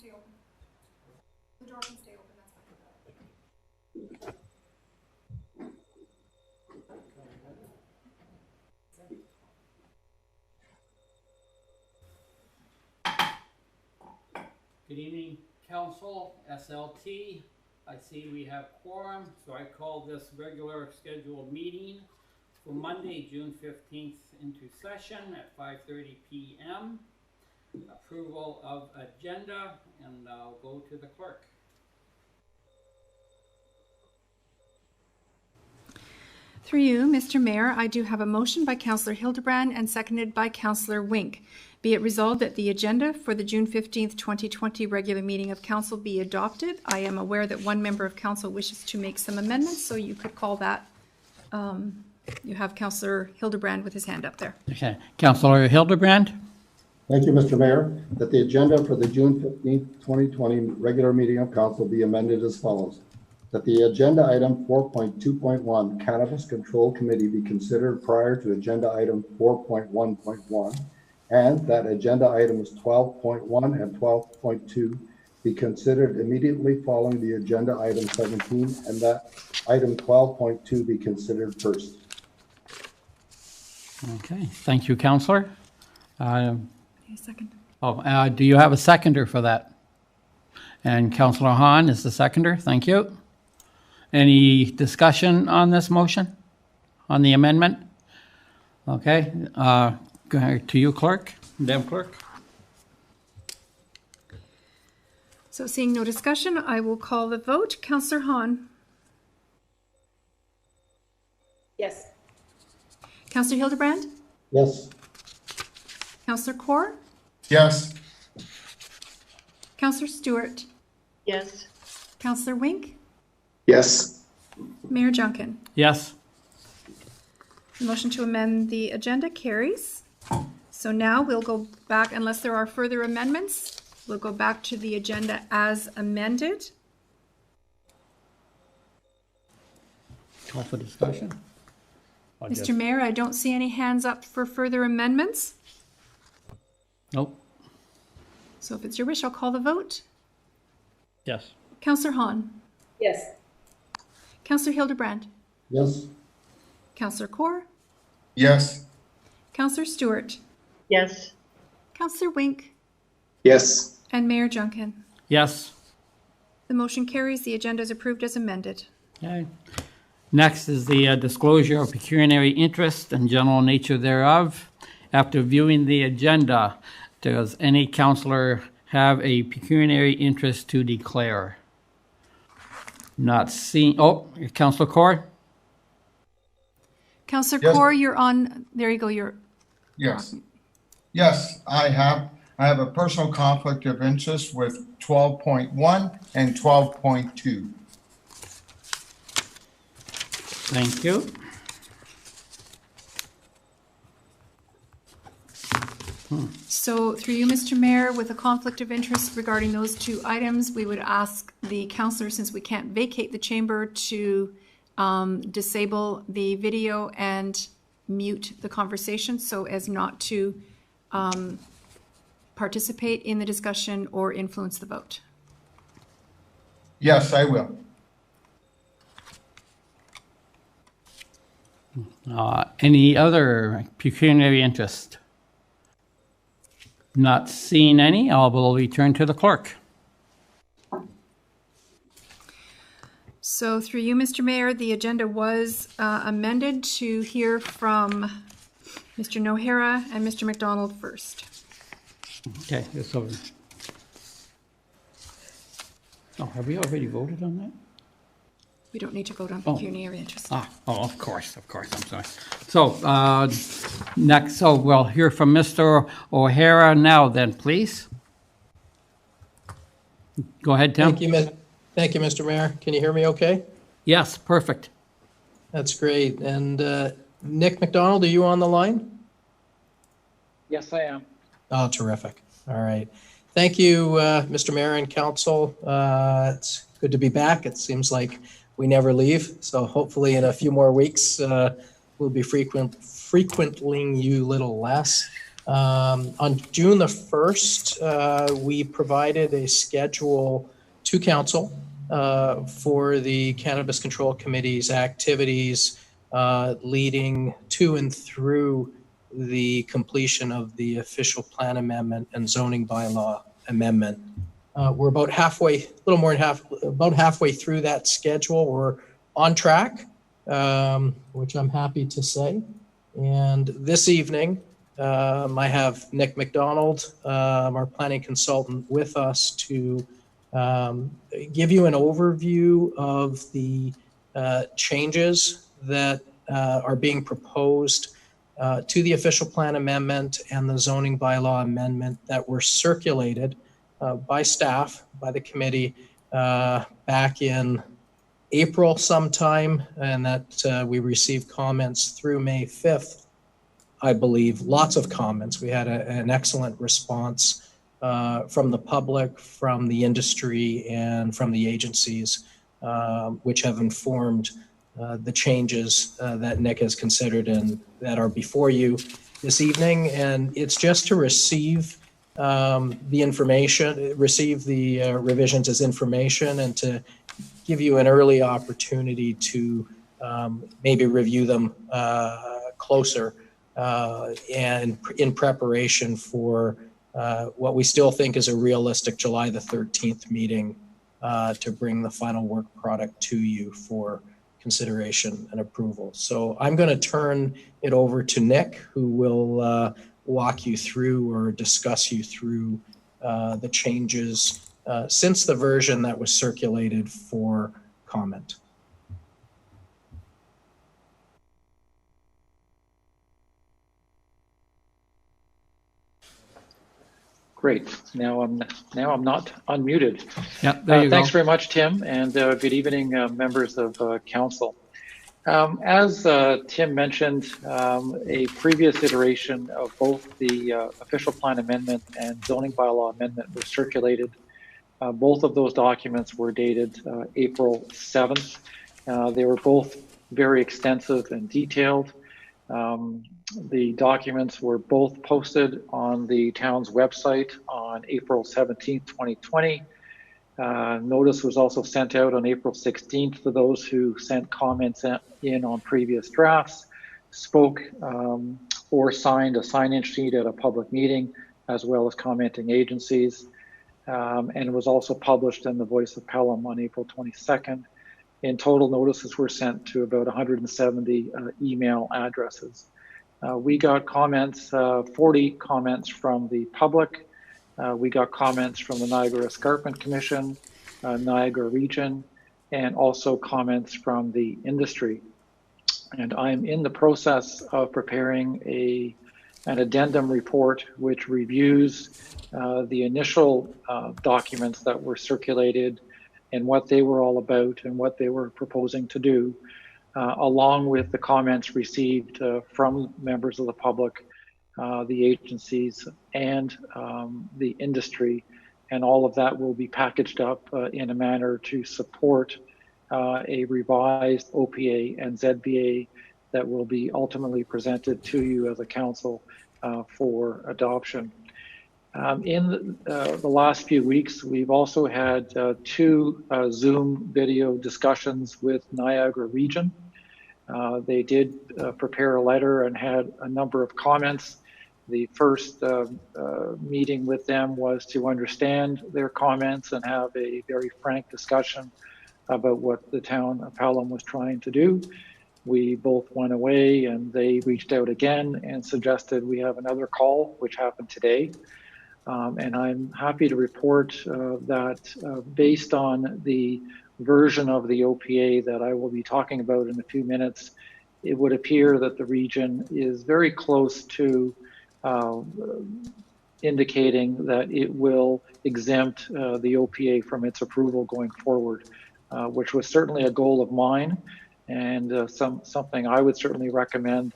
stay open. The door can stay open, that's fine. Good evening, Council, SLT. I see we have quorum, so I call this regular scheduled meeting for Monday, June 15th into session at 5:30 p.m. Approval of agenda, and I'll go to the clerk. Through you, Mr. Mayor, I do have a motion by Councillor Hildebrand and seconded by Councillor Wink. Be it resolved that the agenda for the June 15th, 2020 regular meeting of Council be adopted. I am aware that one member of Council wishes to make some amendments, so you could call that. You have Councillor Hildebrand with his hand up there. Okay, Councillor Hildebrand. Thank you, Mr. Mayor. That the agenda for the June 15th, 2020 regular meeting of Council be amended as follows. That the agenda item 4.2.1 Cannabis Control Committee be considered prior to agenda item 4.1.1, and that agenda items 12.1 and 12.2 be considered immediately following the agenda item 17, and that item 12.2 be considered first. Okay, thank you, Councillor. Second. Do you have a seconder for that? And Councillor Hahn is the seconder. Thank you. Any discussion on this motion, on the amendment? Okay, go ahead to you, Clerk, Madam Clerk. So seeing no discussion, I will call the vote. Councillor Hahn. Yes. Councillor Hildebrand. Yes. Councillor Kaur. Yes. Councillor Stewart. Yes. Councillor Wink. Yes. Mayor Junkin. Yes. The motion to amend the agenda carries. So now we'll go back, unless there are further amendments, we'll go back to the agenda as amended. Call for discussion. Mr. Mayor, I don't see any hands up for further amendments. Nope. So if it's your wish, I'll call the vote. Yes. Councillor Hahn. Yes. Councillor Hildebrand. Yes. Councillor Kaur. Yes. Councillor Stewart. Yes. Councillor Wink. Yes. And Mayor Junkin. Yes. The motion carries. The agenda is approved as amended. Okay. Next is the disclosure of pecuniary interest and general nature thereof. After viewing the agenda, does any councillor have a pecuniary interest to declare? Not seeing. Oh, Councillor Kaur. Councillor Yes. Kaur, you're on. There you go. You're. Yes. Yes, I have a personal conflict of interest with 12.1 and 12.2. Thank you. So through you, Mr. Mayor, with a conflict of interest regarding those two items, we would ask the councillor, since we can't vacate the chamber, to disable the video and mute the conversation so as not to participate in the discussion or influence the vote. Yes, I will. Any other pecuniary interest? Not seeing any, I will return to the clerk. So through you, Mr. Mayor, the agenda was amended to hear from Mr. Nohara and Mr. McDonald first. Okay, it's over. Oh, have we already voted on that? We don't need to vote on Oh. pecuniary interest. Of course, I'm sorry. So, next, we'll hear from Mr. O'Hara now then, please. Go ahead, Tim. Thank you, Mr. Mayor. Can you hear me okay? Yes, perfect. That's great. And Nick McDonald, are you on the line? Yes, I am. Oh, terrific. All right. Thank you, Mr. Mayor and Council. It's good to be back. It seems like we never leave. So hopefully in a few more weeks, we'll be frequenting you a little less. On June the 1st, we provided a schedule to Council for the Cannabis Control Committee's activities leading to and through the completion of the official plan amendment and zoning bylaw amendment. We're about halfway, a little more than about halfway through that schedule. We're on track, which I'm happy to say. And this evening, I have Nick McDonald, our planning consultant, with us to give you an overview of the changes that are being proposed to the official plan amendment and the zoning bylaw amendment that were circulated by staff, by the committee, back in April sometime, and that we received comments through May 5th, I believe. Lots of comments. We had an excellent response from the public, from the industry, and from the agencies, which have informed the changes that Nick has considered and that are before you this evening. And it's just to receive the information, receive the revisions as information, and to give you an early opportunity to maybe review them closer and in preparation for what we still think is a realistic July the 13th meeting to bring the final work product to you for consideration and approval. So I'm going to turn it over to Nick, who will walk you through or discuss you through the changes since the version that was circulated for comment. Great. Now I'm not unmuted. Yeah, there you Thanks go. very much, Tim, and good evening, members of Council. As Tim mentioned, a previous iteration of both the official plan amendment and zoning bylaw amendment were circulated. Both of those documents were dated April 7th. They were both very extensive and detailed. The documents were both posted on the town's website on April 17th, 2020. Notice was also sent out on April 16th for those who sent comments in on previous drafts, spoke or signed a sign-in sheet at a public meeting, as well as commenting agencies. And it was also published in the Voice of Pelham on April 22nd. In total, notices were sent to about 170 email addresses. We got comments, 40 comments from the public. We got comments from the Niagara Escarpment Commission, Niagara Region, and also comments from the industry. And I'm in the process of preparing an addendum report which reviews the initial documents that were circulated and what they were all about and what they were proposing to do, along with the comments received from members of the public, the agencies, and the industry. And all of that will be packaged up in a manner to support a revised OPA and ZBA that will be ultimately presented to you as a council for adoption. In the last few weeks, we've also had two Zoom video discussions with Niagara Region. They did prepare a letter and had a number of comments. The first meeting with them was to understand their comments and have a very frank discussion about what the town of Pelham was trying to do. We both went away and they reached out again and suggested we have another call, which happened today. And I'm happy to report that based on the version of the OPA that I will be talking about in a few minutes, it would appear that the region is very close to indicating that it will exempt the OPA from its approval going forward, which was certainly a goal of mine and something I would certainly recommend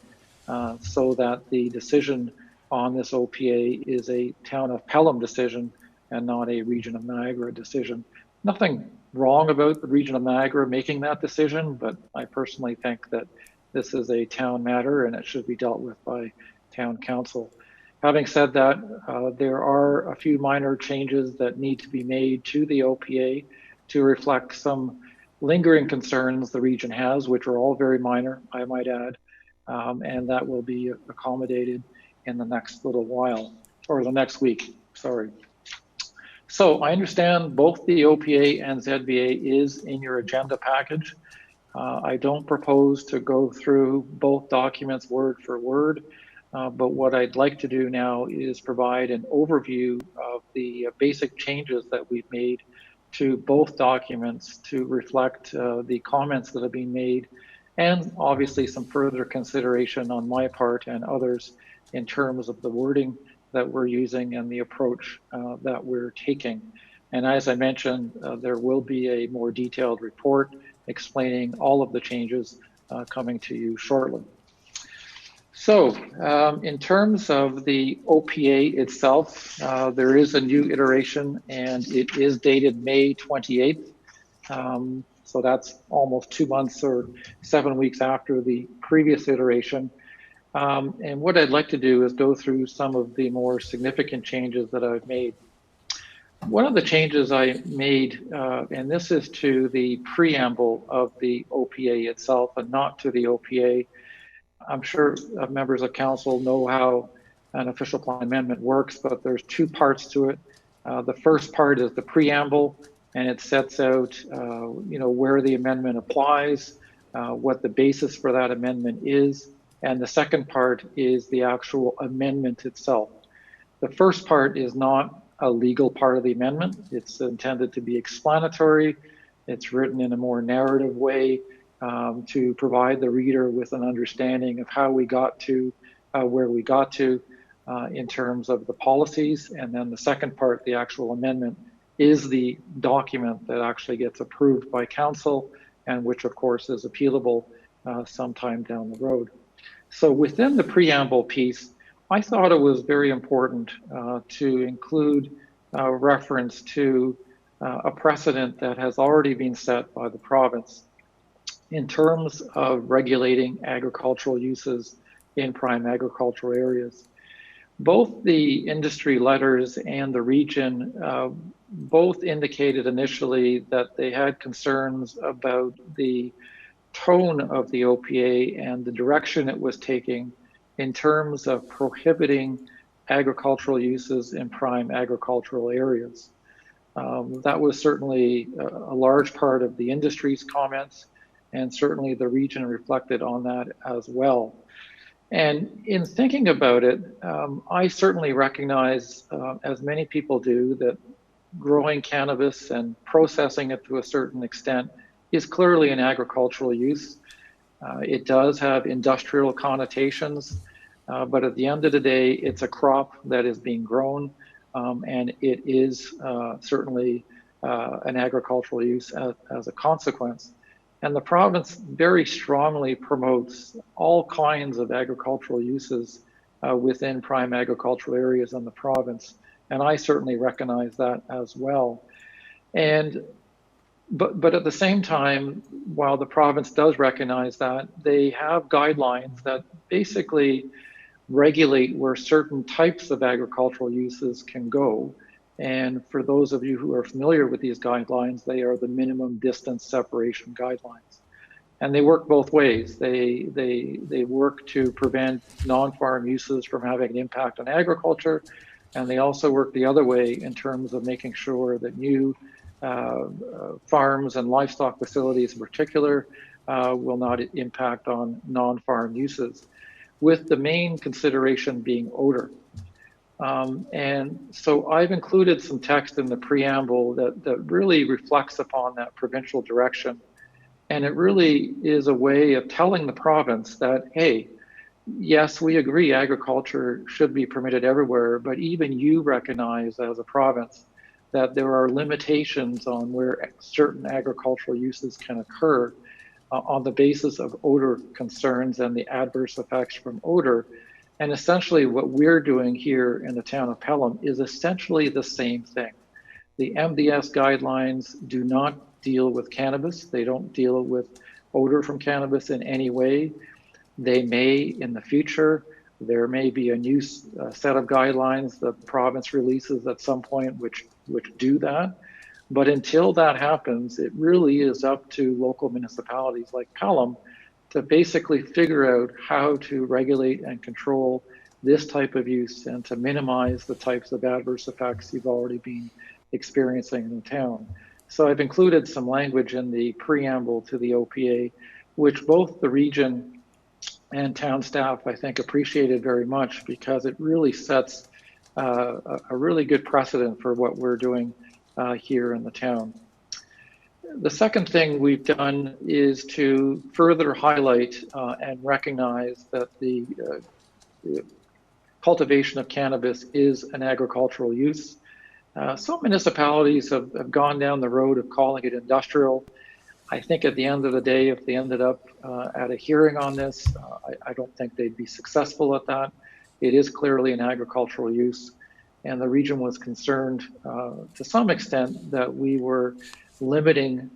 so that the decision on this OPA is a town of Pelham decision and not a region of Niagara decision. Nothing wrong about the region of Niagara making that decision, but I personally think that this is a town matter and it should be dealt with by town council. Having said that, there are a few minor changes that need to be made to the OPA to reflect some lingering concerns the region has, which are all very minor, I might add, and that will be accommodated in the next little while, or the next week, sorry. So I understand both the OPA and ZBA is in your agenda package. I don't propose to go through both documents word for word, but what I'd like to do now is provide an overview of the basic changes that we've made to both documents to reflect the comments that have been made, and obviously some further consideration on my part and others in terms of the wording that we're using and the approach that we're taking. And as I mentioned, there will be a more detailed report explaining all of the changes coming to you shortly. So in terms of the OPA itself, there is a new iteration and it is dated May 28th. So that's almost 2 months or 7 weeks after the previous iteration. And what I'd like to do is go through some of the more significant changes that I've made. One of the changes I made, and this is to the preamble of the OPA itself and not to the OPA. I'm sure members of council know how an official plan amendment works, but there's two parts to it. The first part is the preamble, and it sets out, where the amendment applies, what the basis for that amendment is, and the second part is the actual amendment itself. The first part is not a legal part of the amendment. It's intended to be explanatory. It's written in a more narrative way to provide the reader with an understanding of how we got to where we got to in terms of the policies. And then the second part, the actual amendment, is the document that actually gets approved by council and which of course is appealable sometime down the road. So within the preamble piece, I thought it was very important to include reference to a precedent that has already been set by the province in terms of regulating agricultural uses in prime agricultural areas. Both the industry letters and the region both indicated initially that they had concerns about the tone of the OPA and the direction it was taking in terms of prohibiting agricultural uses in prime agricultural areas. That was certainly a large part of the industry's comments, and certainly the region reflected on that as well. And in thinking about it, I certainly recognize, as many people do, that growing cannabis and processing it to a certain extent is clearly an agricultural use. It does have industrial connotations, but at the end of the day, it's a crop that is being grown, and it is certainly an agricultural use as a consequence. And the province very strongly promotes all kinds of agricultural uses within prime agricultural areas in the province. And I certainly recognize that as well. But at the same time, while the province does recognize that, they have guidelines that basically regulate where certain types of agricultural uses can go. And for those of you who are familiar with these guidelines, they are the minimum distance separation guidelines. And they work both ways. They work to prevent non-farm uses from having an impact on agriculture. And they also work the other way in terms of making sure that new farms and livestock facilities in particular will not impact on non-farm uses, with the main consideration being odor. And so I've included some text in the preamble that really reflects upon that provincial direction. And it really is a way of telling the province that, hey, yes, we agree agriculture should be permitted everywhere, but even you recognize as a province that there are limitations on where certain agricultural uses can occur on the basis of odor concerns and the adverse effects from odor. And essentially what we're doing here in the town of Pelham is essentially the same thing. The MDS guidelines do not deal with cannabis. They don't deal with odor from cannabis in any way. They may in the future, There may be a new set of guidelines the province releases at some point which do that. But until that happens, it really is up to local municipalities like Pelham to basically figure out how to regulate and control this type of use and to minimize the types of adverse effects you've already been experiencing in the town. So I've included some language in the preamble to the OPA, which both the region and town staff, I think, appreciated very much because it really sets a really good precedent for what we're doing here in the town. The second thing we've done is to further highlight and recognize that the cultivation of cannabis is an agricultural use. Some municipalities have gone down the road of calling it industrial. I think at the end of the day, if they ended up at a hearing on this, I don't think they'd be successful at that. It is clearly an agricultural use, and the region was concerned to some extent that we were limiting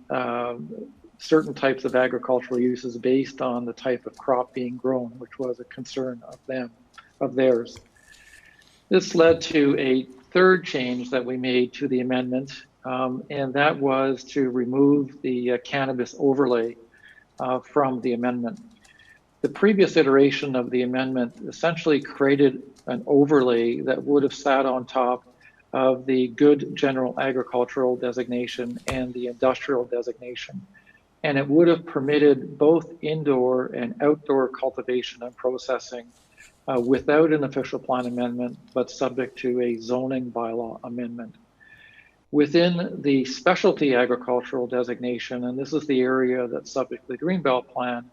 certain types of agricultural uses based on the type of crop being grown, which was a concern of theirs. This led to a third change that we made to the amendment, and that was to remove the cannabis overlay from the amendment. The previous iteration of the amendment essentially created an overlay that would have sat on top of the good general agricultural designation and the industrial designation. And it would have permitted both indoor and outdoor cultivation and processing without an official plan amendment, but subject to a zoning bylaw amendment. Within the specialty agricultural designation, and this is the area that's subject to the Greenbelt plan,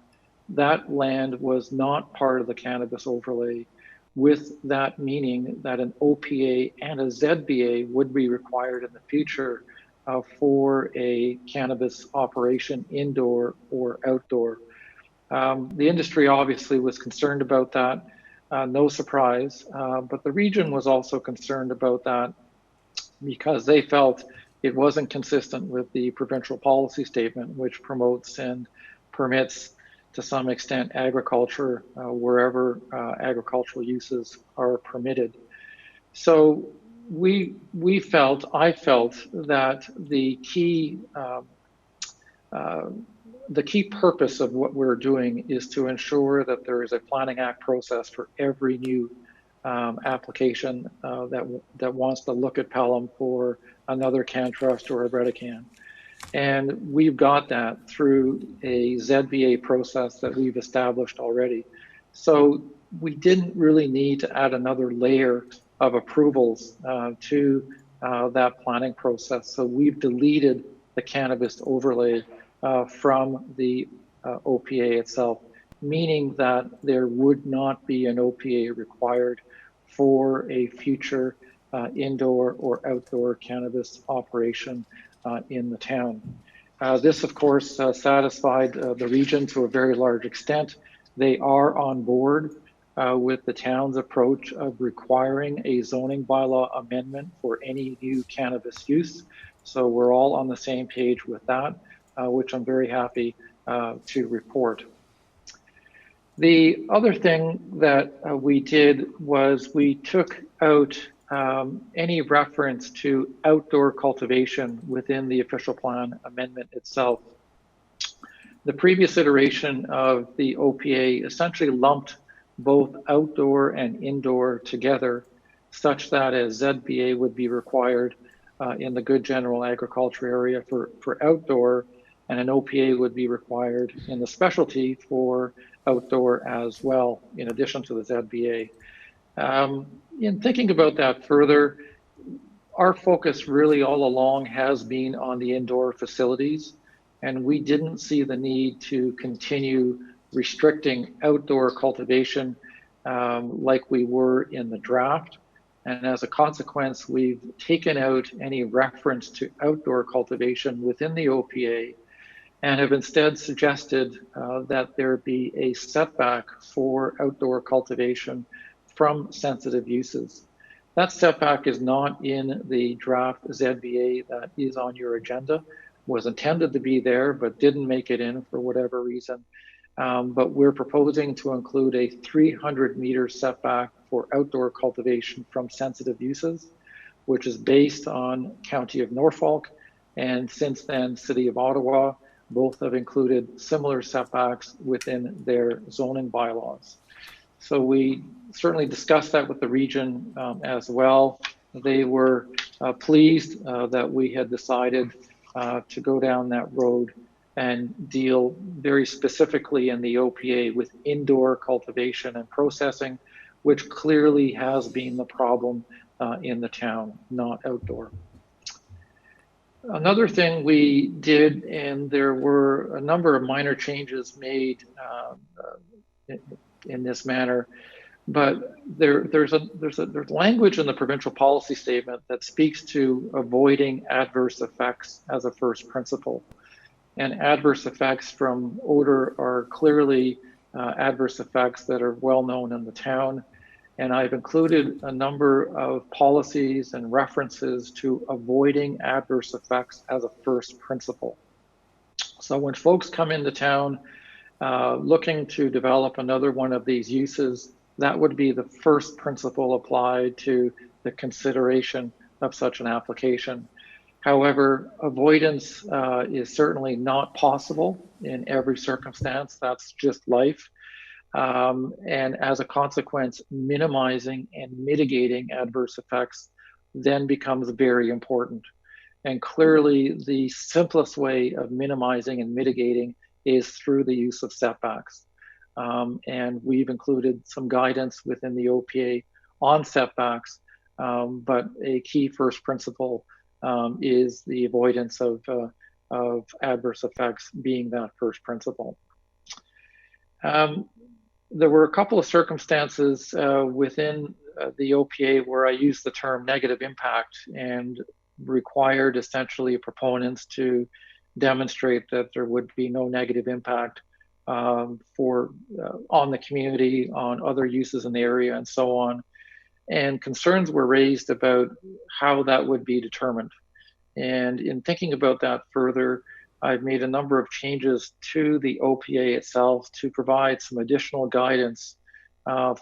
that land was not part of the cannabis overlay, with that meaning that an OPA and a ZBA would be required in the future for a cannabis operation, indoor or outdoor. The industry obviously was concerned about that. No surprise, but the region was also concerned about that because they felt it wasn't consistent with the provincial policy statement, which promotes and permits to some extent agriculture wherever agricultural uses are permitted. So I felt that the key purpose of what we're doing is to ensure that there is a Planning Act process for every new application that wants to look at Pelham for another CanTrust or a Bredican. And we've got that through a ZBA process that we've established already. So we didn't really need to add another layer of approvals to that planning process. So we've deleted the cannabis overlay from the OPA itself, meaning that there would not be an OPA required for a future indoor or outdoor cannabis operation in the town. This, of course, satisfied the region to a very large extent. They are on board with the town's approach of requiring a zoning bylaw amendment for any new cannabis use. So we're all on the same page with that, which I'm very happy to report. The other thing that we did was we took out any reference to outdoor cultivation within the official plan amendment itself. The previous iteration of the OPA essentially lumped both outdoor and indoor together, such that a ZBA would be required in the good general agriculture area for outdoor, and an OPA would be required in the specialty for outdoor as well, in addition to the ZBA. In thinking about that further, our focus really all along has been on the indoor facilities, and we didn't see the need to continue restricting outdoor cultivation like we were in the draft. And as a consequence, we've taken out any reference to outdoor cultivation within the OPA and have instead suggested that there be a setback for outdoor cultivation from sensitive uses. That setback is not in the draft ZBA that is on your agenda, was intended to be there, but didn't make it in for whatever reason. but we're proposing to include a 300-meter setback for outdoor cultivation from sensitive uses, which is based on County of Norfolk, and since then, City of Ottawa. Both have included similar setbacks within their zoning bylaws. So we certainly discussed that with the region as well. They were pleased that we had decided to go down that road and deal very specifically in the OPA with indoor cultivation and processing, which clearly has been the problem in the town, not outdoor. Another thing we did, and there were a number of minor changes made in this manner, but there's language in the provincial policy statement that speaks to avoiding adverse effects as a first principle. And adverse effects from odor are clearly adverse effects that are well known in the town. And I've included a number of policies and references to avoiding adverse effects as a first principle. So when folks come into town looking to develop another one of these uses, that would be the first principle applied to the consideration of such an application. However, avoidance is certainly not possible in every circumstance. That's just life. And as a consequence, minimizing and mitigating adverse effects then becomes very important. And clearly, the simplest way of minimizing and mitigating is through the use of setbacks. And we've included some guidance within the OPA on setbacks, but a key first principle is the avoidance of adverse effects being that first principle. There were a couple of circumstances within the OPA where I used the term negative impact and required essentially proponents to demonstrate that there would be no negative impact on the community, on other uses in the area, and so on. And concerns were raised about how that would be determined. And in thinking about that further, I've made a number of changes to the OPA itself to provide some additional guidance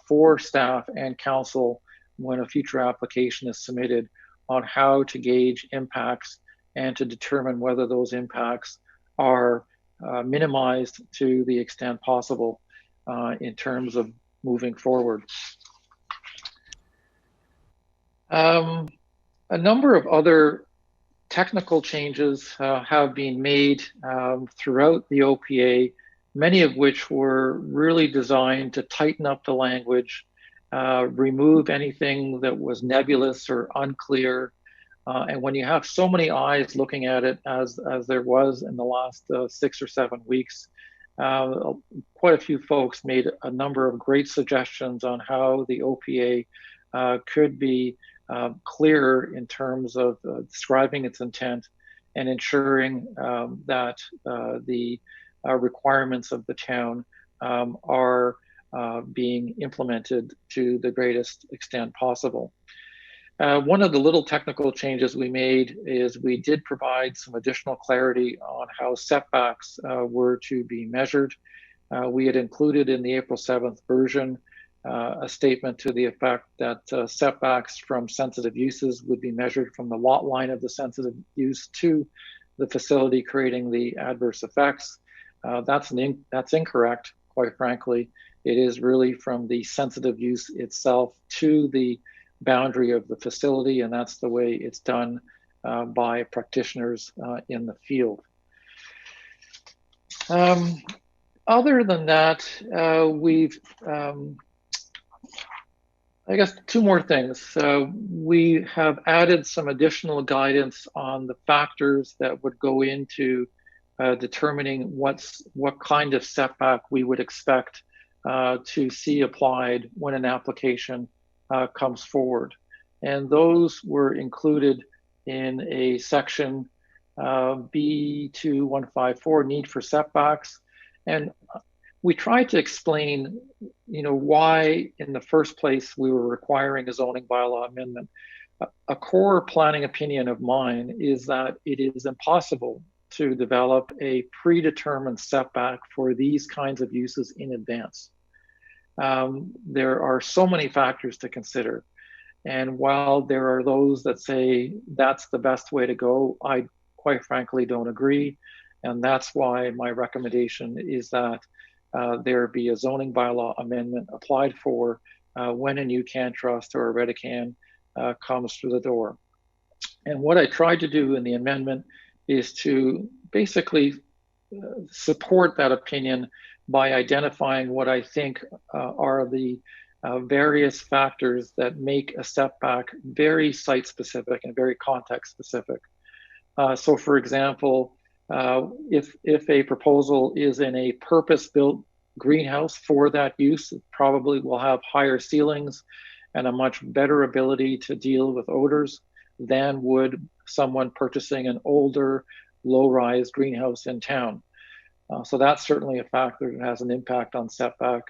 for staff and council when a future application is submitted on how to gauge impacts and to determine whether those impacts are minimized to the extent possible in terms of moving forward. A number of other technical changes have been made throughout the OPA, many of which were really designed to tighten up the language, remove anything that was nebulous or unclear. And when you have so many eyes looking at it as there was in the last 6 or 7 weeks, quite a few folks made a number of great suggestions on how the OPA could be clearer in terms of describing its intent and ensuring that the requirements of the town are being implemented to the greatest extent possible. One of the little technical changes we made is we did provide some additional clarity on how setbacks were to be measured. We had included in the April 7th version a statement to the effect that setbacks from sensitive uses would be measured from the lot line of the sensitive use to the facility creating the adverse effects. That's incorrect, quite frankly. It is really from the sensitive use itself to the boundary of the facility, and that's the way it's done by practitioners in the field. Other than that, we've I guess 2 more things. We have added some additional guidance on the factors that would go into determining what kind of setback we would expect to see applied when an application comes forward. And those were included in a section B2154, need for setbacks. And we tried to explain, why in the first place we were requiring a zoning bylaw amendment. A core planning opinion of mine is that it is impossible to develop a predetermined setback for these kinds of uses in advance. There are so many factors to consider. And while there are those that say that's the best way to go, I quite frankly don't agree. And that's why my recommendation is that there be a zoning bylaw amendment applied for when a new CANtrust or a Redecan comes through the door. And what I tried to do in the amendment is to basically support that opinion by identifying what I think are the various factors that make a setback very site-specific and very context-specific. So for example, if a proposal is in a purpose-built greenhouse for that use, it probably will have higher ceilings and a much better ability to deal with odors than would someone purchasing an older, low-rise greenhouse in town. So that's certainly a factor that has an impact on setback.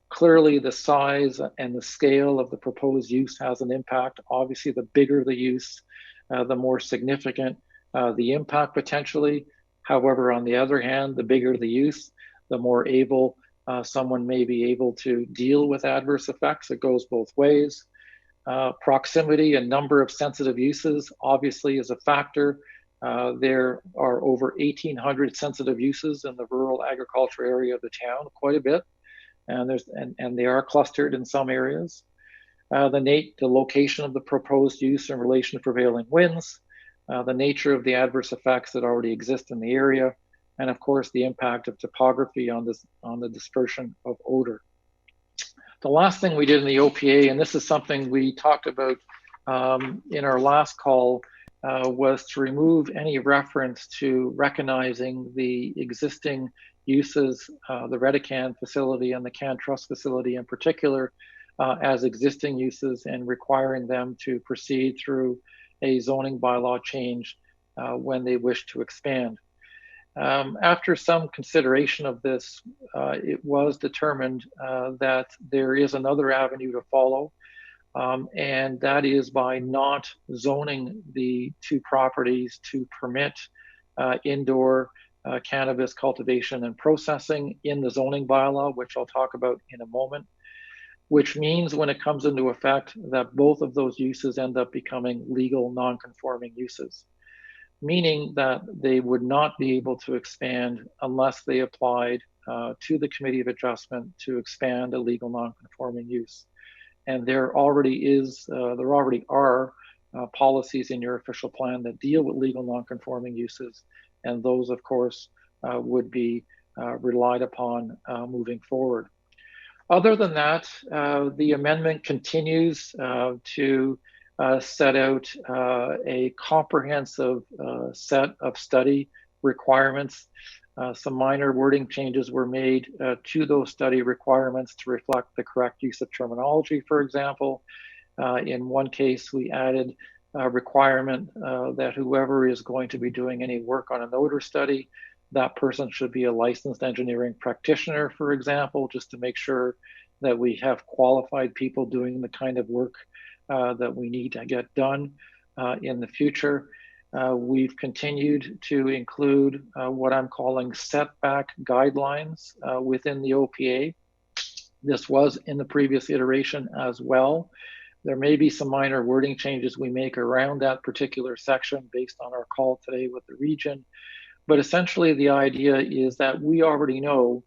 Clearly, the size and the scale of the proposed use has an impact. Obviously, the bigger the use, the more significant the impact potentially. However, on the other hand, the bigger the use, the more able someone may be able to deal with adverse effects. It goes both ways. Proximity and number of sensitive uses obviously is a factor. There are over 1,800 sensitive uses in the rural agriculture area of the town, quite a bit, and they are clustered in some areas. The location of the proposed use in relation to prevailing winds, the nature of the adverse effects that already exist in the area, and of course the impact of topography on the dispersion of odor. The last thing we did in the OPA, and this is something we talked about in our last call, was to remove any reference to recognizing the existing uses, the Redecan facility and the CANtrust facility in particular, as existing uses and requiring them to proceed through a zoning bylaw change when they wish to expand. After some consideration of this, it was determined that there is another avenue to follow, and that is by not zoning the two properties to permit indoor cannabis cultivation and processing in the zoning bylaw, which I'll talk about in a moment, which means when it comes into effect that both of those uses end up becoming legal non-conforming uses, meaning that they would not be able to expand unless they applied to the Committee of Adjustment to expand a legal non-conforming use. And there already are policies in your official plan that deal with legal non-conforming uses, and those, of course, would be relied upon moving forward. Other than that, the amendment continues to set out a comprehensive set of study requirements. Some minor wording changes were made to those study requirements to reflect the correct use of terminology, for example. In one case, we added a requirement that whoever is going to be doing any work on an odor study, that person should be a licensed engineering practitioner, for example, just to make sure that we have qualified people doing the kind of work that we need to get done in the future. We've continued to include what I'm calling setback guidelines within the OPA. This was in the previous iteration as well. There may be some minor wording changes we make around that particular section based on our call today with the region. But essentially the idea is that we already know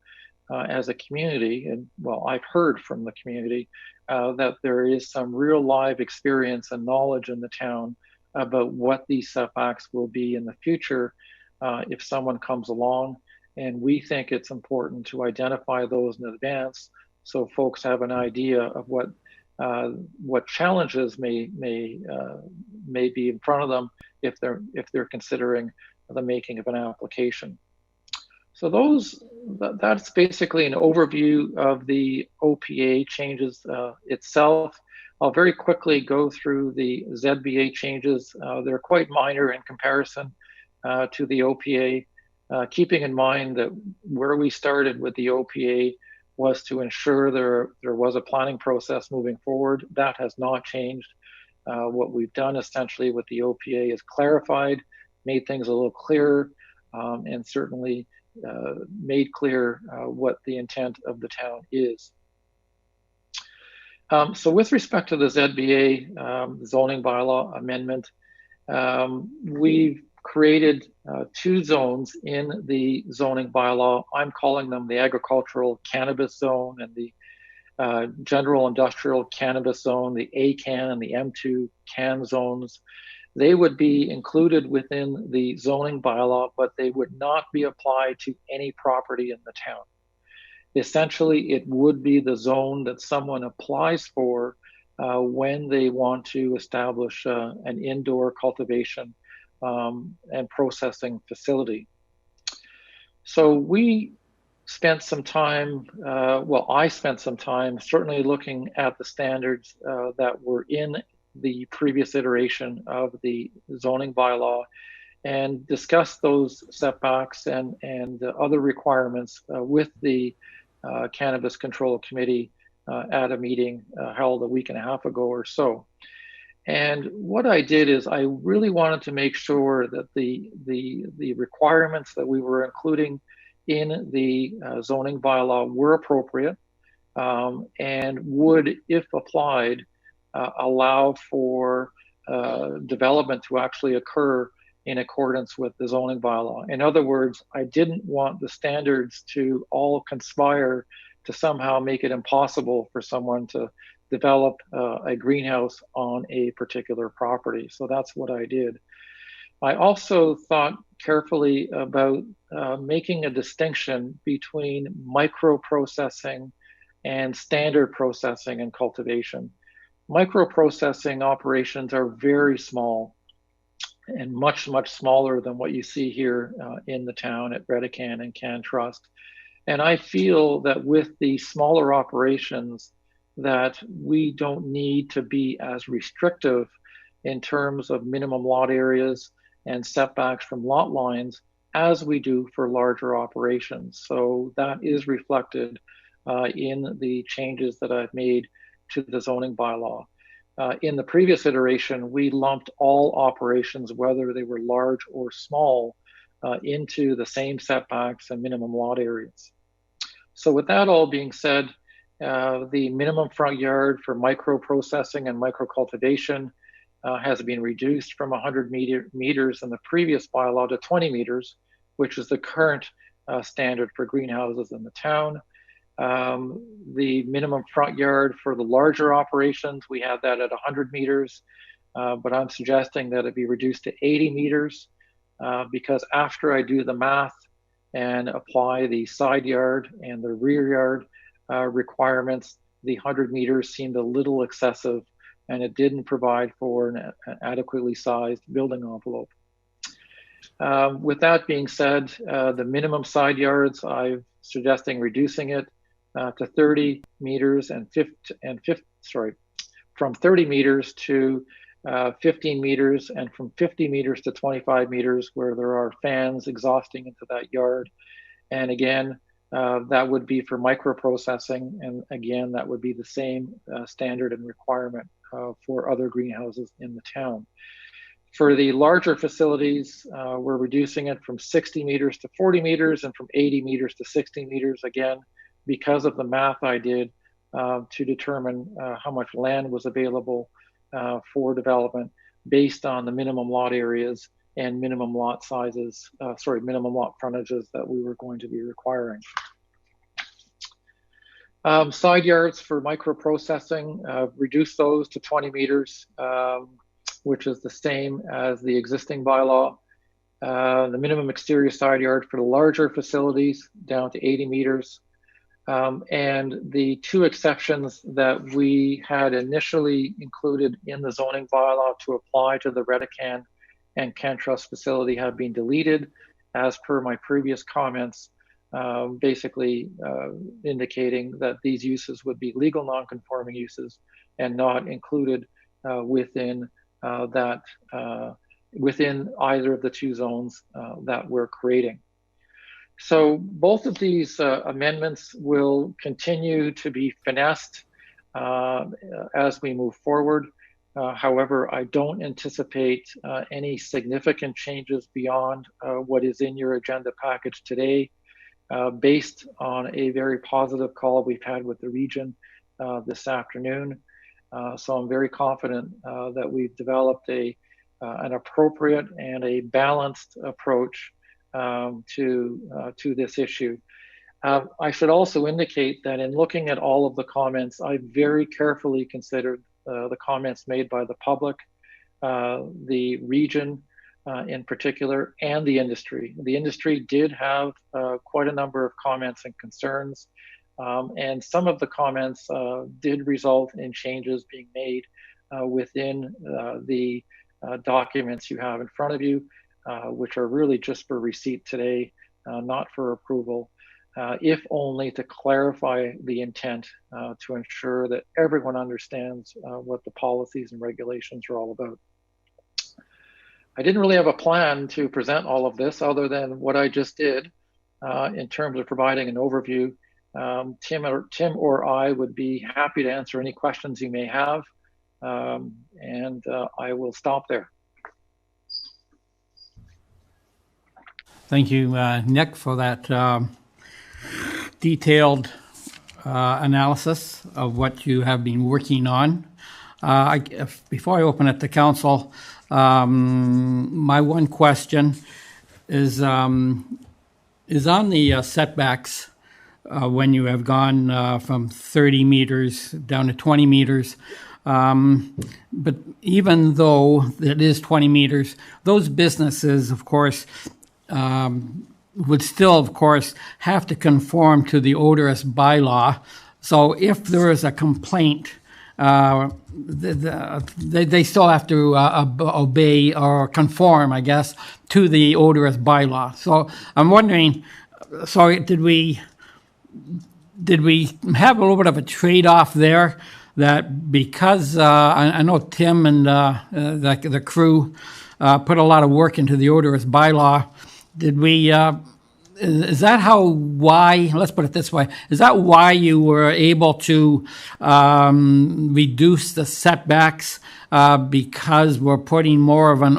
as a community, and well, I've heard from the community that there is some real live experience and knowledge in the town about what these setbacks will be in the future if someone comes along. And we think it's important to identify those in advance so folks have an idea of what challenges may be in front of them if they're considering the making of an application. So that's basically an overview of the OPA changes itself. I'll very quickly go through the ZBA changes. They're quite minor in comparison to the OPA, keeping in mind that where we started with the OPA was to ensure there was a planning process moving forward. That has not changed. What we've done essentially with the OPA is clarified, made things a little clearer, and certainly made clear what the intent of the town is. So with respect to the ZBA zoning bylaw amendment, we've created two zones in the zoning bylaw. I'm calling them the agricultural cannabis zone and the general industrial cannabis zone, the A-CAN and the M2 CAN zones. They would be included within the zoning bylaw, but they would not be applied to any property in the town. Essentially, it would be the zone that someone applies for when they want to establish an indoor cultivation and processing facility. So we spent some time, I spent some time certainly looking at the standards that were in the previous iteration of the zoning bylaw and discussed those setbacks and other requirements with the Cannabis Control Committee at a meeting held a week and a half ago or so. And what I did is I really wanted to make sure that the requirements that we were including in the zoning bylaw were appropriate and would, if applied, allow for development to actually occur in accordance with the zoning bylaw. In other words, I didn't want the standards to all conspire to somehow make it impossible for someone to develop a greenhouse on a particular property. So that's what I did. I also thought carefully about making a distinction between microprocessing and standard processing and cultivation. Microprocessing operations are very small and much, much smaller than what you see here in the town at Redecan and Can Trust. And I feel that with the smaller operations that we don't need to be as restrictive in terms of minimum lot areas and setbacks from lot lines as we do for larger operations. So that is reflected in the changes that I've made to the zoning bylaw. In the previous iteration, we lumped all operations, whether they were large or small, into the same setbacks and minimum lot areas. So with that all being said, the minimum front yard for micro-processing and micro-cultivation has been reduced from 100 meters in the previous bylaw to 20 meters, which is the current standard for greenhouses in the town. The minimum front yard for the larger operations, we have that at 100 meters, but I'm suggesting that it be reduced to 80 meters because after I do the math and apply the side yard and the rear yard requirements, the 100 meters seemed a little excessive and it didn't provide for an adequately sized building envelope. With that being said, the minimum side yards, I'm suggesting reducing it to 30 meters from 30 meters to 15 meters and from 50 meters to 25 meters where there are fans exhausting into that yard. And again, that would be for microprocessing. And again, that would be the same standard and requirement for other greenhouses in the town. For the larger facilities, we're reducing it from 60 meters to 40 meters and from 80 meters to 60 meters, again, because of the math I did to determine how much land was available for development based on the minimum lot areas and minimum lot sizes, minimum lot frontages that we were going to be requiring. Side yards for microprocessing, reduce those to 20 meters, which is the same as the existing bylaw. The minimum exterior side yard for the larger facilities down to 80 meters. And the two exceptions that we had initially included in the zoning bylaw to apply to the Redecan and Can Trust facility have been deleted as per my previous comments, basically indicating that these uses would be legal non-conforming uses and not included within within either of the two zones that we're creating. So both of these amendments will continue to be finessed as we move forward. However, I don't anticipate any significant changes beyond what is in your agenda package today, based on a very positive call we've had with the region this afternoon. So I'm very confident that we've developed an appropriate and a balanced approach to this issue. I should also indicate that in looking at all of the comments, I very carefully considered the comments made by the public, the region in particular, and the industry. The industry did have quite a number of comments and concerns, and some of the comments did result in changes being made within the documents you have in front of you, which are really just for receipt today, not for approval. If only to clarify the intent to ensure that everyone understands what the policies and regulations are all about. I didn't really have a plan to present all of this other than what I just did in terms of providing an overview. Tim or I would be happy to answer any questions you may have, and I will stop there. Thank you, Nick, for that detailed analysis of what you have been working on. Before I open it to council, my one question is on the setbacks when you have gone from 30 meters down to 20 meters. But even though it is 20 meters, those businesses, of course, would still, of course, have to conform to the odorous bylaw. So if there is a complaint, they still have to obey or conform, I guess, to the odorous bylaw. So I'm wondering, so did we have a little bit of a trade-off there, that because I know Tim and the crew put a lot of work into the odorous bylaw, did we, is that why, let's put it this way, is that why you were able to reduce the setbacks, because we're putting more of an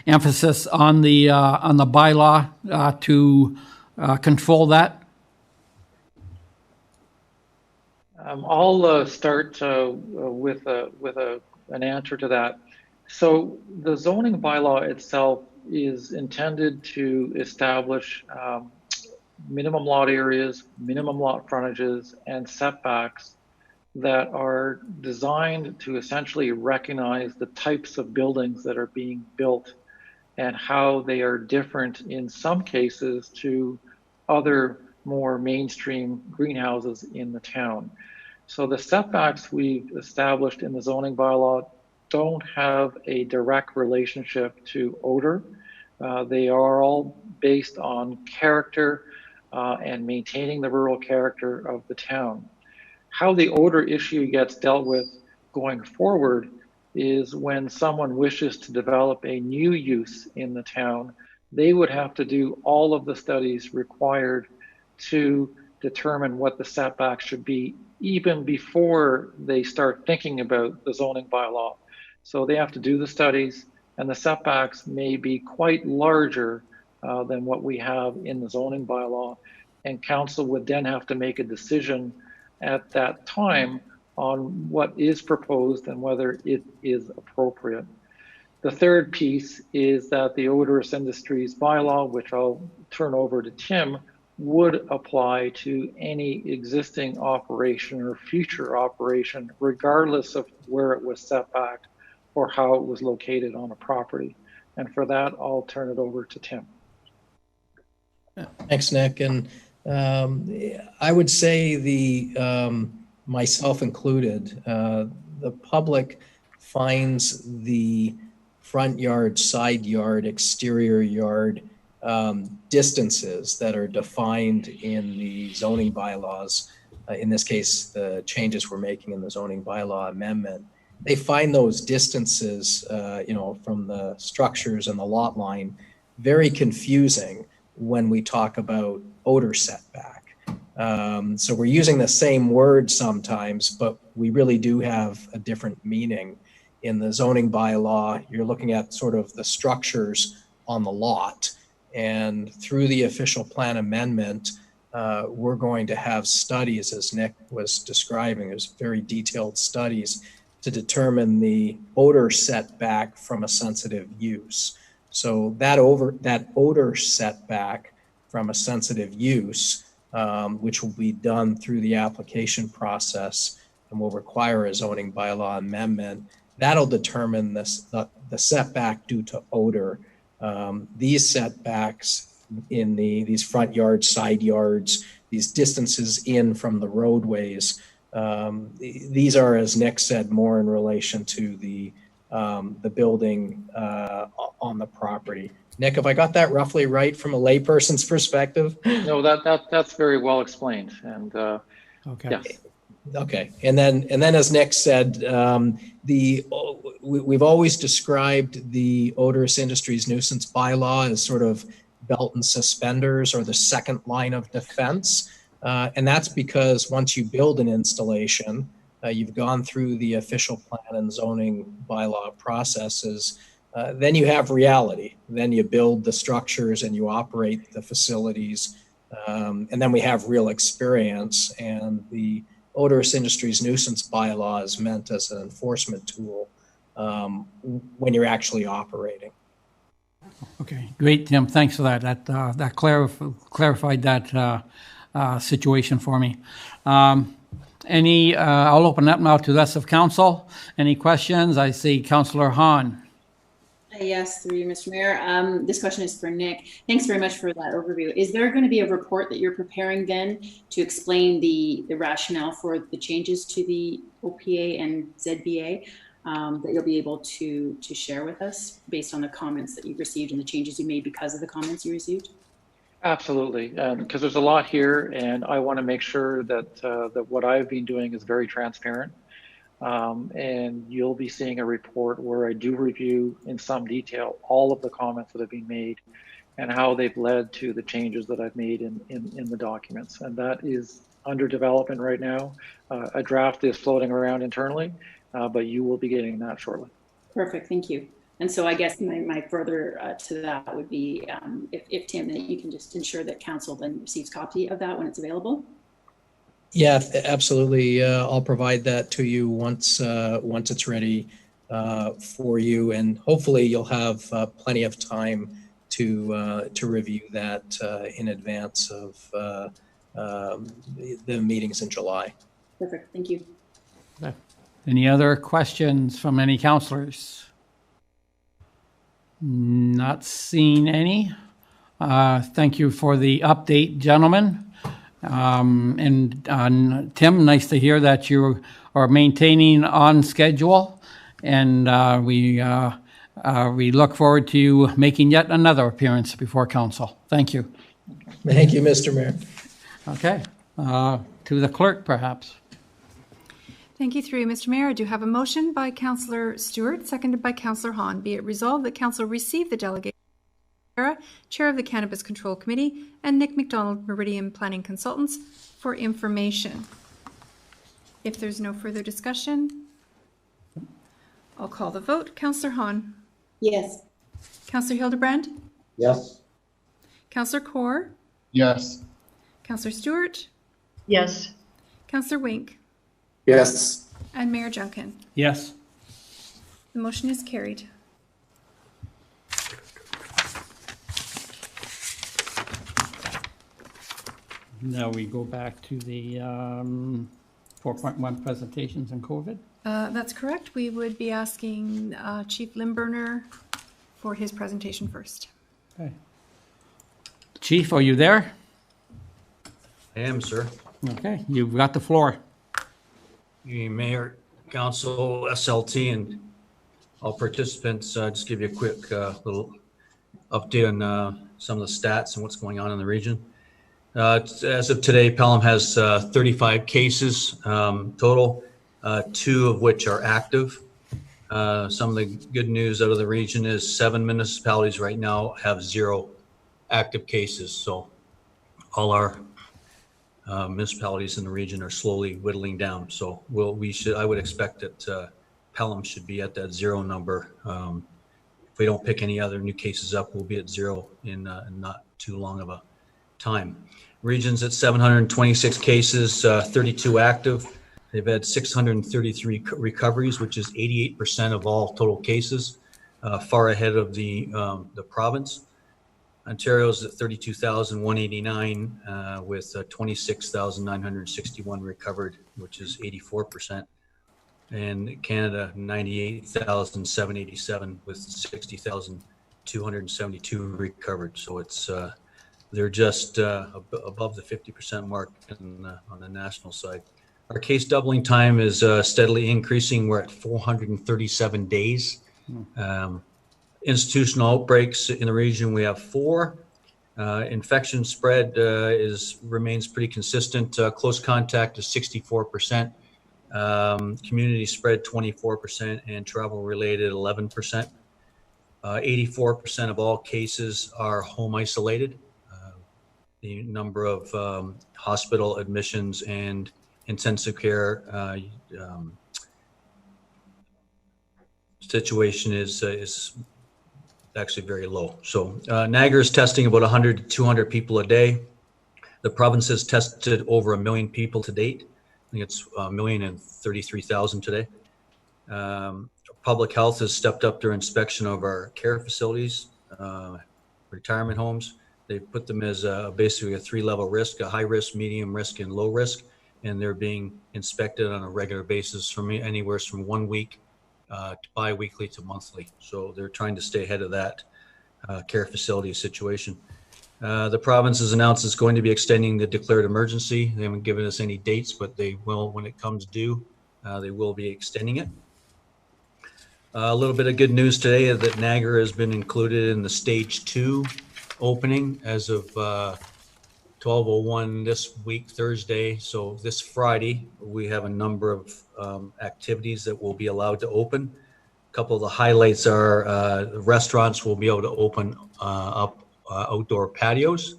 emphasis on the bylaw to control that? I'll start with an answer to that. So the zoning bylaw itself is intended to establish minimum lot areas, minimum lot frontages, and setbacks that are designed to essentially recognize the types of buildings that are being built and how they are different in some cases to other more mainstream greenhouses in the town. So the setbacks we've established in the zoning bylaw don't have a direct relationship to odor. They are all based on character and maintaining the rural character of the town. How the odor issue gets dealt with going forward is when someone wishes to develop a new use in the town, they would have to do all of the studies required to determine what the setbacks should be, even before they start thinking about the zoning bylaw. So they have to do the studies, and the setbacks may be quite larger than what we have in the zoning bylaw. And council would then have to make a decision at that time on what is proposed and whether it is appropriate. The third piece is that the odorous industries bylaw, which I'll turn over to Tim, would apply to any existing operation or future operation, regardless of where it was set back or how it was located on a property. And for that, I'll turn it over to Tim. Thanks, Nick. And I would say myself included, the public finds the front yard, side yard, exterior yard distances that are defined in the zoning bylaws. In this case, the changes we're making in the zoning bylaw amendment, they find those distances, from the structures and the lot line very confusing when we talk about odor setback. So we're using the same word sometimes, but we really do have a different meaning in the zoning bylaw, you're looking at sort of the structures on the lot. And through the official plan amendment, we're going to have studies, as Nick was describing. There's very detailed studies to determine the odor setback from a sensitive use. So that odor setback from a sensitive use, which will be done through the application process and will require a zoning bylaw amendment, that'll determine the setback due to odor. These setbacks in these front yards, side yards, these distances in from the roadways, these are, as Nick said, more in relation to the building on the property. Nick, have I got that roughly right from a layperson's perspective? No, that's very well explained. And Okay. yeah. Okay, and then as Nick said, we've always described the odorous industries nuisance bylaw as sort of belt and suspenders, or the second line of defense, and that's because once you build an installation, you've gone through the official plan and zoning bylaw processes. Then you have reality. Then you build the structures and you operate the facilities, and then we have real experience. And the odorous industries nuisance bylaw is meant as an enforcement tool when you're actually operating. Okay, great, Tim. Thanks for that. That clarified that situation for me. I'll open up now to the rest of council. Any questions? I see Councillor Hahn. Yes, through you, Mr. Mayor. This question is for Nick. Thanks very much for that overview. Is there going to be a report that you're preparing then to explain the rationale for the changes to the OPA and ZBA that you'll be able to share with us based on the comments that you've received and the changes you made because of the comments you received? Absolutely, because there's a lot here, and I want to make sure that that what I've been doing is very transparent. And you'll be seeing a report where I do review in some detail all of the comments that have been made and how they've led to the changes that I've made in the documents. And that is under development right now. A draft is floating around internally, but you will be getting that shortly. Perfect, thank you. And so I guess my further to that would be if Tim, that you can just ensure that council then receives copy of that when it's available. Yeah, absolutely. I'll provide that to you once it's ready for you, and hopefully you'll have plenty of time to review that in advance of the meetings in July. Perfect, thank you. Okay. Any other questions from any councillors? Not seeing any. Thank you for the update, gentlemen. And Tim, nice to hear that you are maintaining on schedule, and we look forward to you making yet another appearance before council. Thank you. Thank you, Mr. Mayor. Okay, to the clerk, perhaps. Thank you, through you, Mr. Mayor. I do have a motion by Councillor Stewart, seconded by Councillor Hahn. Be it resolved that council receive the delegation Chair of the Cannabis Control Committee, and Nick McDonald, Meridian Planning Consultants, for information. If there's no further discussion, I'll call the vote. Councillor Hahn. Yes. Councillor Hildebrand. Yes. Councillor Kaur. Yes. Councillor Stewart. Yes. Councillor Wink. Yes. And Mayor Junkin. Yes. The motion is carried. Now we go back to the 4.1 presentations and COVID. That's correct. We would be asking Chief Limburner for his presentation first. Okay. Chief, are you there? I am, sir. Okay, you've got the floor. Mayor, Council, SLT, and all participants, just give you a quick little update on some of the stats and what's going on in the region. As of today, Pelham has 35 cases total, 2 of which are active. Some of the good news out of the region is 7 municipalities right now have 0 active cases. So all our municipalities in the region are slowly whittling down. So I would expect that Pelham should be at that 0 number. If we don't pick any other new cases up, we'll be at 0 in not too long of a time. Regions at 726 cases, 32 active. They've had 633 recoveries, which is 88% of all total cases, far ahead of the province. Ontario's at 32,189 with 26,961 recovered, which is 84%. And Canada, 98,787 with 60,272 recovered. So it's they're just above the 50% mark on the national side. Our case doubling time is steadily increasing. We're at 437 days. Institutional outbreaks in the region, we have 4. Infection spread remains pretty consistent. Close contact is 64%. Community spread 24%, and travel related 11%. 84% of all cases are home isolated. The number of hospital admissions and intensive care situation is actually very low. So Niagara is testing about 100 to 200 people a day. The province has tested over 1 million people to date. I think it's 1,033,000 today. Public health has stepped up their inspection of our care facilities, retirement homes. They put them as basically a 3-level risk: a high risk, medium risk, and low risk. And they're being inspected on a regular basis from anywhere from 1 week to bi-weekly to monthly. So they're trying to stay ahead of that care facility situation. The province has announced it's going to be extending the declared emergency. They haven't given us any dates, but they will, when it comes due, they will be extending it. A little bit of good news today is that Niagara has been included in the stage 2 opening as of 12:01 this week, Thursday. So this Friday, we have a number of activities that will be allowed to open. A couple of the highlights are restaurants will be able to open up outdoor patios.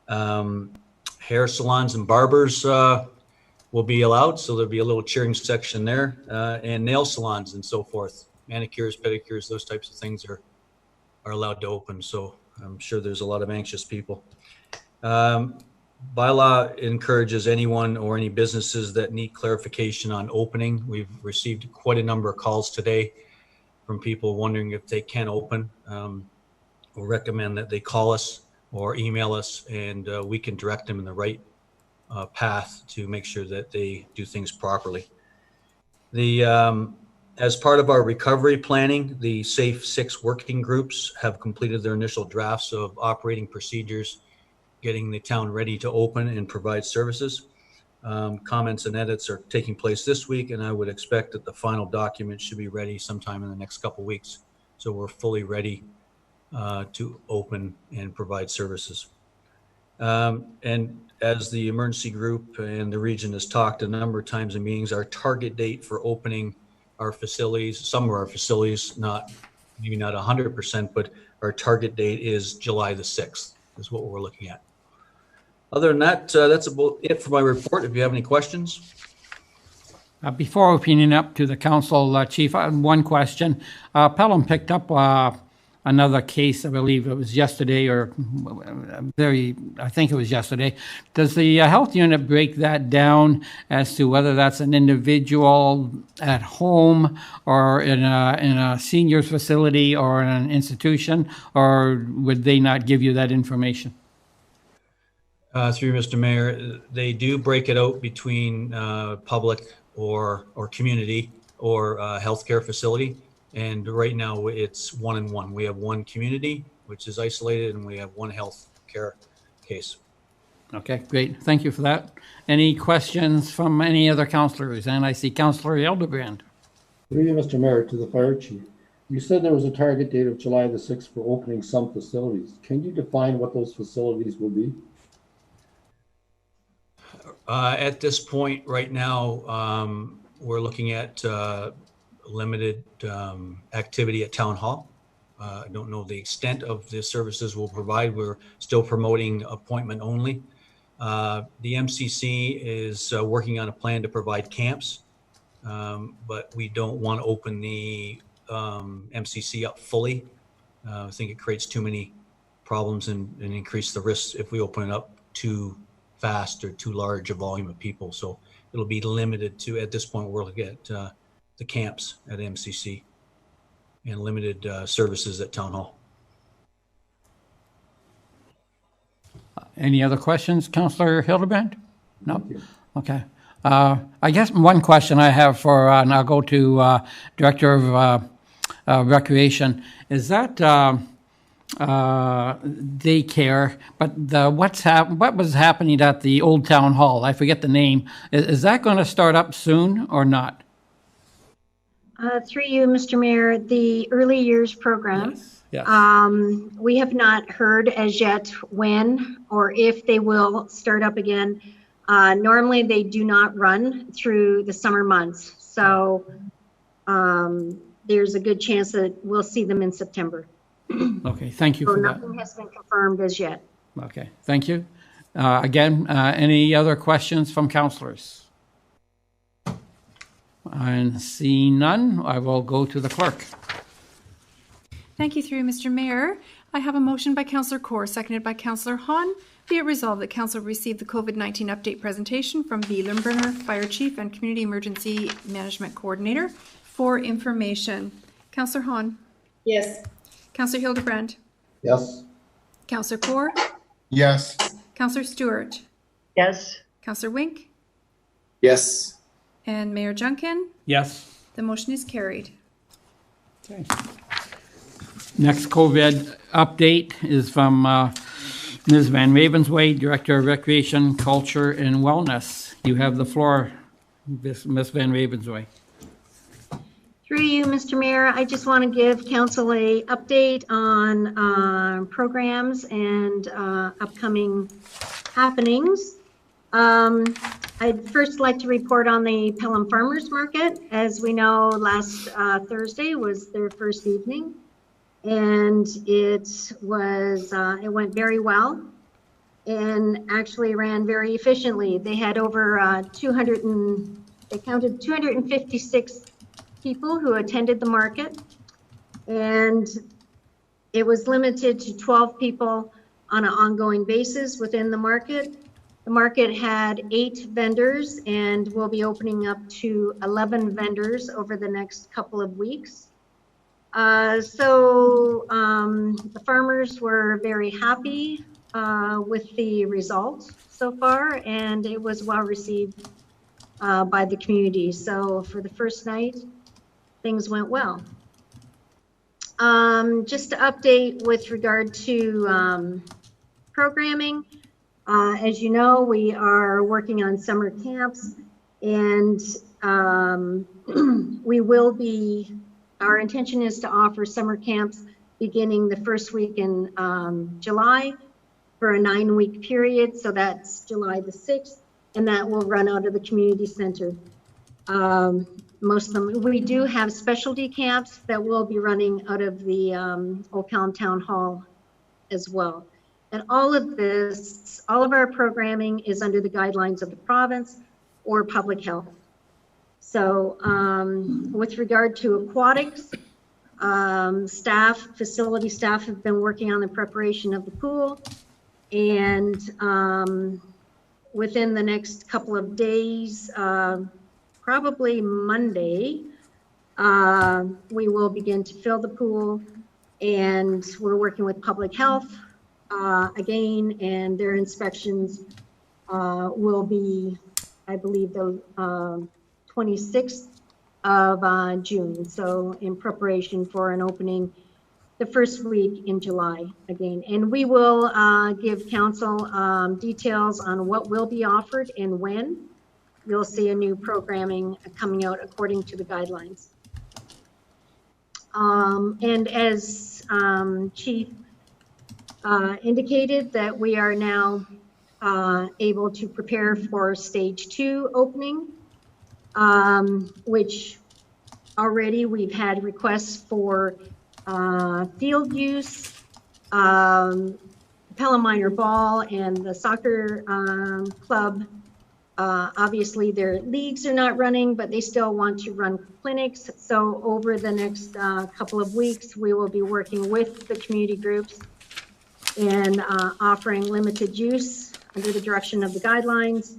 Hair salons and barbers will be allowed, so there'll be a little cheering section there, and nail salons and so forth. Manicures, pedicures, those types of things are allowed to open. So I'm sure there's a lot of anxious people. Bylaw encourages anyone or any businesses that need clarification on opening. We've received quite a number of calls today from people wondering if they can open. We'll recommend that they call us or email us, and we can direct them in the right path to make sure that they do things properly. As part of our recovery planning, the Safe 6 working groups have completed their initial drafts of operating procedures, getting the town ready to open and provide services. Comments and edits are taking place this week, and I would expect that the final document should be ready sometime in the next couple of weeks. So we're fully ready to open and provide services. And as the emergency group and the region has talked a number of times in meetings, our target date for opening our facilities, some of our facilities, maybe not 100%, but our target date is July the 6th is what we're looking at. Other than that, that's about it for my report. If you have any questions. Before opening up to the council, Chief, I have one question. Pelham picked up another case, I believe it was yesterday, or I think it was yesterday. Does the health unit break that down as to whether that's an individual at home or in a seniors facility or in an institution, or would they not give you that information? Through Mr. Mayor, they do break it out between public or community or healthcare facility. And right now it's 1 and 1. We have 1 community, which is isolated, and we have 1 health care case. Okay, great. Thank you for that. Any questions from any other councillors? And I see Councillor Hildebrand. Through you, Mr. Mayor, to the fire chief. You said there was a target date of July the 6th for opening some facilities. Can you define what those facilities will be? At this point right now, we're looking at limited activity at Town Hall. I don't know the extent of the services we'll provide. We're still promoting appointment only. The MCC is working on a plan to provide camps but we don't want to open the MCC up fully. I think it creates too many problems and increase the risks if we open it up too fast or too large a volume of people. So it'll be limited to, at this point, we're looking at the camps at MCC and limited services at Town Hall. Any other questions, Councillor Hildebrand? No? Okay. I guess one question I have for, and I'll go to Director of Recreation, is that daycare, but what was happening at the old Town Hall? I forget the name. Is that going to start up soon or not? Through you, Mr. Mayor, the early years program. Yes. We have not heard as yet when or if they will start up again. Normally they do not run through the summer months. So there's a good chance that we'll see them in September. Okay, thank you so for that. Nothing has been confirmed as yet. Okay, thank you. Again, any other questions from councillors? And seeing none, I will go to the clerk. Thank you, through Mr. Mayor. I have a motion by Councillor Kaur, seconded by Councillor Hahn. Be it resolved that Council received the COVID-19 update presentation from B. Limburner, Fire Chief and Community Emergency Management Coordinator for information. Councillor Hahn. Yes. Councillor Hildebrand. Yes. Councillor Kaur. Yes. Councillor Stewart. Yes. Councillor Wink. Yes. And Mayor Junkin. Yes. The motion is carried. Okay. Next COVID update is from Ms. Van Ravensway, Director of Recreation, Culture, and Wellness. You have the floor, Ms. Van Ravensway. Through you, Mr. Mayor, I just want to give council a update on programs and upcoming happenings. I'd first like to report on the Pelham Farmers Market. As we know, last Thursday was their first evening, and it went very well and actually ran very efficiently. They had over they counted 256 people who attended the market, and it was limited to 12 people on an ongoing basis within the market. The market had 8 vendors and will be opening up to 11 vendors over the next couple of weeks. The farmers were very happy with the results so far, and it was well received by the community. So for the first night, things went well. Just to update with regard to programming, as you know, we are working on summer camps, and our intention is to offer summer camps beginning the first week in July for a 9-week period. So that's July the 6th, and that will run out of the community center. Most of them, we do have specialty camps that will be running out of the Old Pelham Town Hall as well. And all of our programming is under the guidelines of the province or public health. So with regard to aquatics, facility staff have been working on the preparation of the pool, and within the next couple of days, probably Monday, we will begin to fill the pool, and we're working with public health again, and their inspections will be, I believe, the 26th of June. So in preparation for an opening the first week in July again. And we will give council details on what will be offered and when. You'll see a new programming coming out according to the guidelines. And as Chief indicated, that we are now able to prepare for stage 2 opening, which already we've had requests for field use, Pelham Minor Ball and the soccer club Obviously, their leagues are not running, but they still want to run clinics. So over the next couple of weeks, we will be working with the community groups and offering limited use under the direction of the guidelines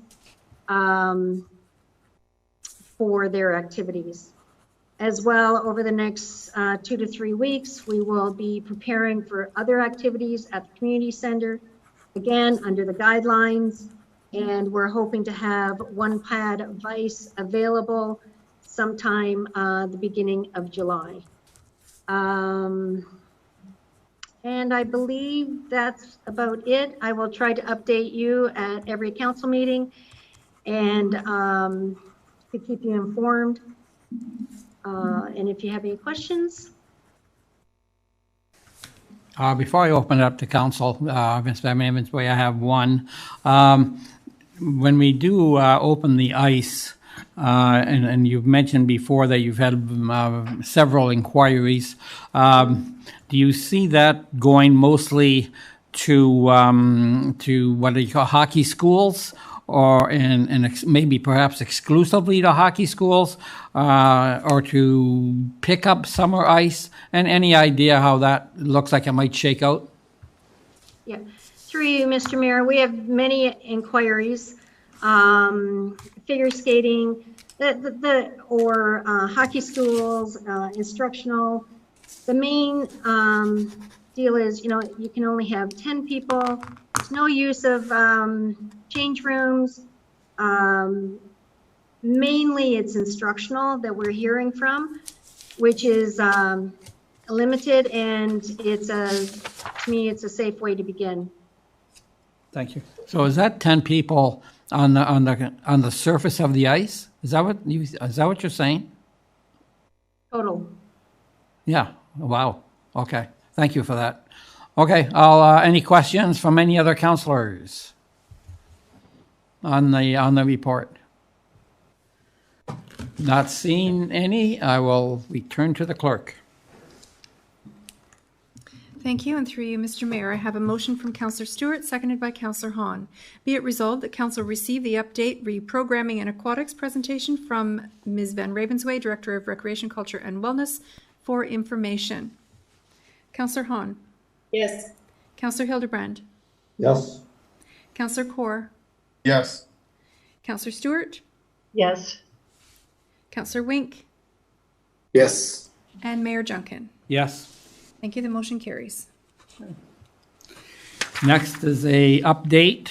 for their activities. As well, over the next 2 to 3 weeks, we will be preparing for other activities at the community center, again, under the guidelines. And we're hoping to have 1 pad of ice available sometime the beginning of July. And I believe that's about it. I will try to update you at every council meeting and to keep you informed. And if you have any questions. Before I open it up to council, Ms. Van Ravensway, I have one. When we do open the ice, and you've mentioned before that you've had several inquiries, do you see that going mostly to what do you call hockey schools, or maybe perhaps exclusively to hockey schools, or to pick up summer ice? And any idea how that looks like it might shake out? Yeah, through you, Mr. Mayor, we have many inquiries, figure skating, or hockey schools, instructional. The main deal is, you can only have 10 people. There's no use of change rooms. Mainly it's instructional that we're hearing from, which is limited, and to me, it's a safe way to begin. Thank you. So is that 10 people on the surface of the ice? Is that what you're saying? Total. Yeah. Wow. Okay. Thank you for that. Okay. Any questions from any other councillors on the report? Not seeing any. I will return to the clerk. Thank you, and through you, Mr. Mayor, I have a motion from Councillor Stewart, seconded by Councillor Hahn. Be it resolved that Council receive the update, reprogramming, and aquatics presentation from Ms. Van Ravensway, Director of Recreation, Culture, and Wellness, for information. Councillor Hahn. Yes. Councillor Hildebrand. Yes. Councillor Kaur. Yes. Councillor Stewart. Yes. Councillor Wink. Yes. And Mayor Junkin. Yes. Thank you. The motion carries. Next is a update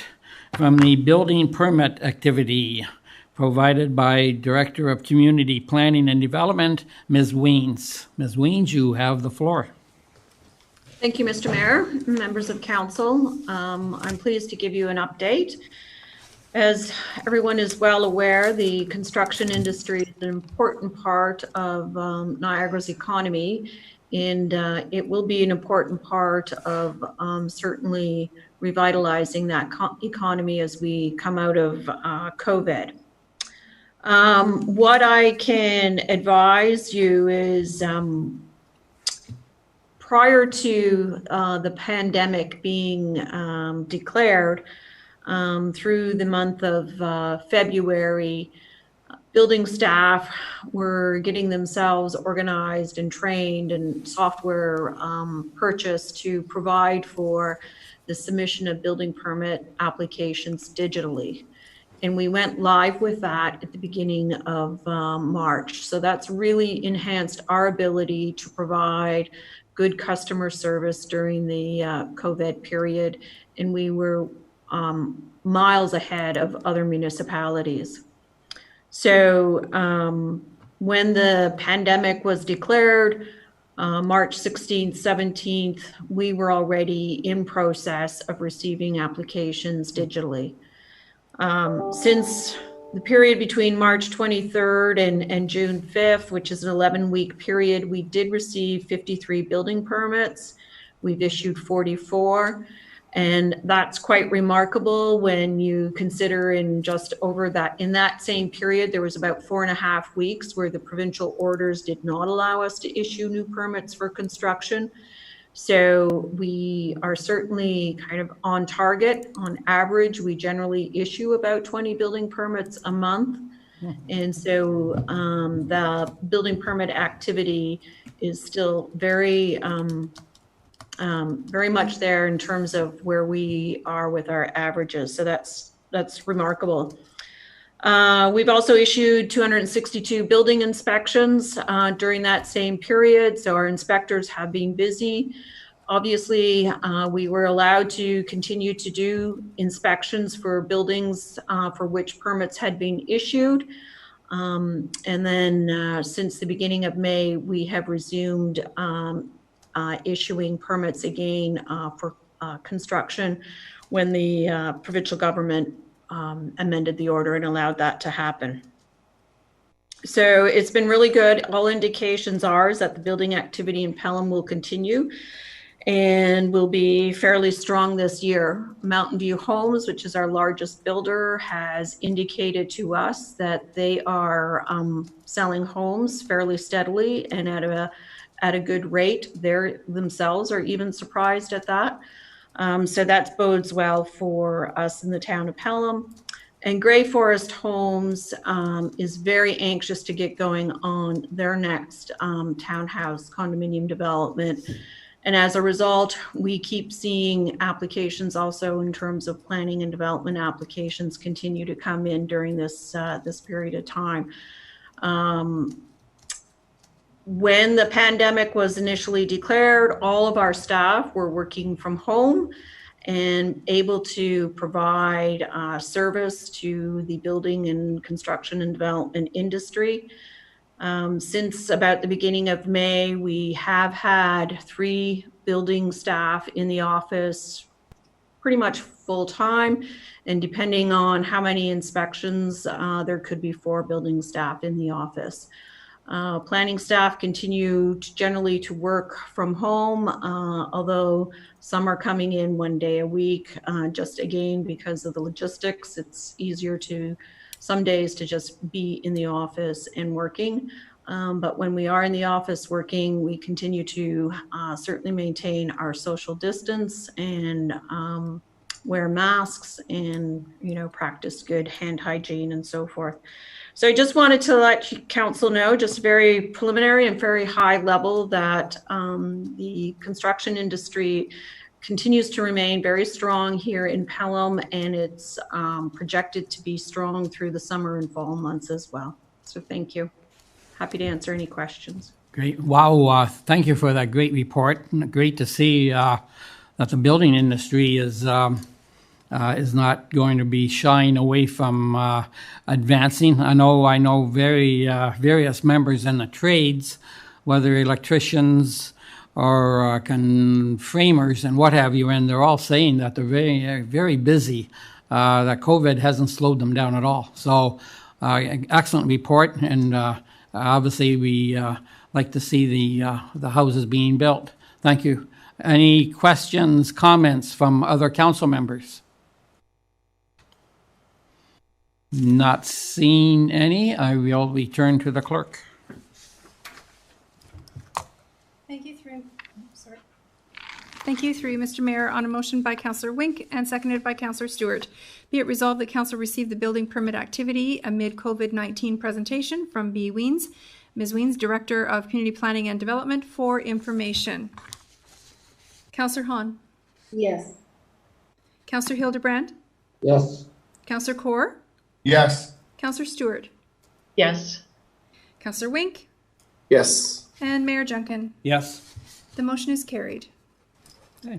from the building permit activity provided by Director of Community Planning and Development, Ms. Weens. Ms. Weens, you have the floor. Thank you, Mr. Mayor, members of council. I'm pleased to give you an update. As everyone is well aware, the construction industry is an important part of Niagara's economy, and it will be an important part of certainly revitalizing that economy as we come out of COVID. What I can advise you is prior to the pandemic being declared, through the month of February, building staff were getting themselves organized and trained, and software purchased to provide for the submission of building permit applications digitally. And we went live with that at the beginning of March. So that's really enhanced our ability to provide good customer service during the COVID period. And we were miles ahead of other municipalities. So when the pandemic was declared, March 16th, 17th, we were already in process of receiving applications digitally. Since the period between March 23rd and June 5th, which is an 11-week period, we did receive 53 building permits. We've issued 44. And that's quite remarkable when you consider in that same period, there was about 4.5 weeks where the provincial orders did not allow us to issue new permits for construction. So we are certainly kind of on target. On average, we generally issue about 20 building permits a month. And so the building permit activity is still very much there in terms of where we are with our averages. So that's remarkable. We've also issued 262 building inspections during that same period. So our inspectors have been busy. Obviously, we were allowed to continue to do inspections for buildings for which permits had been issued. And then since the beginning of May, we have resumed issuing permits again for construction when the provincial government amended the order and allowed that to happen. So it's been really good. All indications are that the building activity in Pelham will continue and will be fairly strong this year. Mountain View Homes, which is our largest builder, has indicated to us that they are selling homes fairly steadily and at a good rate. They themselves are even surprised at that. So that bodes well for us in the town of Pelham. And Grey Forest Homes is very anxious to get going on their next townhouse condominium development. And as a result, we keep seeing applications also in terms of planning and development applications continue to come in during this period of time. When the pandemic was initially declared, all of our staff were working from home and able to provide service to the building and construction and development industry. Since about the beginning of May, we have had 3 building staff in the office pretty much full time, and depending on how many inspections, there could be 4 building staff in the office. Planning staff continue generally to work from home, although some are coming in 1 day a week, just again because of the logistics. It's easier some days to just be in the office and working. But when we are in the office working, we continue to certainly maintain our social distance and wear masks and, practice good hand hygiene and so forth. So I just wanted to let Council know, just very preliminary and very high level, that the construction industry continues to remain very strong here in Pelham, and it's projected to be strong through the summer and fall months as well. So thank you. Happy to answer any questions. Great. Wow. Thank you for that great report. Great to see that the building industry is not going to be shying away from advancing. I know various members in the trades, whether electricians or framers and what have you, and they're all saying that they're very, very busy, that COVID hasn't slowed them down at all. So excellent report, and obviously we like to see the houses being built. Thank you. Any questions, comments from other council members? Not seeing any. I will return to the clerk. Thank you, through you, Mr. Mayor, on a motion by Councillor Wink and seconded by Councillor Stewart. Be it resolved that Council receive the building permit activity amid COVID-19 presentation from B. Weens, Ms. Weens, Director of Community Planning and Development, for information. Councillor Hahn. Yes. Councillor Hildebrand. Yes. Councillor Kaur. Yes. Councillor Stewart. Yes. Councillor Wink. Yes. And Mayor Junkin. Yes. The motion is carried. Okay.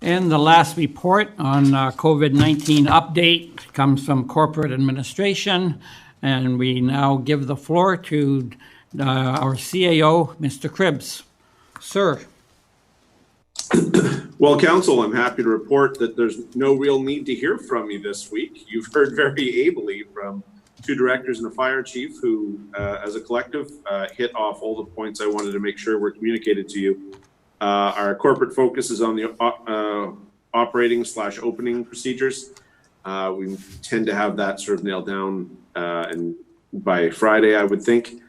And the last report on COVID-19 update comes from corporate administration, and we now give the floor to our CAO, Mr. Cribbs. Sir. Well, Council, I'm happy to report that there's no real need to hear from me this week. You've heard very ably from 2 directors and a fire chief who, as a collective, hit off all the points I wanted to make sure were communicated to you. Our corporate focus is on the operating/opening procedures. We tend to have that sort of nailed down and by Friday, I would think.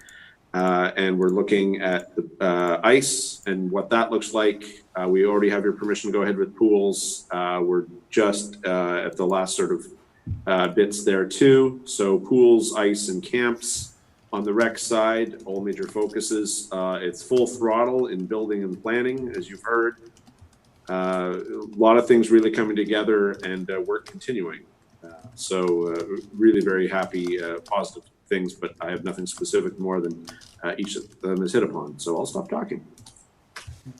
and we're looking at the ice and what that looks like. We already have your permission to go ahead with pools. We're just at the last sort of bits there too. So pools, ice, and camps. On the rec side, all major focuses. It's full throttle in building and planning, as you've heard. A lot of things really coming together and work continuing. So really very happy, positive things, but I have nothing specific more than each of them is hit upon. So I'll stop talking.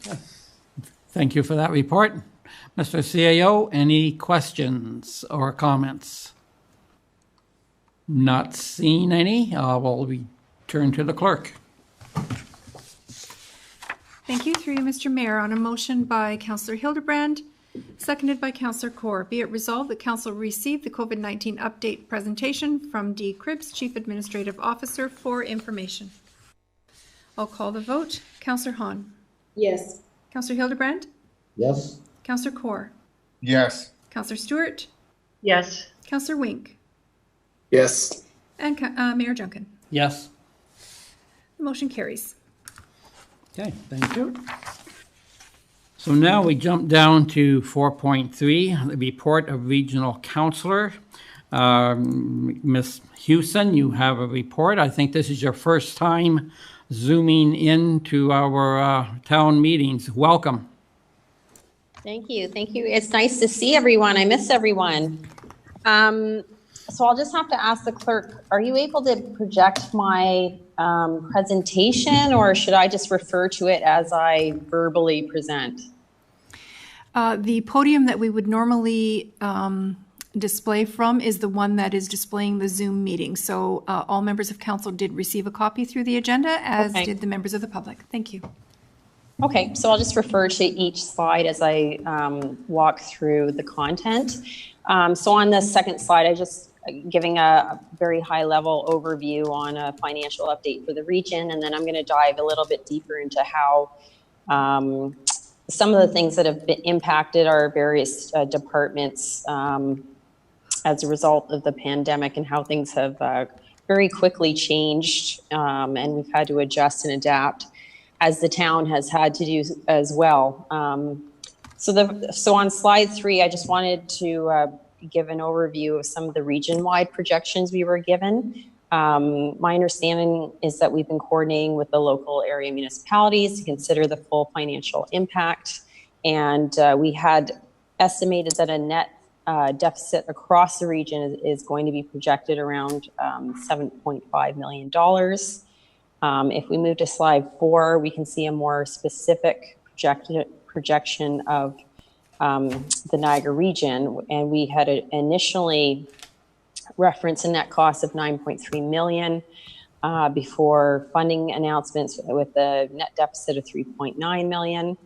Okay. Thank you for that report. Mr. CAO, any questions or comments? Not seeing any. We'll return to the clerk. Thank you. Through you, Mr. Mayor, on a motion by Councillor Hildebrand, seconded by Councillor Kaur. Be it resolved that Council receive the COVID-19 update presentation from D. Cribbs, Chief Administrative Officer, for information. I'll call the vote. Councillor Hahn. Yes. Councillor Hildebrand. Yes. Councillor Kaur. Yes. Councillor Stewart. Yes. Councillor Wink. Yes. And Mayor Junkin. Yes. The motion carries. Okay, thank you. So now we jump down to 4.3, the report of regional councillor. Ms. Hewson, you have a report. I think this is your first time zooming into our town meetings. Welcome. Thank you. Thank you. It's nice to see everyone. I miss everyone. So I'll just have to ask the clerk, are you able to project my presentation, or should I just refer to it as I verbally present? The podium that we would normally display from is the one that is displaying the Zoom meeting. So all members of council did receive a copy through the agenda, as did the members of the public. Thank you. Okay, so I'll just refer to each slide as I walk through the content. So on the second slide, I just giving a very high level overview on a financial update for the region, and then I'm going to dive a little bit deeper into how some of the things that have been impacted our various departments as a result of the pandemic, and how things have very quickly changed, and we've had to adjust and adapt as the town has had to do as well. So on slide 3, I just wanted to give an overview of some of the region-wide projections we were given. My understanding is that we've been coordinating with the local area municipalities to consider the full financial impact. And we had estimated that a net deficit across the region is going to be projected around $7.5 million. If we move to slide 4, we can see a more specific projection of the Niagara region, and we had initially referenced a net cost of $9.3 million before funding announcements with a net deficit of $3.9 million.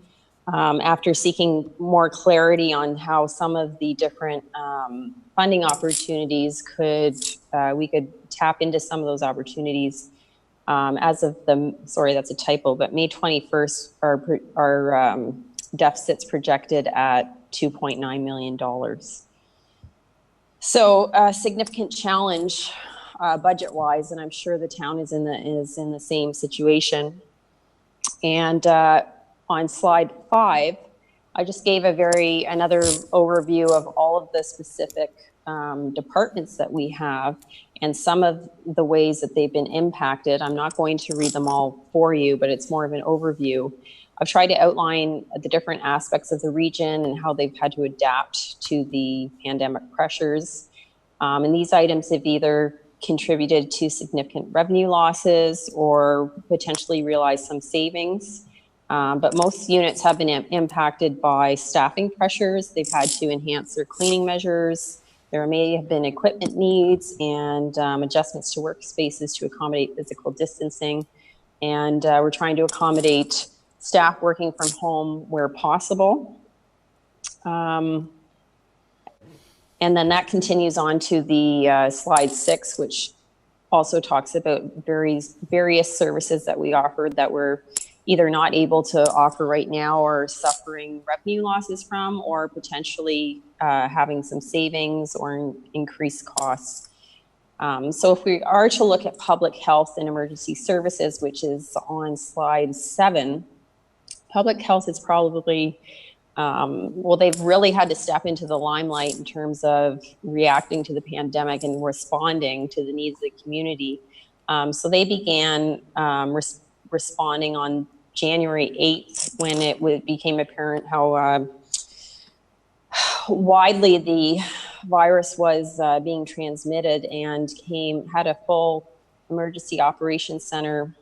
After seeking more clarity on how some of the different funding opportunities we could tap into some of those opportunities. As of that's a typo, but May 21st, our deficits projected at $2.9 million. So a significant challenge budget-wise, and I'm sure the town is in the same situation. And on slide 5, I just gave another overview of all of the specific departments that we have and some of the ways that they've been impacted. I'm not going to read them all for you, but it's more of an overview. I've tried to outline the different aspects of the region and how they've had to adapt to the pandemic pressures. And these items have either contributed to significant revenue losses or potentially realized some savings. But most units have been impacted by staffing pressures. They've had to enhance their cleaning measures. There may have been equipment needs and adjustments to workspaces to accommodate physical distancing. And we're trying to accommodate staff working from home where possible. And then that continues on to the slide 6, which also talks about various services that we offered that we're either not able to offer right now or suffering revenue losses from, or potentially having some savings or increased costs. So if we are to look at public health and emergency services, which is on slide 7, public health is probably, well, they've really had to step into the limelight in terms of reacting to the pandemic and responding to the needs of the community. So they began responding on January 8th when it became apparent how widely the virus was being transmitted, and had a full emergency operations center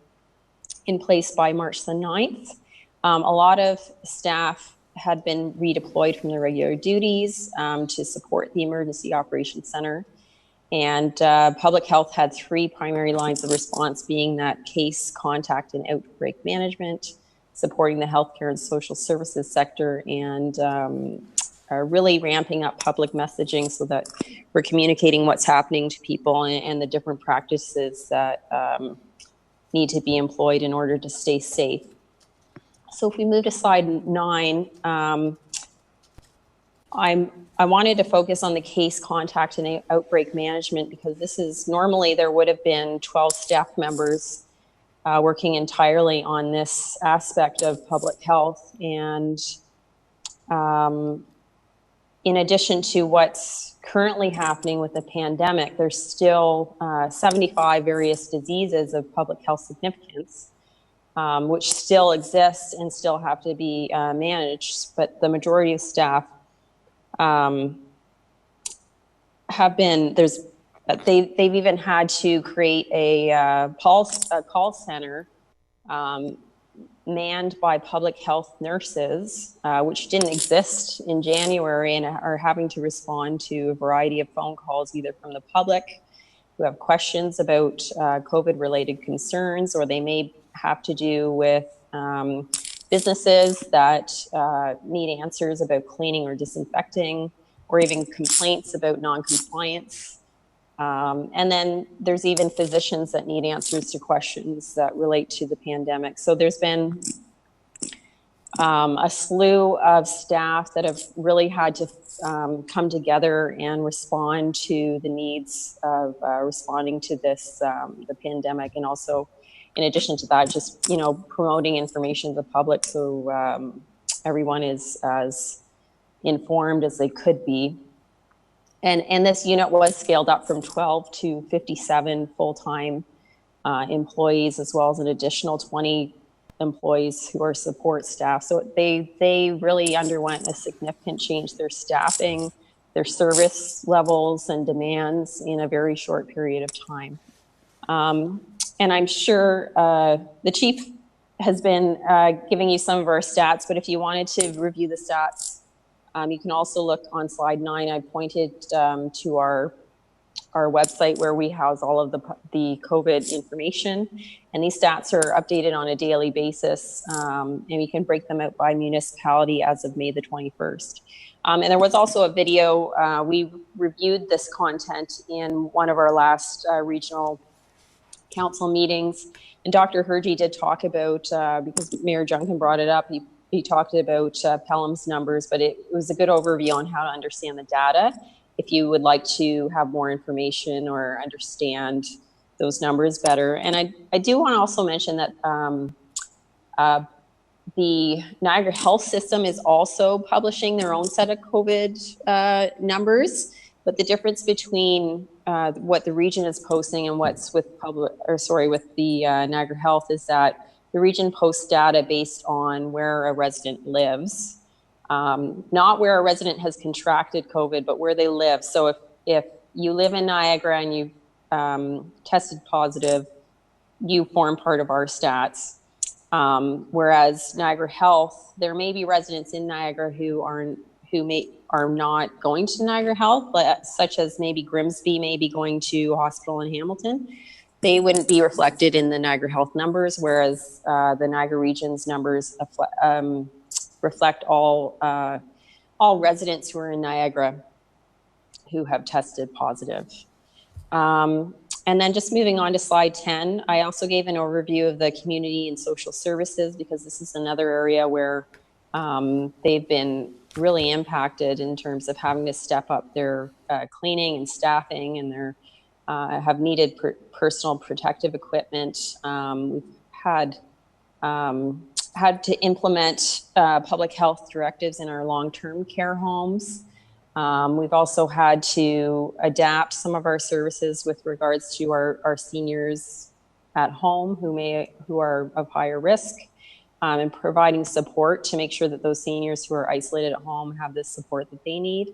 in place by March the 9th. A lot of staff had been redeployed from their regular duties to support the emergency operations center. And public health had 3 primary lines of response, being that case, contact, and outbreak management, supporting the healthcare and social services sector, and really ramping up public messaging so that we're communicating what's happening to people and the different practices that need to be employed in order to stay safe. So if we move to slide 9, I wanted to focus on the case, contact, and outbreak management, because this is normally there would have been 12 staff members working entirely on this aspect of public health. And in addition to what's currently happening with the pandemic, there's still 75 various diseases of public health significance, which still exist and still have to be managed. But the majority of staff have been, they've even had to create a call center manned by public health nurses, which didn't exist in January, and are having to respond to a variety of phone calls, either from the public who have questions about COVID-related concerns, or they may have to do with businesses that need answers about cleaning or disinfecting, or even complaints about non-compliance. And then there's even physicians that need answers to questions that relate to the pandemic. So there's been a slew of staff that have really had to come together and respond to the needs of responding to this, the pandemic, and also, in addition to that, just, promoting information to the public so everyone is as informed as they could be. And this unit was scaled up from 12 to 57 full-time employees, as well as an additional 20 employees who are support staff. So they really underwent a significant change, their staffing, their service levels and demands in a very short period of time. And I'm sure the chief has been giving you some of our stats, but if you wanted to review the stats, you can also look on slide 9. I pointed to our website where we house all of the COVID information, and these stats are updated on a daily basis, and we can break them out by municipality as of May the 21st. And there was also a video. We reviewed this content in one of our last regional council meetings, and Dr. Hergy did talk about, because Mayor Junkin brought it up, he talked about Pelham's numbers, but it was a good overview on how to understand the data if you would like to have more information or understand those numbers better. And I do want to also mention that the Niagara Health System is also publishing their own set of COVID numbers, but the difference between what the region is posting and what's with the Niagara Health is that the region posts data based on where a resident lives, not where a resident has contracted COVID, but where they live. So if you live in Niagara and you tested positive, you form part of our stats. Whereas Niagara Health, there may be residents in Niagara who are not going to Niagara Health, but such as maybe Grimsby may be going to hospital in Hamilton. They wouldn't be reflected in the Niagara Health numbers, whereas the Niagara region's numbers reflect all residents who are in Niagara who have tested positive. And then just moving on to slide 10, I also gave an overview of the community and social services, because this is another area where they've been really impacted in terms of having to step up their cleaning and staffing and their have needed personal protective equipment. We've had to implement public health directives in our long-term care homes. We've also had to adapt some of our services with regards to our seniors at home who are of higher risk, and providing support to make sure that those seniors who are isolated at home have the support that they need.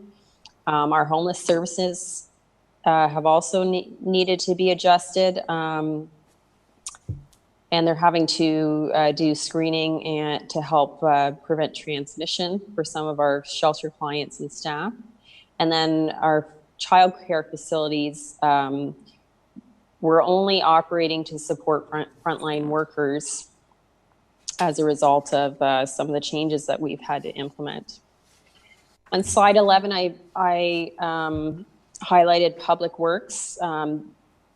Our homeless services have also needed to be adjusted, and they're having to do screening and to help prevent transmission for some of our shelter clients and staff. And then our child care facilities, we're only operating to support frontline workers as a result of some of the changes that we've had to implement. On slide 11, I highlighted public works.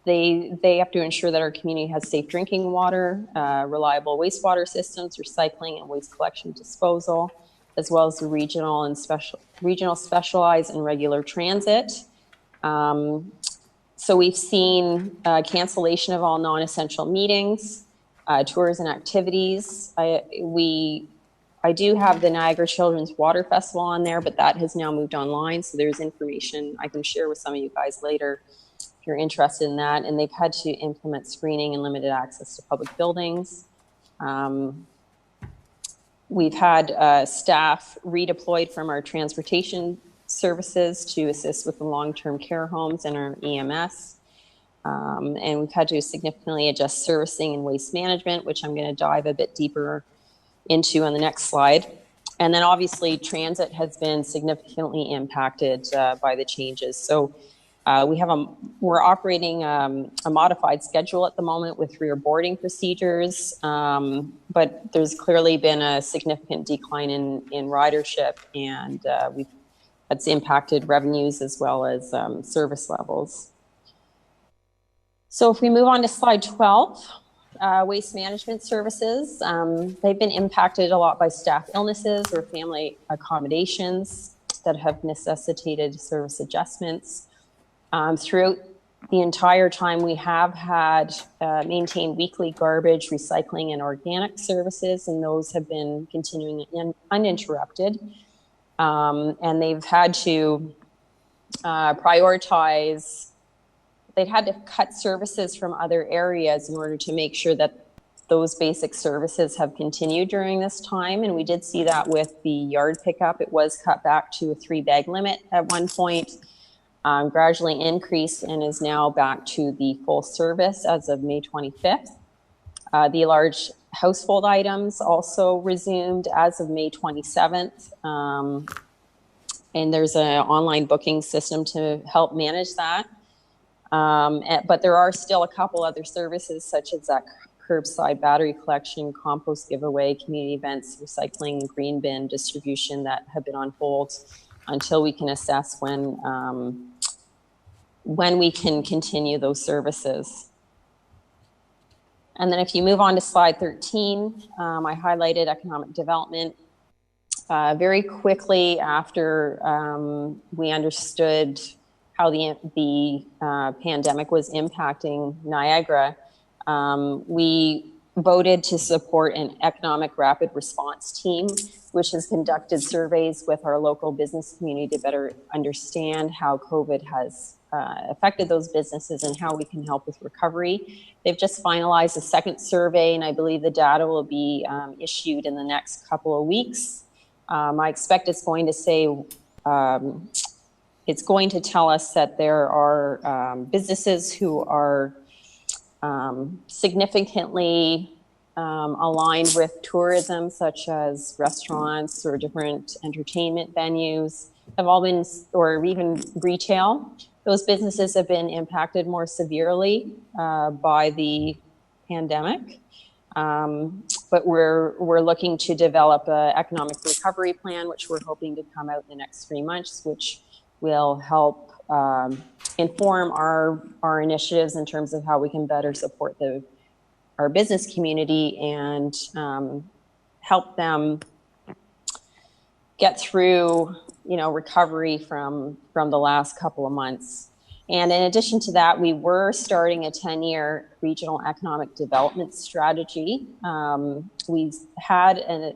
They have to ensure that our community has safe drinking water, reliable wastewater systems, recycling and waste collection disposal, as well as the regional specialized and regular transit. So we've seen cancellation of all non-essential meetings, tours and activities. I do have the Niagara Children's Water Festival on there, but that has now moved online. So there's information I can share with some of you guys later if you're interested in that. And they've had to implement screening and limited access to public buildings. We've had staff redeployed from our transportation services to assist with the long-term care homes and our EMS. And we've had to significantly adjust servicing and waste management, which I'm going to dive a bit deeper into on the next slide. And then obviously transit has been significantly impacted by the changes. So we're operating a modified schedule at the moment with rear boarding procedures, but there's clearly been a significant decline in ridership, and that's impacted revenues as well as service levels. So if we move on to slide 12, waste management services, they've been impacted a lot by staff illnesses or family accommodations that have necessitated service adjustments. Throughout the entire time, we have had maintained weekly garbage, recycling, and organic services, and those have been continuing uninterrupted. And they've had to prioritize. They've had to cut services from other areas in order to make sure that those basic services have continued during this time. And we did see that with the yard pickup. It was cut back to a 3-bag limit at one point, gradually increased, and is now back to the full service as of May 25th. The large household items also resumed as of May 27th. And there's an online booking system to help manage that. But there are still a couple other services such as that curbside battery collection, compost giveaway, community events, recycling, green bin distribution that have been on hold until we can assess when we can continue those services. And then if you move on to slide 13, I highlighted economic development. Very quickly after we understood how the pandemic was impacting Niagara, we voted to support an economic rapid response team, which has conducted surveys with our local business community to better understand how COVID has affected those businesses and how we can help with recovery. They've just finalized a second survey, and I believe the data will be issued in the next couple of weeks. I expect it's going to say, it's going to tell us that there are businesses who are significantly aligned with tourism, such as restaurants or different entertainment venues, have all been, or even retail. Those businesses have been impacted more severely by the pandemic. But we're looking to develop an economic recovery plan, which we're hoping to come out in the next 3 months, which will help inform our initiatives in terms of how we can better support our business community and help them get through, recovery from the last couple of months. And in addition to that, we were starting a 10-year regional economic development strategy. We've had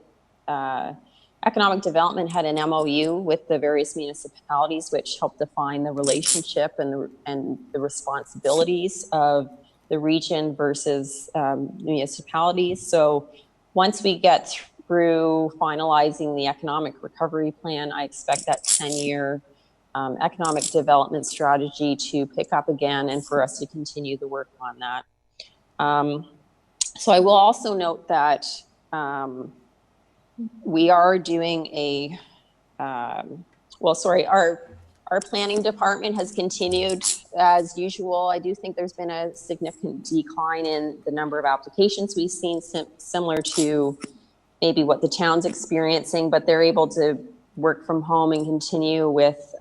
economic development had an MOU with the various municipalities, which helped define the relationship and the responsibilities of the region versus municipalities. So once we get through finalizing the economic recovery plan, I expect that 10-year economic development strategy to pick up again and for us to continue the work on that. So I will also note that we are doing our planning department has continued as usual. I do think there's been a significant decline in the number of applications we've seen, similar to maybe what the town's experiencing, but they're able to work from home and continue with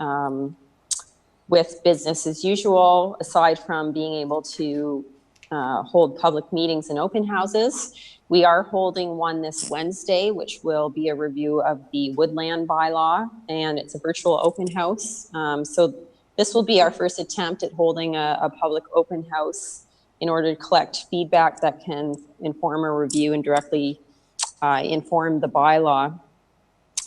business as usual, aside from being able to hold public meetings and open houses. We are holding one this Wednesday, which will be a review of the woodland bylaw, and it's a virtual open house. So this will be our first attempt at holding a public open house in order to collect feedback that can inform a review and directly inform the bylaw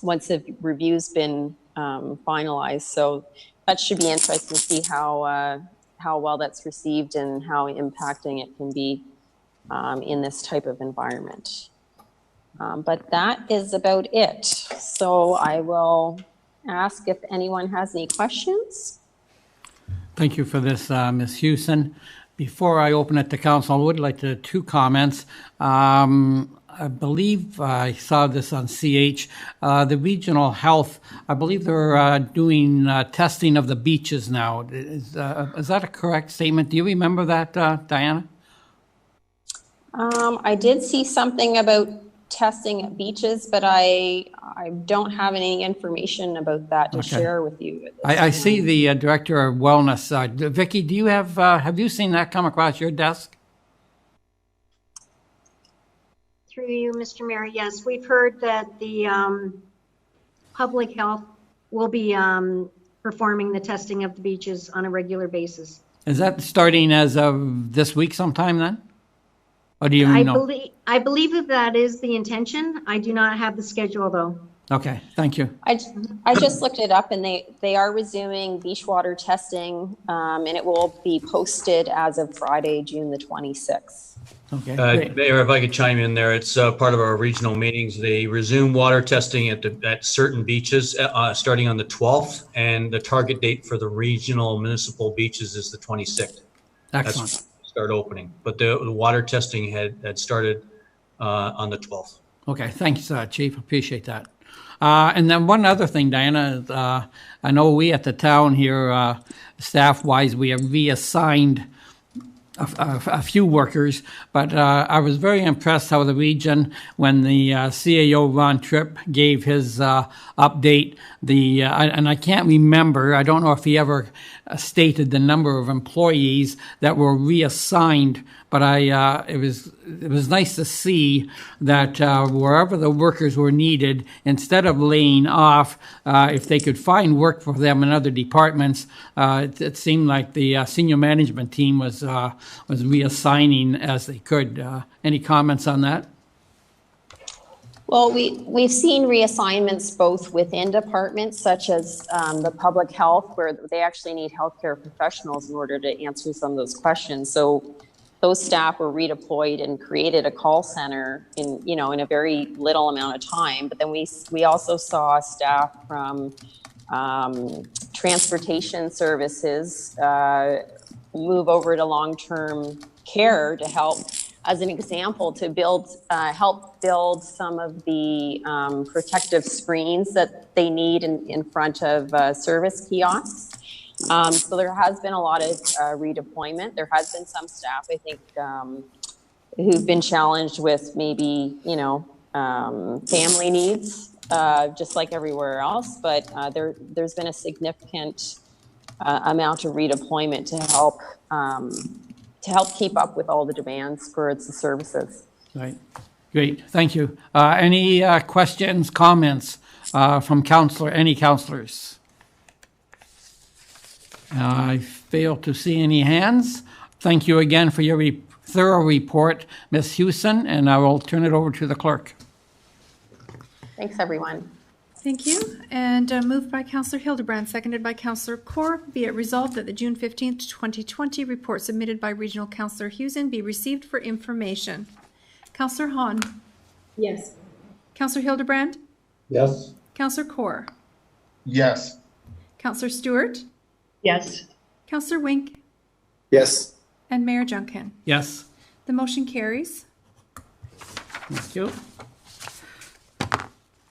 once the review's been finalized. So that should be interesting to see how well that's received and how impacting it can be in this type of environment. But that is about it. So I will ask if anyone has any questions. Thank you for this, Ms. Hewson. Before I open it to council, I would like to two comments. I believe I saw this on CH. The regional health, I believe they're doing testing of the beaches now. Is that a correct statement? Do you remember that, Diana? I did see something about testing at beaches, but I don't have any information about that to share with you. I see the director of wellness. Vicky, do you have you seen that come across your desk? Through you, Mr. Mayor, yes, we've heard that the public health will be performing the testing of the beaches on a regular basis. Is that starting as of this week sometime then? Or do you know? I believe that is the intention. I do not have the schedule though. Okay, thank you. I just looked it up, and they are resuming beach water testing, and it will be posted as of Friday, June the 26th. Okay. Mayor, if I could chime in there, it's part of our regional meetings. They resume water testing at certain beaches starting on the 12th, and the target date for the regional municipal beaches is the 26th. Excellent. That's start opening, but the water testing had started on the 12th. Okay, thanks, Chief. Appreciate that. And then one other thing, Diana, I know we at the town here, staff-wise, we have reassigned a few workers, but I was very impressed how the region, when the CAO Ron Tripp gave his update, and I can't remember, I don't know if he ever stated the number of employees that were reassigned, but it was nice to see that wherever the workers were needed, instead of laying off, if they could find work for them in other departments, it seemed like the senior management team was reassigning as they could. Any comments on that? Well, we've seen reassignments both within departments, such as the public health, where they actually need healthcare professionals in order to answer some of those questions. So those staff were redeployed and created a call center in a very little amount of time. But then we also saw staff from transportation services move over to long-term care to help, as an example, to help build some of the protective screens that they need in front of service kiosks. So there has been a lot of redeployment. There has been some staff, I think, who've been challenged with maybe, family needs, just like everywhere else. But there's been a significant amount of redeployment to help keep up with all the demands for the services. Right. Great. Thank you. Any questions, comments from any councillors? fail to see any hands. Thank you again for your thorough report, Ms. Hewson, and I will turn it over to the clerk. Thanks, everyone. Thank you. And moved by Councillor Hildebrand, seconded by Councillor Kaur. Be it resolved that the June 15th, 2020 report submitted by Regional Councillor Hewson be received for information. Councillor Hahn. Yes. Councillor Hildebrand. Yes. Councillor Kaur. Yes. Councillor Stewart. Yes. Councillor Wink. Yes. And Mayor Junkin. Yes. The motion carries. Thank you.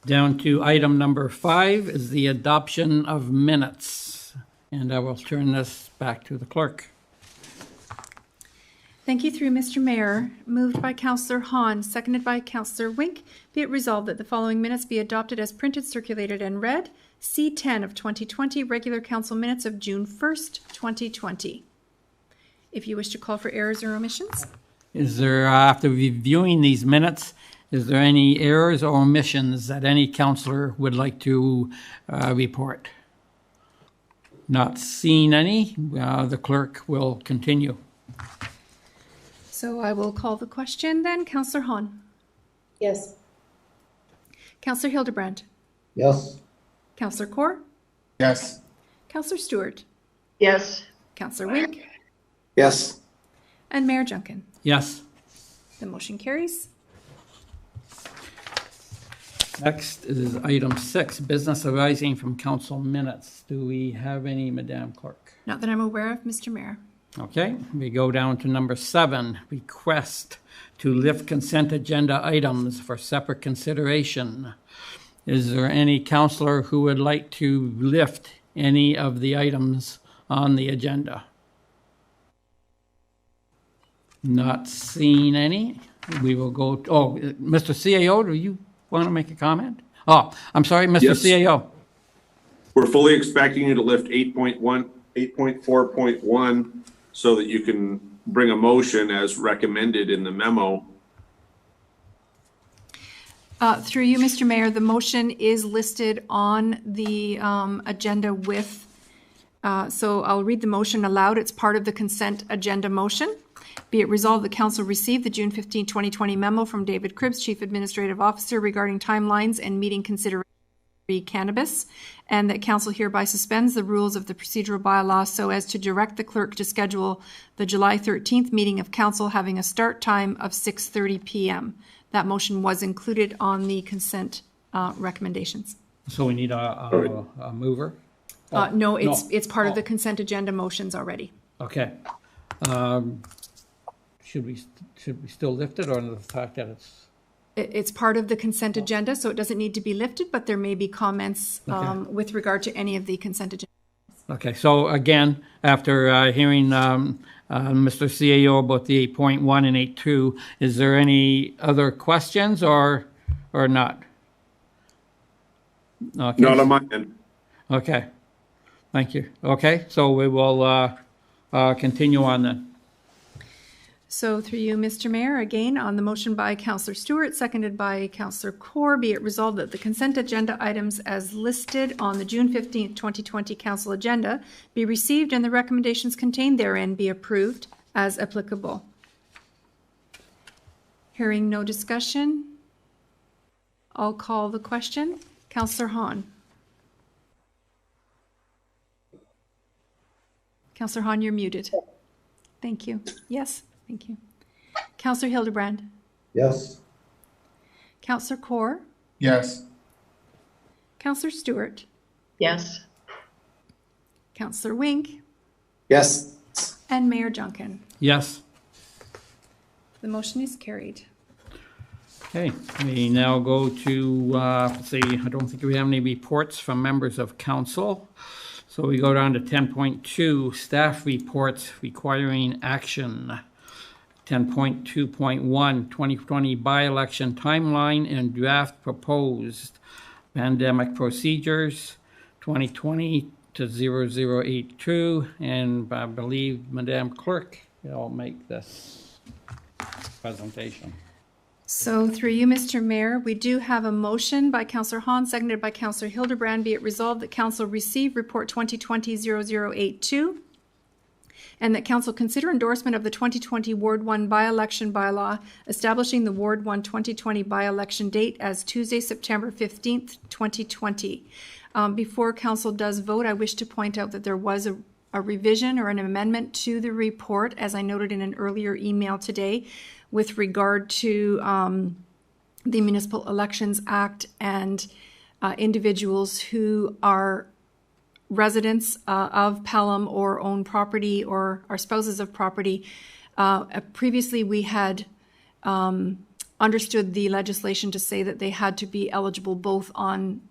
Down to item number 5 is the adoption of minutes. And I will turn this back to the clerk. Thank you through Mr. Mayor. Moved by Councillor Hahn, seconded by Councillor Wink. Be it resolved that the following minutes be adopted as printed, circulated, and read. C10 of 2020, regular council minutes of June 1st, 2020. If you wish to call for errors or omissions. Is there, after reviewing these minutes, is there any errors or omissions that any councillor would like to report? Not seeing any, the clerk will continue. So I will call the question then. Councillor Hahn. Yes. Councillor Hildebrand. Yes. Councillor Kaur. Yes. Councillor Stewart. Yes. Councillor Wink. Yes. And Mayor Junkin. Yes. The motion carries. Next is item 6, business arising from council minutes. Do we have any, Madam Clerk? Not that I'm aware of, Mr. Mayor. Okay, we go down to number 7, request to lift consent agenda items for separate consideration. Is there any councillor who would like to lift any of the items on the agenda? Not seeing any. We will go, Mr. CAO, do you want to make a comment? Oh, I'm sorry, Mr. Yes. CAO. We're fully expecting you to lift 8.4.1 so that you can bring a motion as recommended in the memo. Through you, Mr. Mayor, the motion is listed on the agenda with, so I'll read the motion aloud. It's part of the consent agenda motion. Be it resolved, the council received the June 15, 2020 memo from David Cribbs, Chief Administrative Officer, regarding timelines and meeting consideration of cannabis, and that council hereby suspends the rules of the procedural bylaw so as to direct the clerk to schedule the July 13th meeting of council having a start time of 6:30 p.m. That motion was included on the consent recommendations. So we need a mover? No, it's part of the consent agenda motions already. Okay. Should we still lift it, or the fact that It's part of the consent agenda, so it doesn't need to be lifted, but there may be comments with regard to any of the consent agenda. Okay, so again, after hearing Mr. CAO about the 8.1 and 8.2, is there any other questions or not? Okay. Not on my end. Okay, thank you. Okay, so we will continue on then. So through you, Mr. Mayor, again, on the motion by Councillor Stewart, seconded by Councillor Kaur, be it resolved that the consent agenda items as listed on the June 15th, 2020 council agenda be received and the recommendations contained therein be approved as applicable. Hearing no discussion, I'll call the question. Councillor Hahn. Councillor Hahn, you're muted. Thank you. Yes. Thank you. Councillor Hildebrand. Yes. Councillor Kaur. Yes. Councillor Stewart. Yes. Councillor Wink. Yes. And Mayor Junkin. Yes. The motion is carried. Okay, we now go to, let's see, I don't think we have any reports from members of council. So we go down to 10.2, staff reports requiring action. 10.2.1, 2020 by-election timeline and draft proposed pandemic procedures, 2020 to 0082, and I believe Madam Clerk will make this presentation. So through you, Mr. Mayor, we do have a motion by Councillor Hahn, seconded by Councillor Hildebrand. Be it resolved that council receive report 2020-0082. and that council consider endorsement of the 2020 Ward 1 by-election bylaw, establishing the Ward 1 2020 by-election date as Tuesday, September 15th, 2020. Before council does vote, I wish to point out that there was a revision or an amendment to the report, as I noted in an earlier email today, with regard to the Municipal Elections Act and individuals who are residents of Pelham or own property or are spouses of property. Previously, we had understood the legislation to say that they had to be eligible both on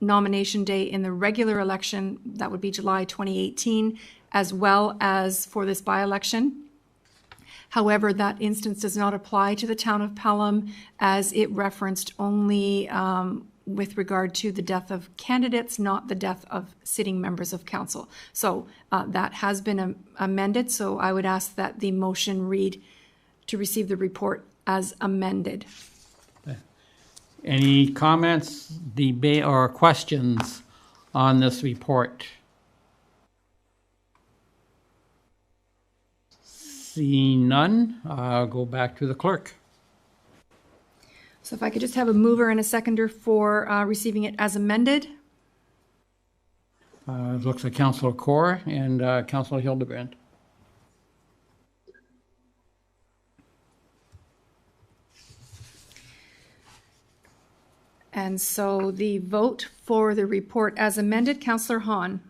nomination day in the regular election, that would be July 2018, as well as for this by-election. However, that instance does not apply to the town of Pelham, as it referenced only with regard to the death of candidates, not the death of sitting members of council. So that has been amended, so I would ask that the motion read to receive the report as amended. Any comments, debate, or questions on this report? Seeing none, I'll go back to the clerk. So if I could just have a mover and a seconder for receiving it as amended. It looks like Councillor Kaur and Councillor Hildebrand. And so the vote for the report as amended, Councillor Hahn.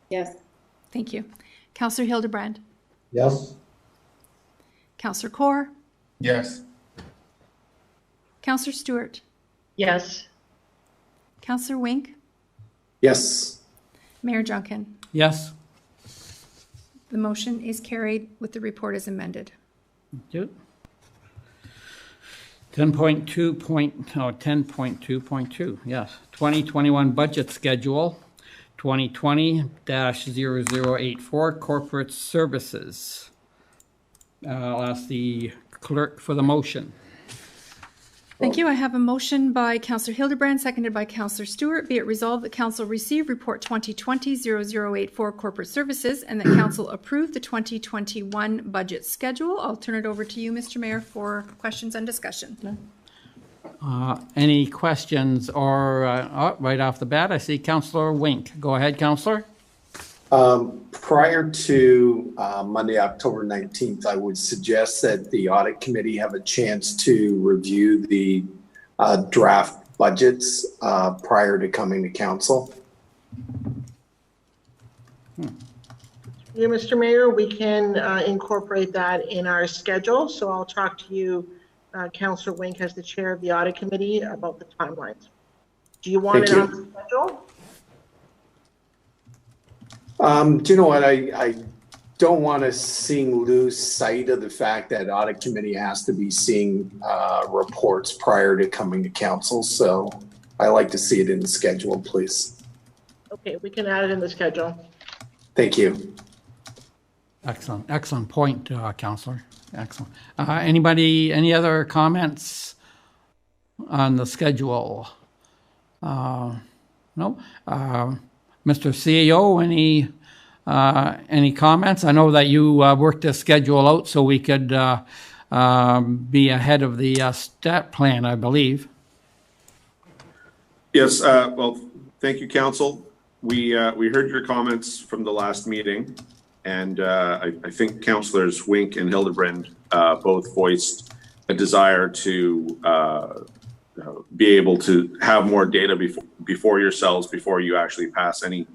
Yes. Thank you. Councillor Hildebrand. Yes. Councillor Kaur. Yes. Councillor Stewart. Yes. Councillor Wink. Yes. Mayor Junkin. Yes. The motion is carried with the report as amended. Thank you. 10.2.2, yes. 2021 budget schedule, 2020-0084, corporate services. I'll ask the clerk for the motion. Thank you. I have a motion by Councillor Hildebrand, seconded by Councillor Stewart. Be it resolved that Council receive Report 2020-0084 Corporate Services and that Council approve the 2021 budget schedule. I'll turn it over to you, Mr. Mayor, for questions and discussion. Any questions or right off the bat, I see Councillor Wink. Go ahead, Councillor. Prior to Monday, October 19th, I would suggest that the audit committee have a chance to review the draft budgets prior to coming to council. Yeah, Mr. Mayor, we can incorporate that in our schedule. So I'll talk to you, Councillor Wink, as the chair of the audit committee, about the timelines. Do you want it on the schedule? Do you know what? I don't want to lose sight of the fact that audit committee has to be seeing reports prior to coming to council. So I like to see it in the schedule, please. Okay, we can add it in the schedule. Thank you. Excellent point, Councillor. Excellent. Any other comments on the schedule? No. Mr. CEO, any comments? I know that you worked the schedule out so we could be ahead of the stat plan, I believe. Yes. Well, thank you, Council. We heard your comments from the last meeting, and I think Councillors Wink and Hildebrand both voiced a desire to be able to have more data before yourselves before you actually pass any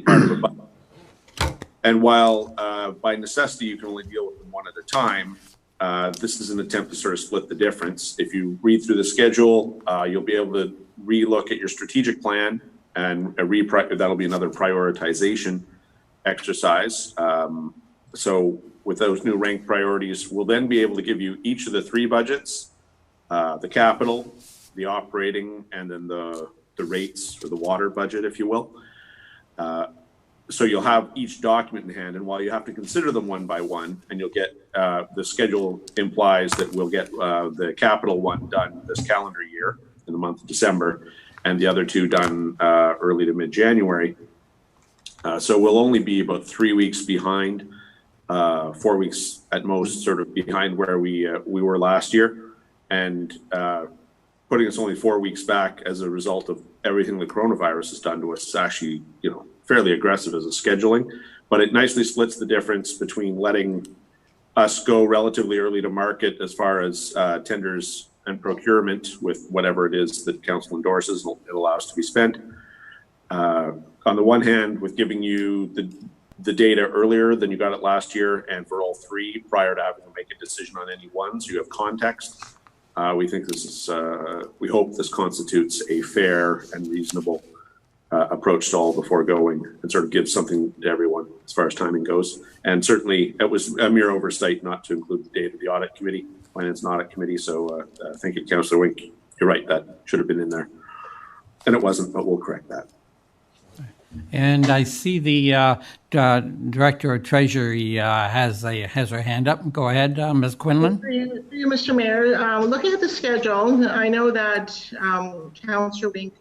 part of the budget. And while by necessity you can only deal with them one at a time, this is an attempt to sort of split the difference. If you read through the schedule, you'll be able to relook at your strategic plan, and that'll be another prioritization exercise. So with those new ranked priorities, we'll then be able to give you each of the three budgets, the capital, the operating, and then the rates or the water budget, if you will. So you'll have each document in hand, and while you have to consider them one by one, and you'll get the schedule implies that we'll get the capital one done this calendar year in the month of December, and the other two done early to mid-January. So we'll only be about 3 weeks behind, 4 weeks at most, sort of behind where we were last year, and putting us only 4 weeks back as a result of everything the coronavirus has done to us is actually, fairly aggressive as a scheduling. But it nicely splits the difference between letting us go relatively early to market as far as tenders and procurement with whatever it is that council endorses and it allows to be spent. On the one hand, with giving you the data earlier than you got it last year, and for all three prior to having to make a decision on any one, so you have context. We think this is, we hope this constitutes a fair and reasonable approach to all the foregoing and sort of gives something to everyone as far as timing goes. And certainly it was a mere oversight not to include the date of the audit committee, finance and audit committee. So thank you, Councillor Wink. You're right, that should have been in there. And it wasn't, but we'll correct that. And I see the Director of Treasury has her hand up. Go ahead, Ms. Quinlan. For you, Mr. Mayor, looking at the schedule, I know that Councillor Wink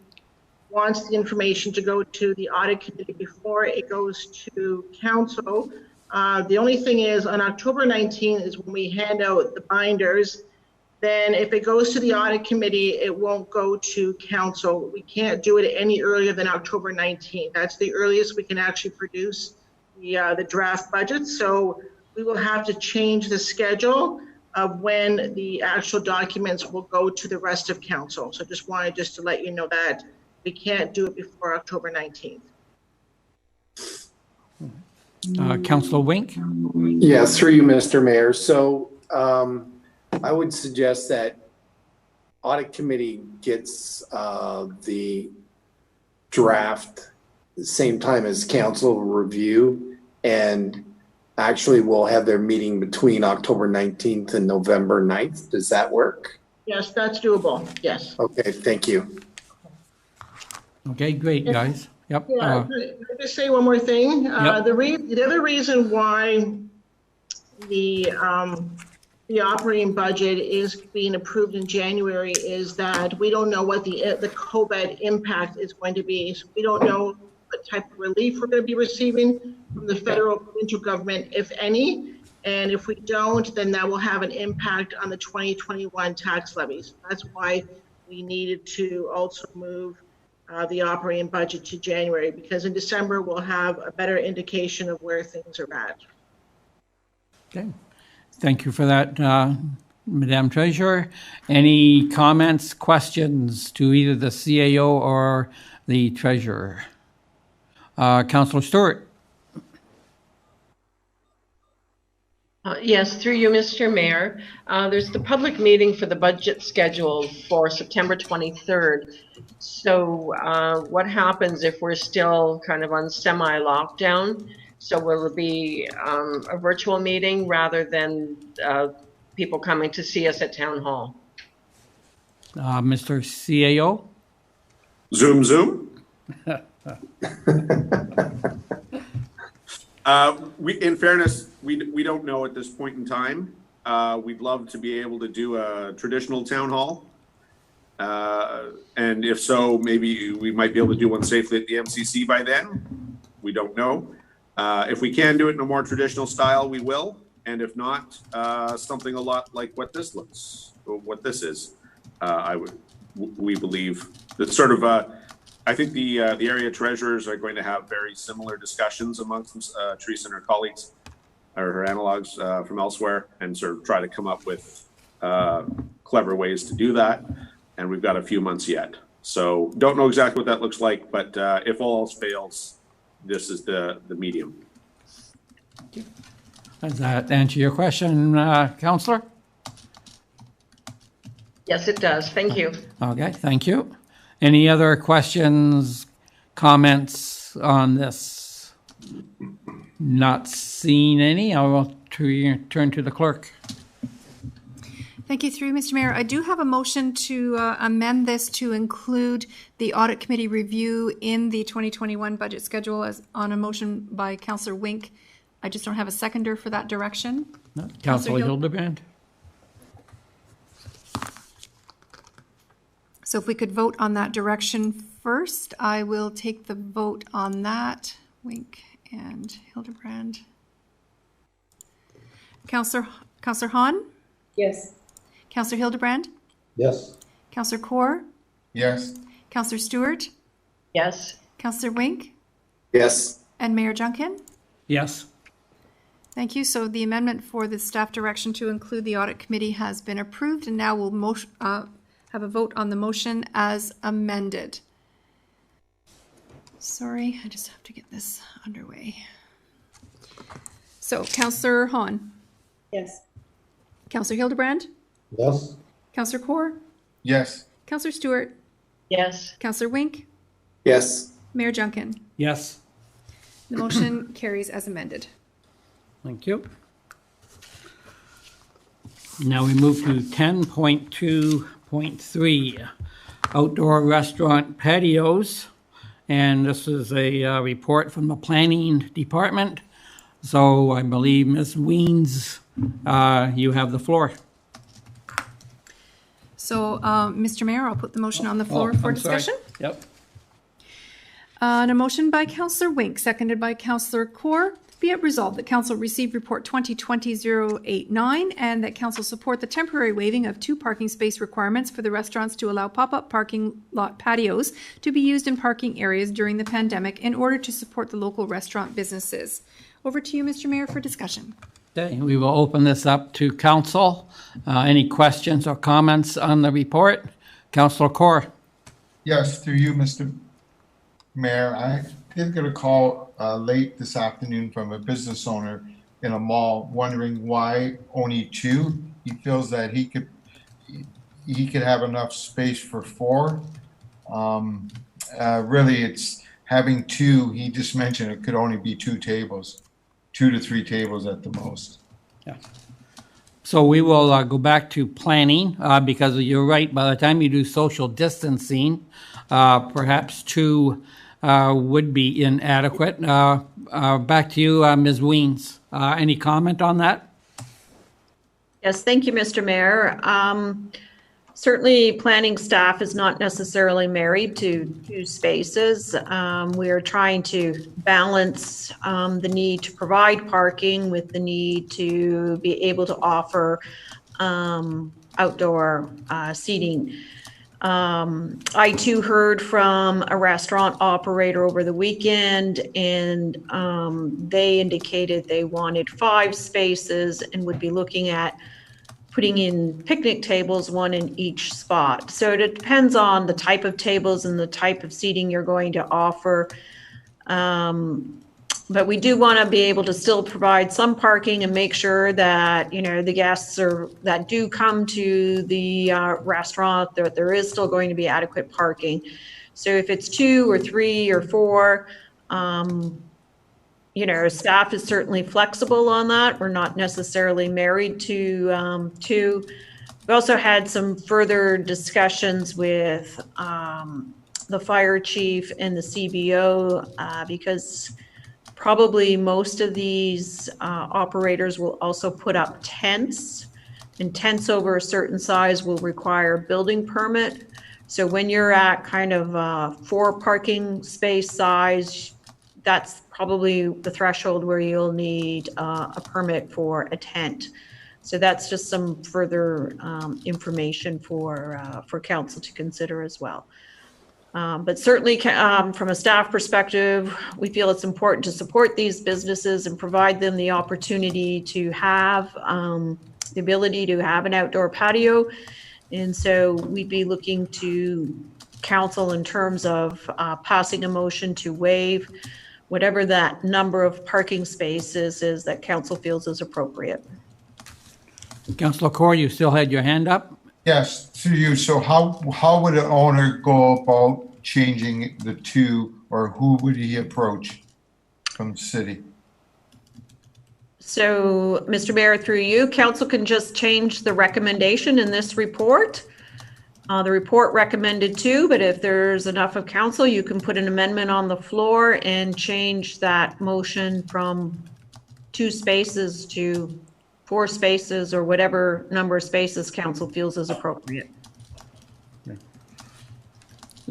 wants the information to go to the audit committee before it goes to council. The only thing is on October 19th is when we hand out the binders. Then if it goes to the audit committee, it won't go to council. We can't do it any earlier than October 19th. That's the earliest we can actually produce the draft budget. So we will have to change the schedule of when the actual documents will go to the rest of council. So just wanted to let you know that we can't do it before October 19th. Councillor Wink? Yes, through you, Mr. Mayor. So I would suggest that audit committee gets the draft the same time as council review, and actually we'll have their meeting between October 19th and November 9th. Does that work? Yes, that's doable. Yes. Okay, thank you. Okay, great, guys. Yep. Yeah, can I just say one more thing? Yep. The other reason why the operating budget is being approved in January is that we don't know what the COVID impact is going to be. So we don't know what type of relief we're going to be receiving from the federal provincial government, if any. And if we don't, then that will have an impact on the 2021 tax levies. That's why we needed to also move the operating budget to January, because in December we'll have a better indication of where things are at. Okay. Thank you for that, Madam Treasurer. Any comments, questions to either the CAO or the Treasurer? Councillor Stewart. Yes, through you, Mr. Mayor. There's the public meeting for the budget scheduled for September 23rd. So what happens if we're still kind of on semi-lockdown? So will it be a virtual meeting rather than people coming to see us at Town Hall? Mr. CAO? Zoom. In fairness, we don't know at this point in time. We'd love to be able to do a traditional town hall. And if so, maybe we might be able to do one safely at the MCC by then. We don't know. If we can do it in a more traditional style, we will. And if not, something a lot like what this is. We believe that's sort of I think the area treasurers are going to have very similar discussions amongst Teresa and her colleagues or her analogs from elsewhere, and sort of try to come up with clever ways to do that. And we've got a few months yet. So don't know exactly what that looks like, but if all else fails, this is the medium. Does that answer your question, Councillor? Yes, it does. Thank you. Okay, thank you. Any other questions, comments on this? Not seeing any. I will turn to the clerk. Thank you, through Mr. Mayor. I do have a motion to amend this to include the audit committee review in the 2021 budget schedule as on a motion by Councillor Wink. I just don't have a seconder for that direction. No. Councillor Hildebrand. So if we could vote on that direction first, I will take the vote on that Wink and Hildebrand. Councillor Hahn? Yes. Councillor Hildebrand? Yes. Councillor Kaur? Yes. Councillor Stewart? Yes. Councillor Wink? Yes. And Mayor Junkin? Yes. Thank you. So the amendment for the staff direction to include the audit committee has been approved, and now we'll have a vote on the motion as amended. Sorry, I just have to get this underway. So Councillor Hahn? Yes. Councillor Hildebrand? Yes. Councillor Kaur? Yes. Councillor Stewart? Yes. Councillor Wink? Yes. Mayor Junkin? Yes. The motion carries as amended. Thank you. Now we move to 10.2.3, outdoor restaurant patios. And this is a report from the planning department. So I believe Ms. Weens, you have the floor. So, Mr. Mayor, I'll put the motion on the floor for discussion. Yep. And a motion by Councillor Wink, seconded by Councillor Kaur. Be it resolved that Council receive Report 2020-089 and that Council support the temporary waiving of 2 parking space requirements for the restaurants to allow pop-up parking lot patios to be used in parking areas during the pandemic in order to support the local restaurant businesses. Over to you, Mr. Mayor, for discussion. Okay, we will open this up to council. Any questions or comments on the report? Councillor Kaur. Yes, through you, Mr. Mayor. I did get a call late this afternoon from a business owner in a mall wondering why only 2. He feels that he could have enough space for 4. Really, it's having 2. He just mentioned it could only be 2 tables, 2 to 3 tables at the most. Yeah. So we will go back to planning because you're right. By the time you do social distancing, perhaps 2 would be inadequate. Back to you, Ms. Weens. Any comment on that? Yes, thank you, Mr. Mayor. Certainly, planning staff is not necessarily married to 2 spaces. We are trying to balance the need to provide parking with the need to be able to offer outdoor seating. I too heard from a restaurant operator over the weekend, and they indicated they wanted 5 spaces and would be looking at putting in picnic tables, 1 in each spot. So it depends on the type of tables and the type of seating you're going to offer. But we do want to be able to still provide some parking and make sure that, you know, the guests that do come to the restaurant, that there is still going to be adequate parking. So if it's 2 or 3 or 4, you know, staff is certainly flexible on that. We're not necessarily married to 2. We also had some further discussions with the fire chief and the CBO because probably most of these operators will also put up tents, and tents over a certain size will require a building permit. So when you're at kind of 4 parking space size, that's probably the threshold where you'll need a permit for a tent. So that's just some further information for council to consider as well. But certainly from a staff perspective, we feel it's important to support these businesses and provide them the opportunity to have the ability to have an outdoor patio. And so we'd be looking to council in terms of passing a motion to waive whatever that number of parking spaces is that council feels is appropriate. Councillor Kaur, you still had your hand up? Yes, through you. So how would an owner go about changing the 2, or who would he approach from the city? So, Mr. Mayor, through you, council can just change the recommendation in this report. The report recommended 2, but if there's enough of council, you can put an amendment on the floor and change that motion from 2 spaces to 4 spaces, or whatever number of spaces council feels is appropriate.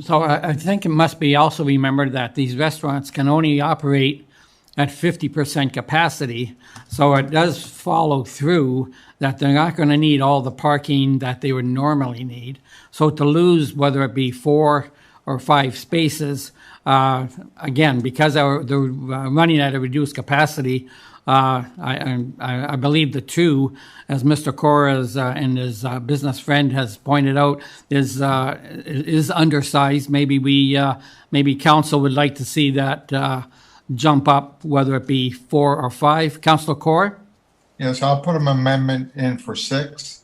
So I think it must be also remembered that these restaurants can only operate at 50% capacity. So it does follow through that they're not going to need all the parking that they would normally need. So to lose, whether it be 4 or 5 spaces, again, because they're running at a reduced capacity, I believe the 2, as Mr. Cora's and his business friend has pointed out, is undersized. Maybe council would like to see that jump up, whether it be 4 or 5. Councilor Cora? Yes, I'll put an amendment in for 6.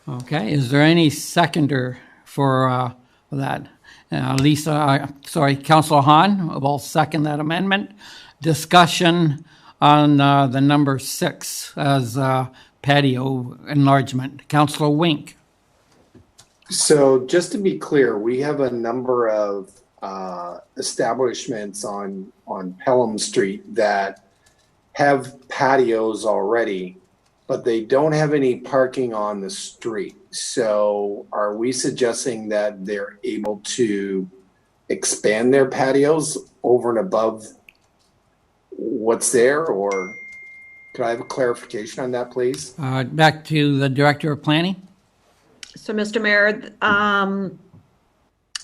Okay, is there any seconder for that? Councilor Hahn will second that amendment. Discussion on the number 6 as patio enlargement. Councilor Wink. So just to be clear, we have a number of establishments on Pelham Street that have patios already, but they don't have any parking on the street. So are we suggesting that they're able to expand their patios over and above what's there, or could I have a clarification on that, please? Back to the Director of Planning. So, Mr. Mayor,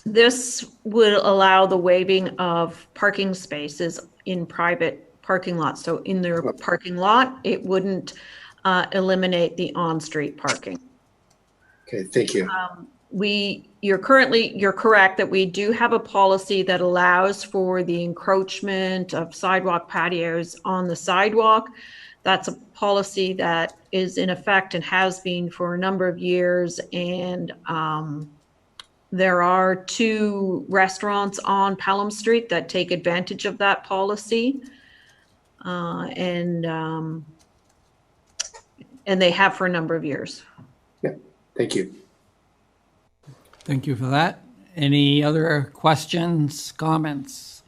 this would allow the waiving of parking spaces in private parking lots. So in their parking lot, it wouldn't eliminate the on-street parking. Okay, thank you. You're correct that we do have a policy that allows for the encroachment of sidewalk patios on the sidewalk. That's a policy that is in effect and has been for a number of years. And there are 2 restaurants on Pelham Street that take advantage of that policy. And they have for a number of years. Yeah, thank you. Thank you for that. Any other questions, comments?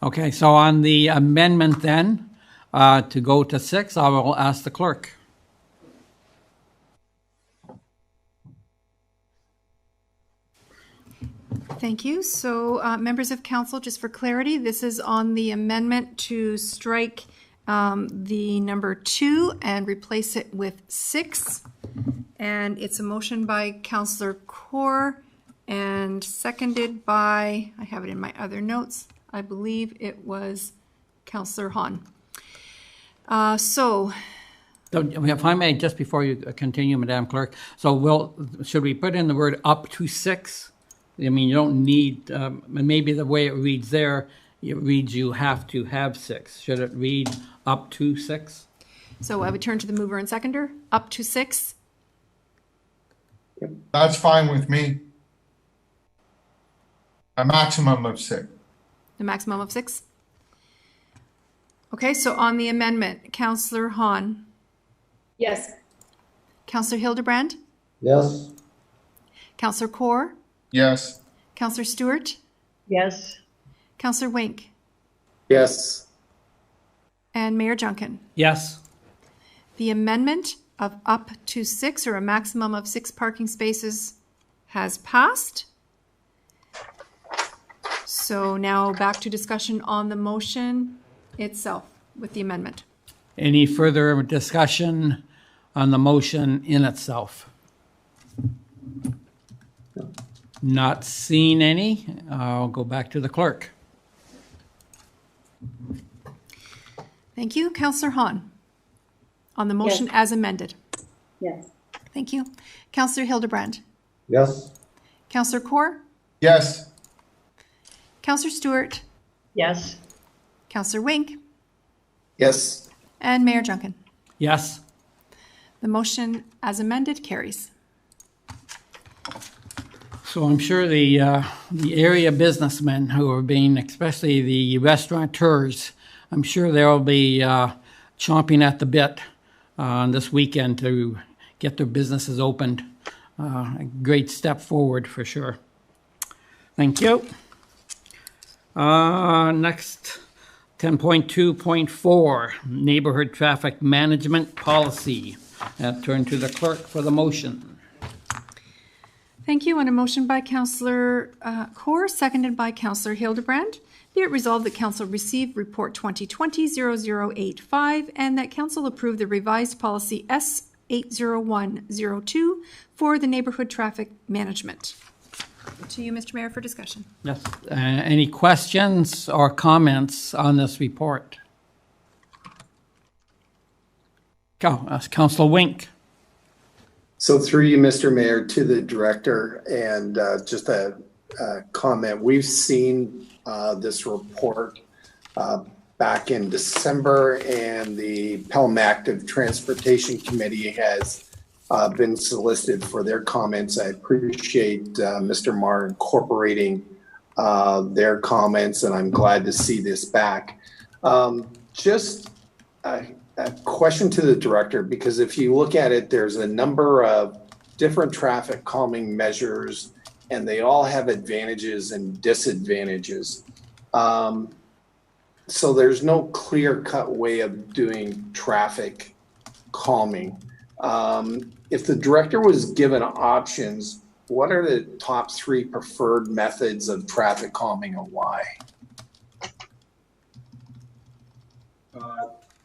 Okay, so on the amendment then, to go to 6, I will ask the clerk. Thank you. So members of council, just for clarity, this is on the amendment to strike the number 2 and replace it with 6. And it's a motion by Councillor Kaur and seconded by, I have it in my other notes, I believe it was Councillor Hahn. So if I may, just before you continue, Madam Clerk, so should we put in the word up to 6? I mean, you don't need, maybe the way it reads there, it reads you have to have 6. Should it read up to 6? So I would turn to the mover and seconder, up to 6. That's fine with me. A maximum of 6. The maximum of 6? Okay, so on the amendment, Councillor Hahn. Yes. Councillor Hildebrand. Yes. Councillor Kaur. Yes. Councillor Stewart. Yes. Councillor Wink. Yes. And Mayor Junkin. Yes. The amendment of up to 6 or a maximum of 6 parking spaces has passed. So now back to discussion on the motion itself with the amendment. Any further discussion on the motion in itself? Not seeing any. I'll go back to the clerk. Thank you. Councillor Hahn. On the motion Yes. as amended. Yes. Thank you. Councillor Hildebrand. Yes. Councillor Kaur. Yes. Councillor Stewart. Yes. Councillor Wink. Yes. And Mayor Junkin. Yes. The motion as amended carries. So I'm sure the area businessmen who are being, especially the restaurateurs, I'm sure they'll be chomping at the bit this weekend to get their businesses opened. A great step forward for sure. Thank you. Next, 10.2.4, Neighborhood Traffic Management Policy. Turn to the clerk for the motion. Thank you. On a motion by Councillor Kaur, seconded by Councillor Hildebrand, be it resolved that Council receive Report 2020-0085 and that Council approve the revised policy S80102 for the neighborhood traffic management. To you, Mr. Mayor, for discussion. Yes. Any questions or comments on this report? Councillor Wink. So through you, Mr. Mayor, to the director, and just a comment. We've seen this report back in December, and the Pelham Active Transportation Committee has been solicited for their comments. I appreciate Mr. Marr incorporating their comments, and I'm glad to see this back. Just a question to the director, because if you look at it, there's a number of different traffic calming measures, and they all have advantages and disadvantages. So there's no clear-cut way of doing traffic calming. If the director was given options, what are the top 3 preferred methods of traffic calming and why?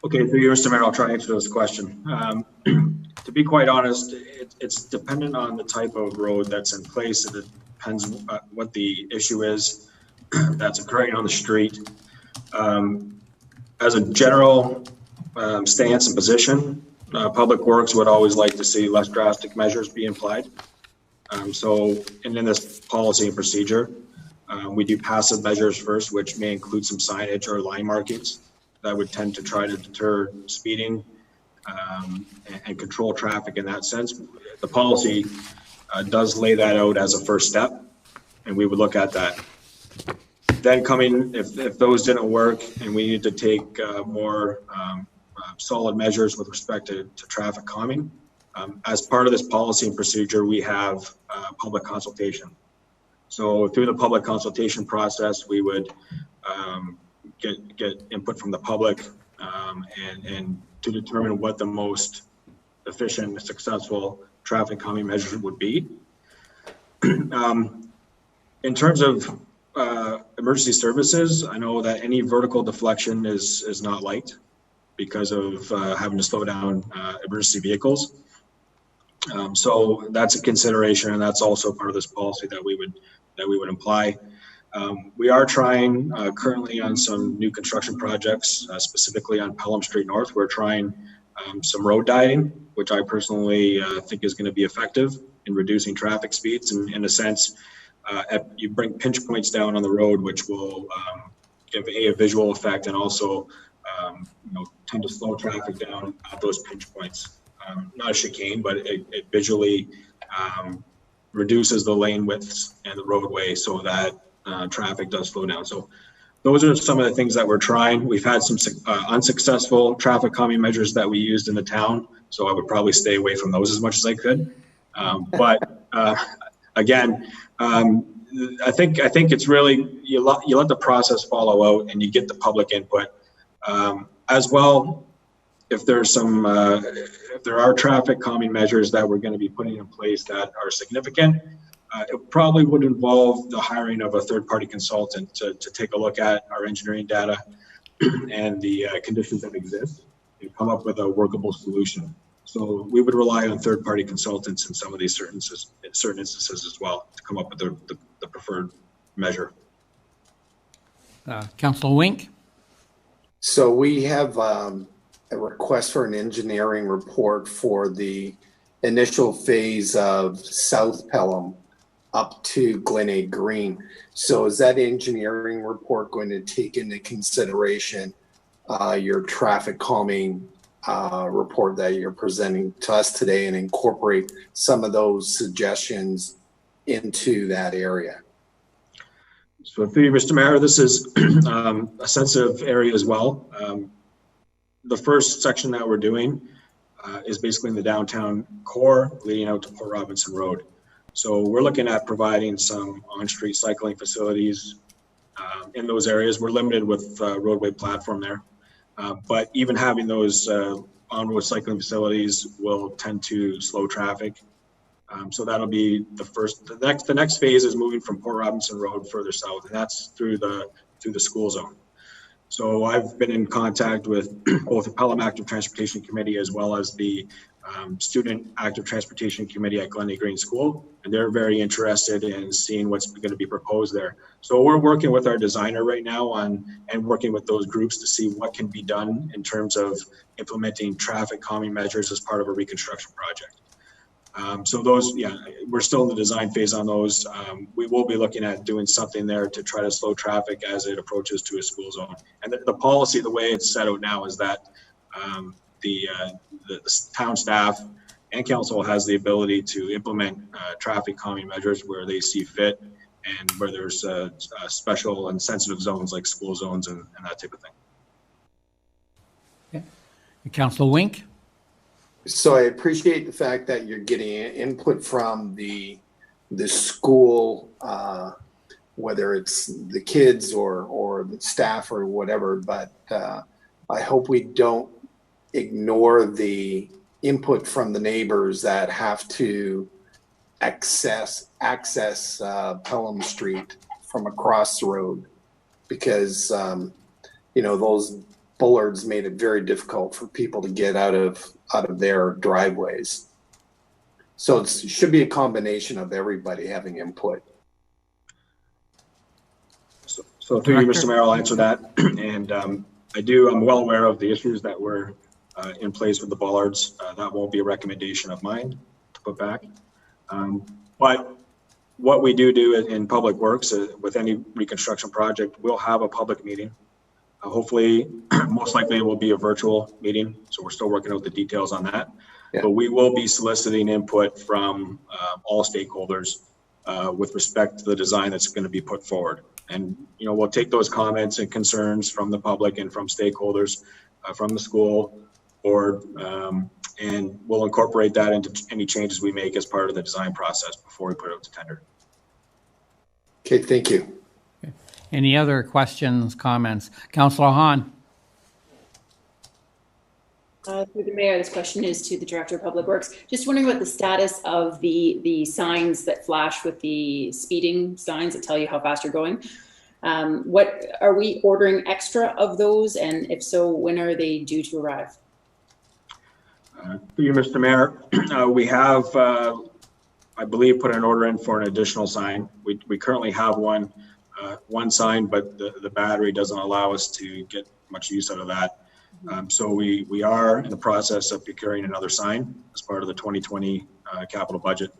Okay, through you, Mr. Mayor, I'll try to answer this question. To be quite honest, it's dependent on the type of road that's in place. It depends what the issue is that's occurring on the street. As a general stance and position, Public Works would always like to see less drastic measures be applied. So in this policy and procedure, we do passive measures first, which may include some signage or line markings that would tend to try to deter speeding and control traffic in that sense. The policy does lay that out as a first step, and we would look at that. Then if those didn't work and we need to take more solid measures with respect to traffic calming, as part of this policy and procedure, we have public consultation. So through the public consultation process, we would get input from the public and to determine what the most efficient and successful traffic calming measures would be. In terms of emergency services, I know that any vertical deflection is not liked because of having to slow down emergency vehicles. So that's a consideration, and that's also part of this policy that we would apply. We are trying currently on some new construction projects, specifically on Pelham Street North. We're trying some road dieting, which I personally think is going to be effective in reducing traffic speeds. And in a sense, you bring pinch points down on the road, which will give a visual effect and also tend to slow traffic down at those pinch points. Not a chicane, but it visually reduces the lane widths and the roadway so that traffic does slow down. So those are some of the things that we're trying. We've had some unsuccessful traffic calming measures that we used in the town, so I would probably stay away from those as much as I could. But again, I think it's really you let the process follow out and you get the public input as well. If there's some if there are traffic calming measures that we're going to be putting in place that are significant, it probably would involve the hiring of a third-party consultant to take a look at our engineering data and the conditions that exist and come up with a workable solution. So we would rely on third-party consultants in some of these certain instances as well to come up with the preferred measure. Councillor Wink. So we have a request for an engineering report for the initial phase of South Pelham up to Glenade Green. So is that engineering report going to take into consideration your traffic calming report that you're presenting to us today and incorporate some of those suggestions into that area? So through you, Mr. Mayor, this is a sensitive area as well. The first section that we're doing is basically in the downtown core leading out to Port Robinson Road. So we're looking at providing some on-street cycling facilities in those areas. We're limited with roadway platform there, but even having those on-road cycling facilities will tend to slow traffic So that'll be the first. The next phase is moving from Port Robinson Road further south, and that's through the school zone. So I've been in contact with both the Pelham Active Transportation Committee as well as the Student Active Transportation Committee at Glenley Green School, and they're very interested in seeing what's going to be proposed there. So we're working with our designer right now and working with those groups to see what can be done in terms of implementing traffic calming measures as part of a reconstruction project. So those, yeah, we're still in the design phase on those. We will be looking at doing something there to try to slow traffic as it approaches to a school zone. And the policy, the way it's set out now, is that the town staff and council has the ability to implement traffic calming measures where they see fit, and where there's special and sensitive zones like school zones and that type of thing. Okay. Councilor Wink? So I appreciate the fact that you're getting input from the school, whether it's the kids or the staff or whatever, but I hope we don't ignore the input from the neighbors that have to access Pelham Street from across the road, because those bullards made it very difficult for people to get out of their driveways. So it should be a combination of everybody having input. So through you, Mr. Mayor, I'll answer that. And I'm well aware of the issues that were in place with the bollards. That won't be a recommendation of mine to put back. But what we do in public works with any reconstruction project, we'll have a public meeting. Hopefully, most likely it will be a virtual meeting. So we're still working out the details on that. Yeah. But we will be soliciting input from all stakeholders with respect to the design that's going to be put forward. And, we'll take those comments and concerns from the public and from stakeholders from the school board, and we'll incorporate that into any changes we make as part of the design process before we put it out to tender. Okay, thank you. Okay. Any other questions, comments? Councillor Hahn. Through the mayor, this question is to the Director of Public Works. Just wondering what the status of the signs that flash with the speeding signs that tell you how fast you're going. What are we ordering extra of those? And if so, when are they due to arrive? For you, Mr. Mayor, we have, I believe, put an order in for an additional sign. We currently have one sign, but the battery doesn't allow us to get much use out of that. So we are in the process of procuring another sign as part of the 2020 capital budget.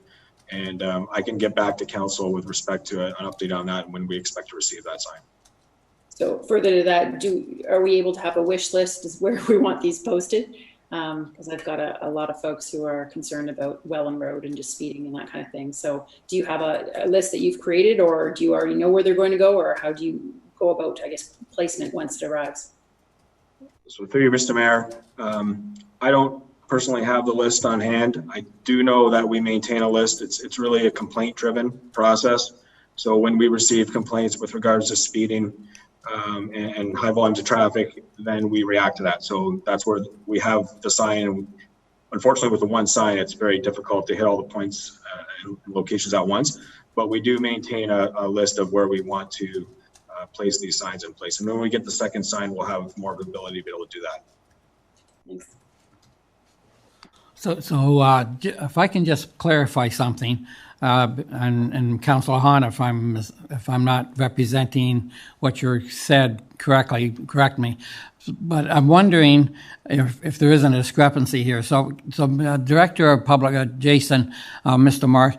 And I can get back to council with respect to an update on that when we expect to receive that sign. So further to that, are we able to have a wish list as where we want these posted? Because I've got a lot of folks who are concerned about Welland Road and just speeding and that kind of thing. So do you have a list that you've created, or do you already know where they're going to go, or how do you go about, I guess, placement once it arrives? So through you, Mr. Mayor, I don't personally have the list on hand. I do know that we maintain a list. It's really a complaint-driven process. So when we receive complaints with regards to speeding and high volumes of traffic, then we react to that. So that's where we have the sign. Unfortunately, with the one sign, it's very difficult to hit all the points and locations at once. But we do maintain a list of where we want to place these signs in place. And when we get the second sign, we'll have more of the ability to be able to do that. Thanks. So if I can just clarify something, and Councillor Hahn, if I'm not representing what you said correctly, correct me. But I'm wondering if there isn't a discrepancy here. So Director of Public, Jason, Mr. Marsh,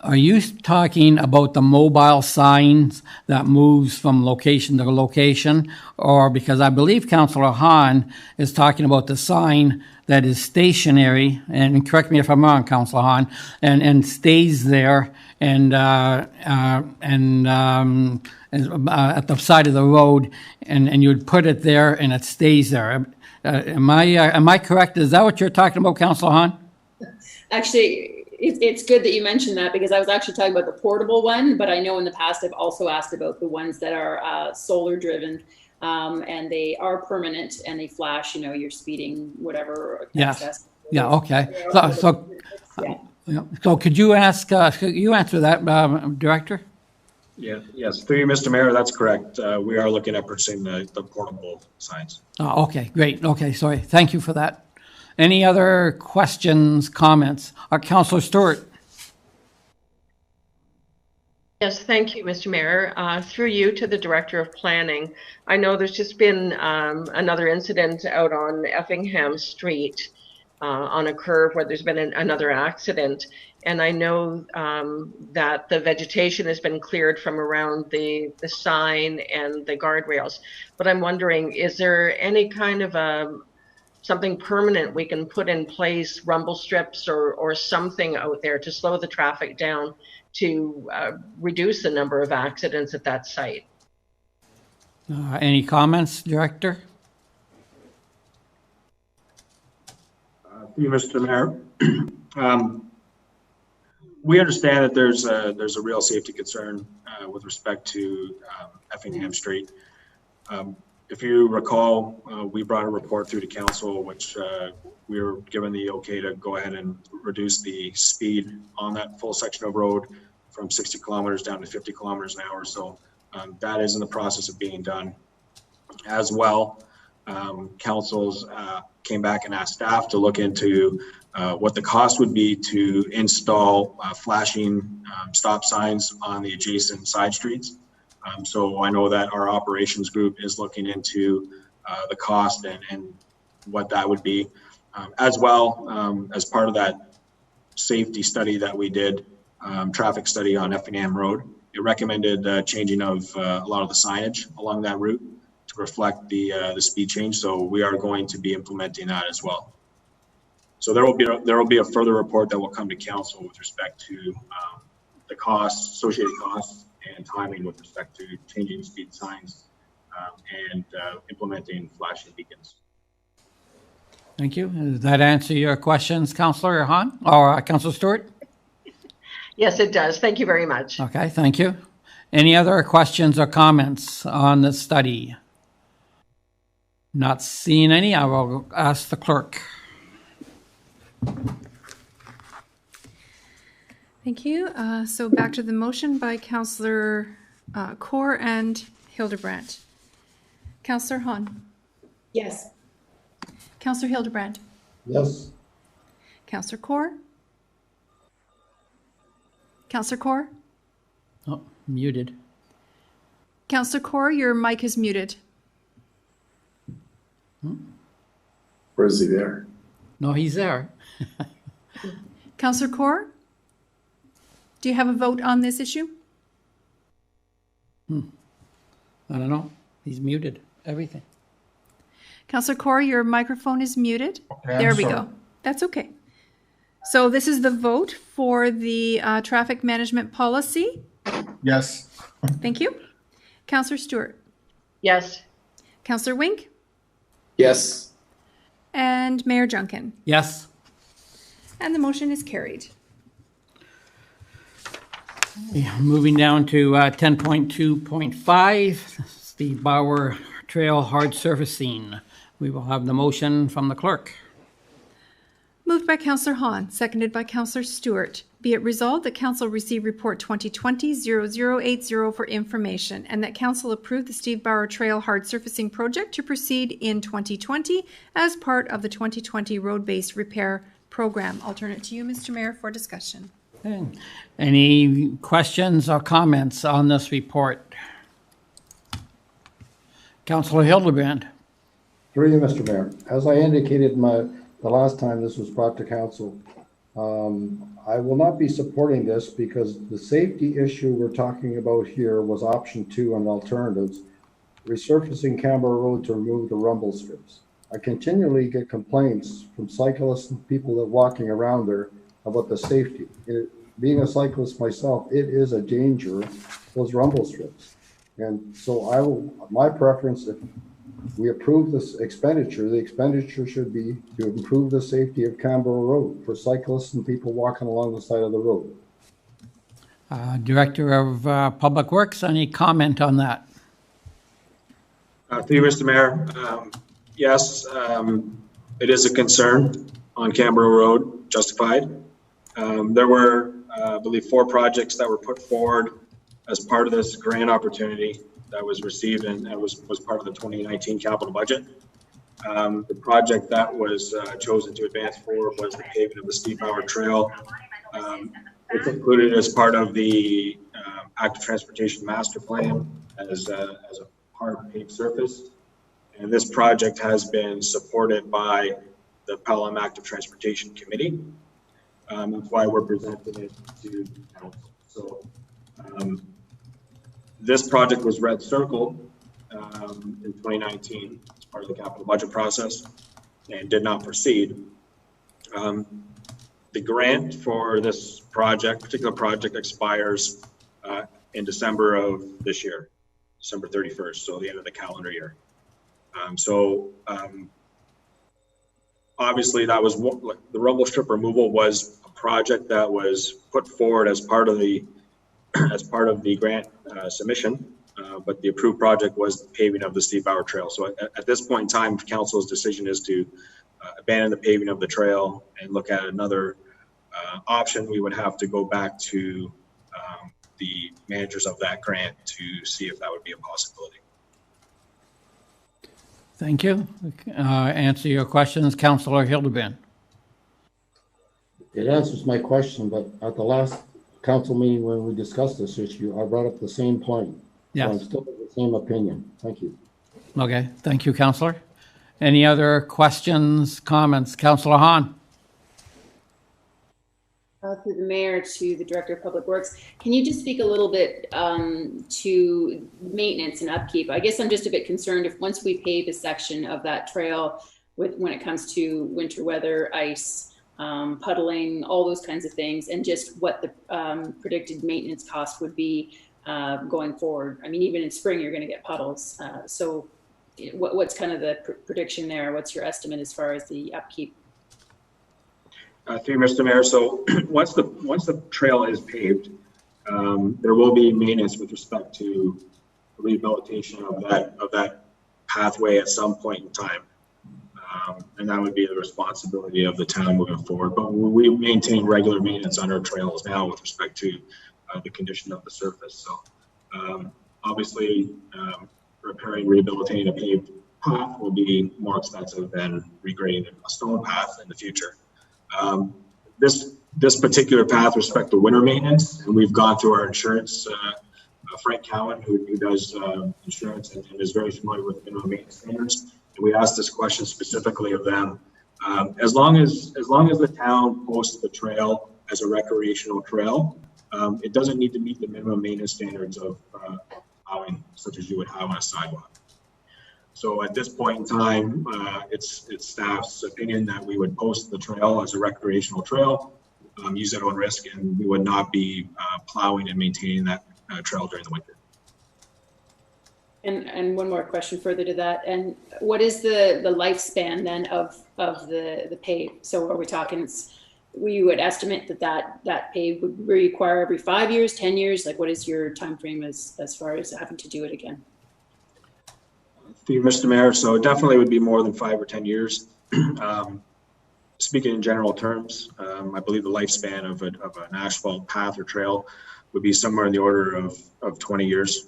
are you talking about the mobile signs that moves from location to location? Or because I believe Councillor Hahn is talking about the sign that is stationary, and correct me if I'm wrong, Councillor Hahn, and stays there and at the side of the road, and you'd put it there and it stays there. Am I correct? Is that what you're talking about, Councillor Hahn? Actually, it's good that you mentioned that, because I was actually talking about the portable one, but I know in the past I've also asked about the ones that are solar driven, and they are permanent and they flash, you're speeding, whatever. Yeah. Access. Yeah. Okay. Yeah. So could you answer that, Director? Yeah, yes, through you, Mr. Mayor, that's correct. We are looking at purchasing the portable signs. Oh, okay, great. Okay, sorry. Thank you for that. Any other questions, comments? Councillor Stewart. Yes, thank you, Mr. Mayor. Through you to the Director of Planning, I know there's just been another incident out on Effingham Street on a curve where there's been another accident. And I know that the vegetation has been cleared from around the sign and the guardrails. But I'm wondering, is there any kind of something permanent we can put in place, rumble strips or something out there to slow the traffic down to reduce the number of accidents at that site? Any comments, Director? You, Mr. Mayor. We understand that there's a real safety concern with respect to Effingham Street. If you recall, we brought a report through to council, which we were given the okay to go ahead and reduce the speed on that full section of road from 60 kilometers down to 50 kilometers an hour. So that is in the process of being done. As well, councils came back and asked staff to look into what the cost would be to install flashing stop signs on the adjacent side streets. So I know that our operations group is looking into the cost and what that would be. As well, as part of that safety study that we did, traffic study on Effingham Road, it recommended changing of a lot of the signage along that route to reflect the speed change. So we are going to be implementing that as well. So there will be a further report that will come to council with respect to the costs, associated costs, and timing with respect to changing speed signs and implementing flashing beacons. Thank you. Does that answer your questions, Councillor Hahn or Councillor Stewart? Yes, it does. Thank you very much. Okay, thank you. Any other questions or comments on the study? Not seeing any, I will ask the clerk. Thank you. So back to the motion by Councillor Kaur and Hildebrand. Councillor Hahn. Yes. Councillor Hildebrand. Yes. Councillor Kaur. Councillor Kaur. Oh, muted. Councillor Kaur, your mic is muted. Or is he there? No, he's there. Councillor Kaur, do you have a vote on this issue? I don't know. He's muted everything. Councillor Kaur, your microphone is muted. Okay, there I'm we sorry. go. That's okay. So this is the vote for the traffic management policy. Yes. Thank you. Councillor Stewart. Yes. Councillor Wink. Yes. And Mayor Junkin. Yes. And the motion is carried. Yeah, moving down to 10.2.5, the Bauer Trail hard surfacing. We will have the motion from the clerk. Moved by Councillor Hahn, seconded by Councillor Stewart. Be it resolved that Council receive Report 2020-0080 for information, and that Council approve the Steve Bauer Trail hard surfacing project to proceed in 2020 as part of the 2020 road-based repair program. I'll turn it to you, Mr. Mayor, for discussion. Okay. Any questions or comments on this report? Councillor Hildebrand. Through you, Mr. Mayor. As I indicated the last time this was brought to council, I will not be supporting this because the safety issue we're talking about here was option 2 and alternatives, resurfacing Campbell Road to remove the rumble strips. I continually get complaints from cyclists and people that are walking around there about the safety. Being a cyclist myself, it is a danger, those rumble strips. And so my preference, if we approve this expenditure, the expenditure should be to improve the safety of Campbell Road for cyclists and people walking along the side of the road. Director of Public Works, any comment on that? Through you, Mr. Mayor. Yes, it is a concern on Campbell Road, justified. There were, I believe, 4 projects that were put forward as part of this grant opportunity that was received and that was part of the 2019 capital budget. The project that was chosen to advance forward was the paving of the Steve Bauer Trail. It's included as part of the active transportation master plan as a hard paved surface. And this project has been supported by the Pelham Active Transportation Committee. That's why we're presenting it to council. So this project was red circled in 2019 as part of the capital budget process and did not proceed. The grant for this particular project expires in December of this year, December 31st, so the end of the calendar year. Obviously that was the rumble strip removal was a project that was put forward as part of the grant submission, but the approved project was the paving of the Steve Bauer Trail. So at this point in time, council's decision is to abandon the paving of the trail and look at another option. We would have to go back to the managers of that grant to see if that would be a possibility. Thank you. Answer your questions, Councillor Hildebrand. It answers my question, but at the last council meeting when we discussed this issue, I brought up the same point. Yes. So I'm still of the same opinion. Thank you. Okay, thank you, Councillor. Any other questions, comments? Councillor Hahn. Through the mayor to the director of public works, can you just speak a little bit to maintenance and upkeep? I guess I'm just a bit concerned if once we pave a section of that trail when it comes to winter weather, ice, puddling, all those kinds of things, and just what the predicted maintenance cost would be going forward. I mean, even in spring, you're going to get puddles. So what's kind of the prediction there? What's your estimate as far as the upkeep? Through Mr. Mayor, so once the trail is paved, there will be maintenance with respect to rehabilitation of that pathway at some point in time, and that would be the responsibility of the town moving forward. But we maintain regular maintenance on our trails now with respect to the condition of the surface. So obviously, repairing, rehabilitating a paved path will be more expensive than regrading a stone path in the future. This particular path with respect to winter maintenance, and we've gone through our insurance, Frank Cowan, who does insurance and is very familiar with minimum maintenance standards. And we asked this question specifically of them. As long as the town posts the trail as a recreational trail, it doesn't need to meet the minimum maintenance standards of plowing, such as you would have on a sidewalk. So at this point in time, it's staff's opinion that we would post the trail as a recreational trail, use it on risk, and we would not be plowing and maintaining that trail during the winter. And one more question further to that. And what is the lifespan then of the pave? So are we talking, we would estimate that pave would require every 5 years, 10 years? Like what is your time frame as far as having to do it again? Through Mr. Mayor, so it definitely would be more than 5 or 10 years. Speaking in general terms, I believe the lifespan of an asphalt path or trail would be somewhere in the order of 20 years.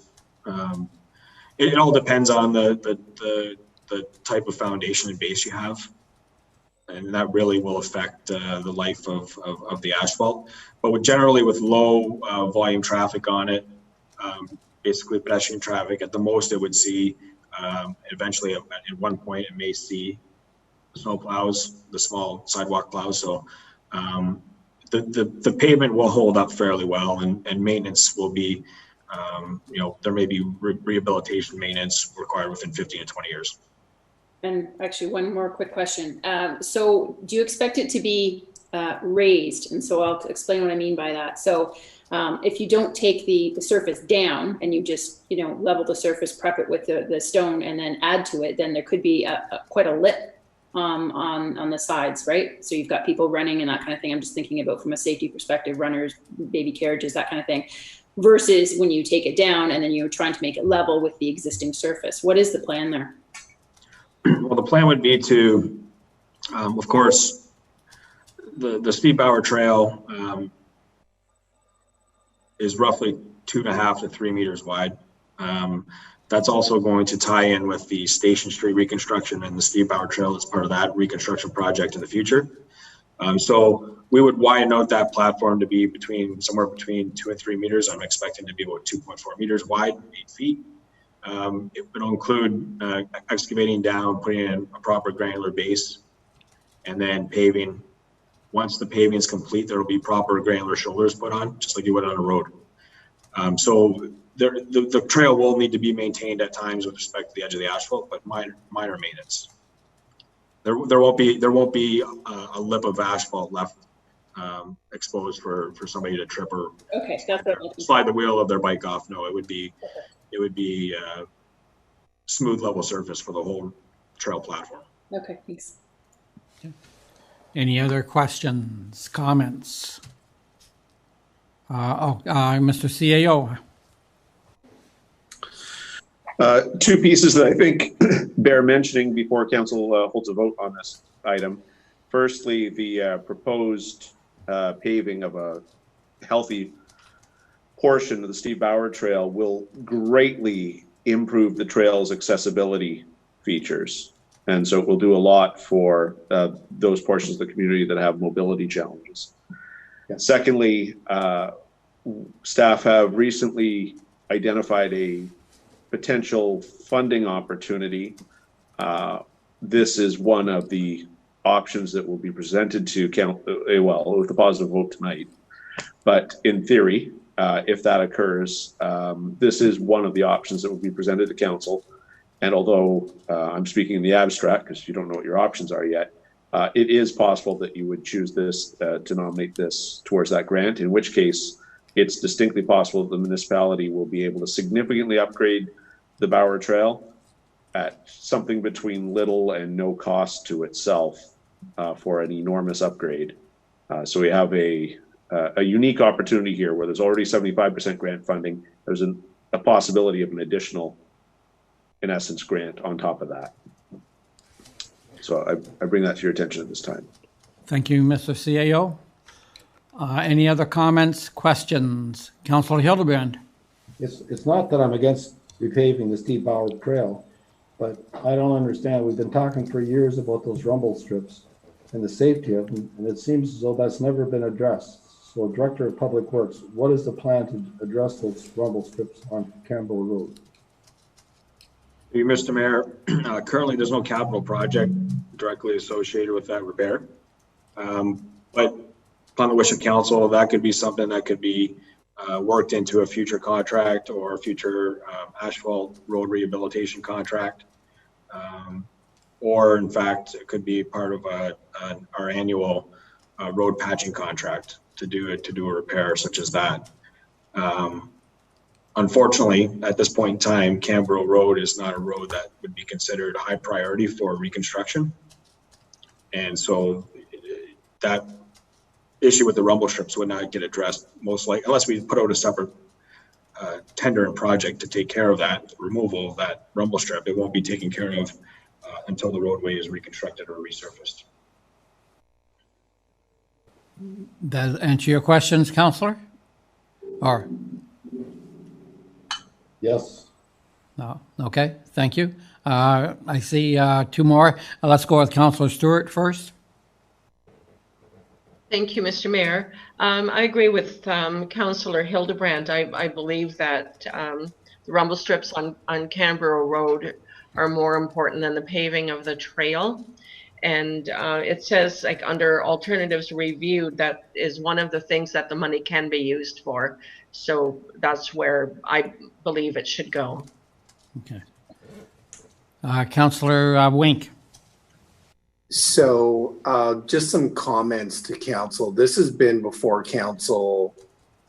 It all depends on the type of foundation and base you have, and that really will affect the life of the asphalt. But generally with low volume traffic on it, basically pedestrian traffic, at the most it would see eventually at one point it may see snow plows, the small sidewalk plows. So the pavement will hold up fairly well, and maintenance will be, there may be rehabilitation maintenance required within 15 to 20 years. And actually one more quick question. So do you expect it to be raised? And so I'll explain what I mean by that. So if you don't take the surface down and you just, level the surface, prep it with the stone and then add to it, then there could be quite a lip on the sides, right? So you've got people running and that kind of thing. I'm just thinking about from a safety perspective, runners, baby carriages, that kind of thing, versus when you take it down and then you're trying to make it level with the existing surface. What is the plan there? Well, the plan would be to, of course, the Steve Bauer Trail is roughly 2.5 to 3 meters wide. That's also going to tie in with the Station Street reconstruction, and the Steve Bauer Trail is part of that reconstruction project in the future. So we would widen out that platform to be somewhere between 2 and 3 meters. I'm expecting to be about 2.4 meters wide, 8 feet. It will include excavating down, putting in a proper granular base, and then paving. Once the paving is complete, there will be proper granular shoulders put on, just like you would on a road. So the trail will need to be maintained at times with respect to the edge of the asphalt, but minor maintenance. There won't be a lip of asphalt left exposed for somebody to trip or slide the wheel of their bike off. No, it would be smooth level surface for the whole trail platform. Okay, thanks. Any other questions, comments? Mr. CAO. Two pieces that I think bear mentioning before council holds a vote on this item. Firstly, the proposed paving of a healthy portion of the Steve Bauer Trail will greatly improve the trail's accessibility features. And so it will do a lot for those portions of the community that have mobility challenges. Yeah. Secondly, staff have recently identified a potential funding opportunity. This is one of the options that will be presented to well, with a positive vote tonight. But in theory, if that occurs, this is one of the options that will be presented to council. And although I'm speaking in the abstract because you don't know what your options are yet, it is possible that you would choose this to nominate this towards that grant, in which case it's distinctly possible that the municipality will be able to significantly upgrade the Bauer Trail at something between little and no cost to itself for an enormous upgrade. So we have a unique opportunity here where there's already 75% grant funding. There's a possibility of an additional, in essence, grant on top of that. So I bring that to your attention at this time. Thank you, Mr. CAO. Any other comments, questions? Councillor Hildebrand. It's not that I'm against repaving the Steve Bauer Trail, but I don't understand. We've been talking for years about those rumble strips and the safety of them, and it seems as though that's never been addressed. So, Director of Public Works, what is the plan to address those rumble strips on Campbell Road? Mr. Mayor, currently there's no capital project directly associated with that repair. But upon the wish of council, that could be something that could be worked into a future contract or a future asphalt road rehabilitation contract. Or in fact, it could be part of our annual road patching contract to do a repair such as that. Unfortunately, at this point in time, Campbell Road is not a road that would be considered high priority for reconstruction. And so that issue with the rumble strips would not get addressed, most likely, unless we put out a separate tender and project to take care of that removal of that rumble strip. It won't be taken care of until the roadway is reconstructed or resurfaced. Does that answer your questions, Councillor? Or? Yes. No. Okay, thank you. I see two more. Let's go with Councillor Stewart first. Thank you, Mr. Mayor. I agree with Councillor Hildebrand. I believe that the rumble strips on Canberra Road are more important than the paving of the trail. And it says, like, under alternatives reviewed, that is one of the things that the money can be used for. So that's where I believe it should go. Okay. Councillor Wink. So just some comments to council. This has been before council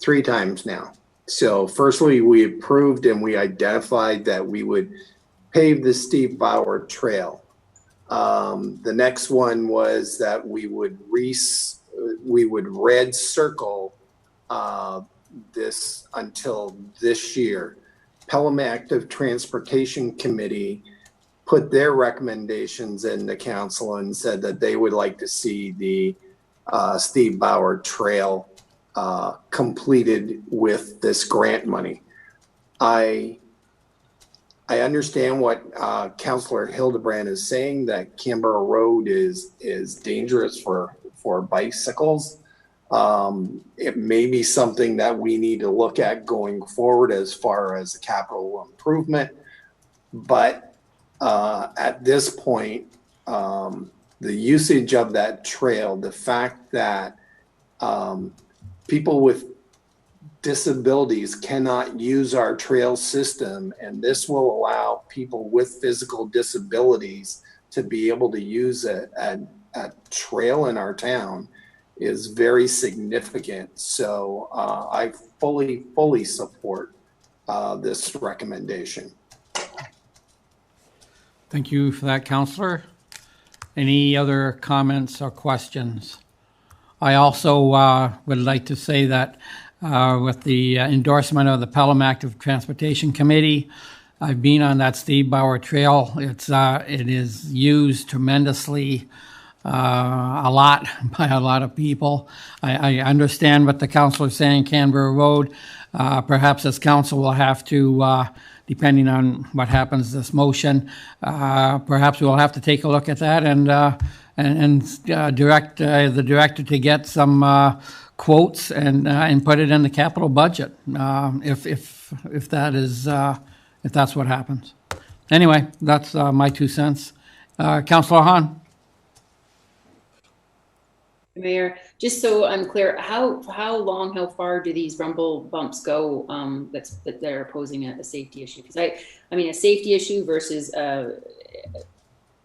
3 times now. So firstly, we approved and we identified that we would pave the Steve Bauer Trail. The next one was that we would red circle this until this year. Pelham Active Transportation Committee put their recommendations in the council and said that they would like to see the Steve Bauer Trail completed with this grant money. I understand what Councillor Hildebrand is saying, that Canberra Road is dangerous for bicycles. It may be something that we need to look at going forward as far as capital improvement. But at this point, the usage of that trail, the fact that people with disabilities cannot use our trail system, and this will allow people with physical disabilities to be able to use a trail in our town, is very significant. So I fully support this recommendation. Thank you for that, Councillor. Any other comments or questions? I also would like to say that with the endorsement of the Pelham Active Transportation Committee, I've been on that Steve Bauer Trail. It is used tremendously, a lot by a lot of people. I understand what the councillor is saying, Canberra Road. Perhaps as council will have to, depending on what happens this motion, perhaps we'll have to take a look at that and direct the director to get some quotes and put it in the capital budget if that's what happens. Anyway, that's my 2 cents. Councillor Hahn. Mayor, just so I'm clear, how far do these rumble bumps go that they're posing a safety issue? Because I mean, a safety issue versus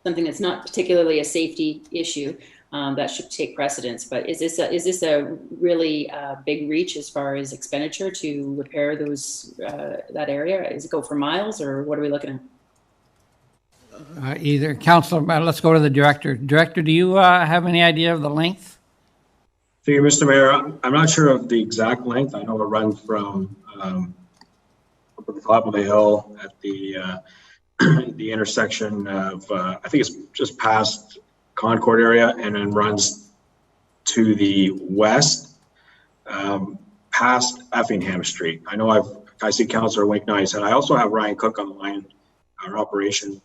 something that's not particularly a safety issue, that should take precedence. But is this a really big reach as far as expenditure to repair those that area? Does it go for miles, or what are we looking at? Either councillor, let's go to the director. Director, do you have any idea of the length? Thank you, Mr. Mayor. I'm not sure of the exact length. I know it runs from up at the top of the hill at the the intersection of I think it's just past Concord area, and then runs to the west past Effingham Street. I know I see Councillor Wink now. He said I also have Ryan Cook on the line, our operations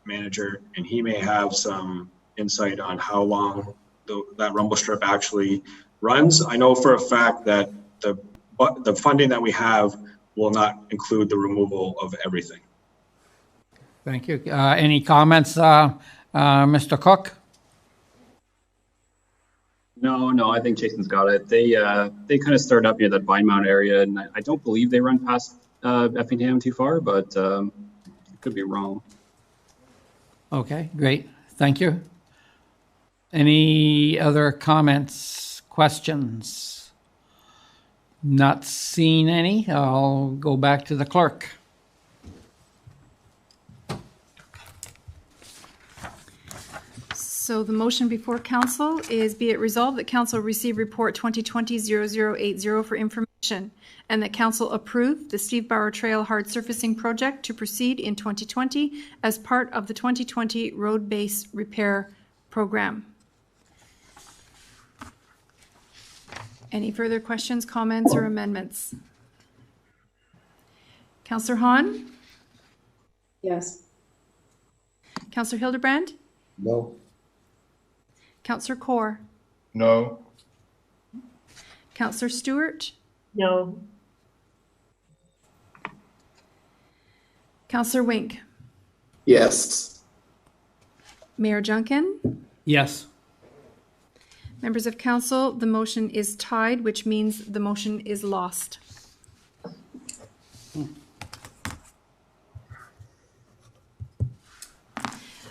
manager, and he may have some insight on how long that rumble strip actually runs. I know for a fact that the funding that we have will not include the removal of everything. Thank you. Any comments, Mr. Cook? No, I think Jason's got it. They kind of start up near that Vinemount area, and I don't believe they run past Effingham too far, but could be wrong. Okay, great. Thank you. Any other comments, questions? Not seeing any. I'll go back to the clerk. So the motion before council is, be it resolved that council receive report 2020-0080 for information, and that council approve the Steve Bauer Trail hard surfacing project to proceed in 2020 as part of the 2020 road base repair program. Any further questions, comments, or amendments? Councillor Hahn? Yes. Councillor Hildebrand? No. Councillor Kaur? No. Councillor Stewart? No. Councillor Wink? Yes. Mayor Junkin? Yes. Members of council, the motion is tied, which means the motion is lost.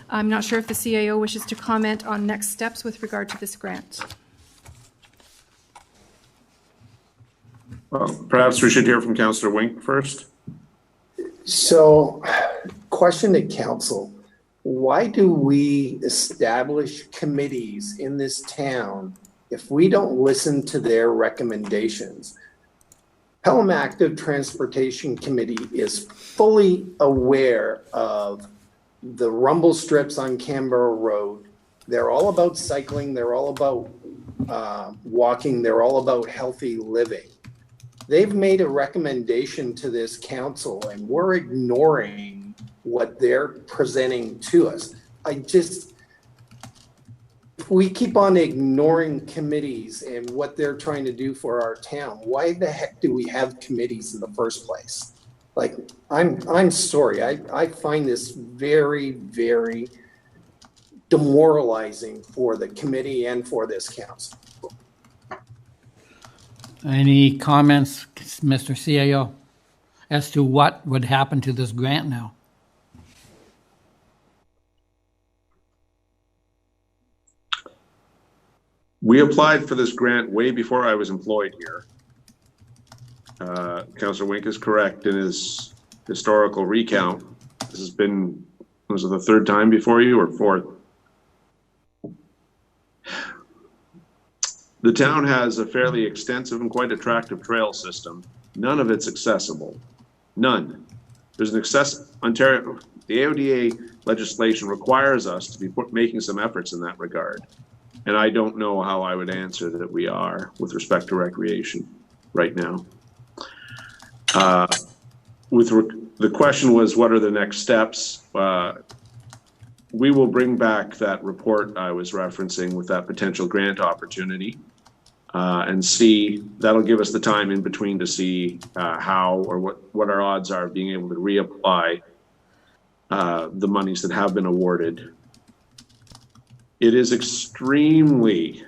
I'm not sure if the CAO wishes to comment on next steps with regard to this grant. Well, perhaps we should hear from Councillor Wink first. So, question to council. Why do we establish committees in this town if we don't listen to their recommendations? Pelham Active Transportation Committee is fully aware of the rumble strips on Canberra Road. They're all about cycling. They're all about walking. They're all about healthy living. They've made a recommendation to this council, and we're ignoring what they're presenting to us. If we keep on ignoring committees and what they're trying to do for our town, why the heck do we have committees in the first place? Like, I'm sorry. I find this very, very demoralizing for the committee and for this council. Any comments, Mr. CAO, as to what would happen to this grant now? We applied for this grant way before I was employed here. Councillor Wink is correct in his historical recount. This has been, was it the third time before you or fourth? The town has a fairly extensive and quite attractive trail system. None of it's accessible. None. There's an Ontario, the AODA legislation requires us to be making some efforts in that regard. And I don't know how I would answer that we are with respect to recreation right now. The question was, what are the next steps? We will bring back that report I was referencing with that potential grant opportunity and see, that'll give us the time in between to see how or what our odds are of being able to reapply the monies that have been awarded. It is extremely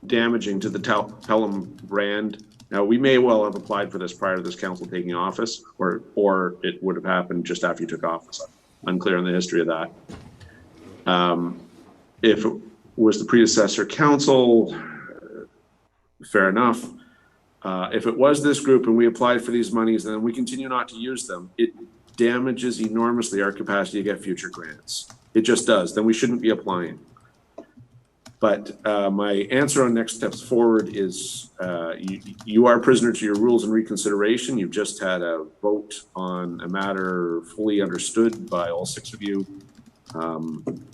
damaging to the Pelham brand. Now, we may well have applied for this prior to this council taking office, or it would have happened just after you took office. I'm unclear on the history of that. If it was the predecessor council, fair enough. If it was this group and we applied for these monies, then we continue not to use them, it damages enormously our capacity to get future grants. It just does. Then we shouldn't be applying. But my answer on next steps forward is you are prisoner to your rules and reconsideration. You've just had a vote on a matter fully understood by all 6 of you.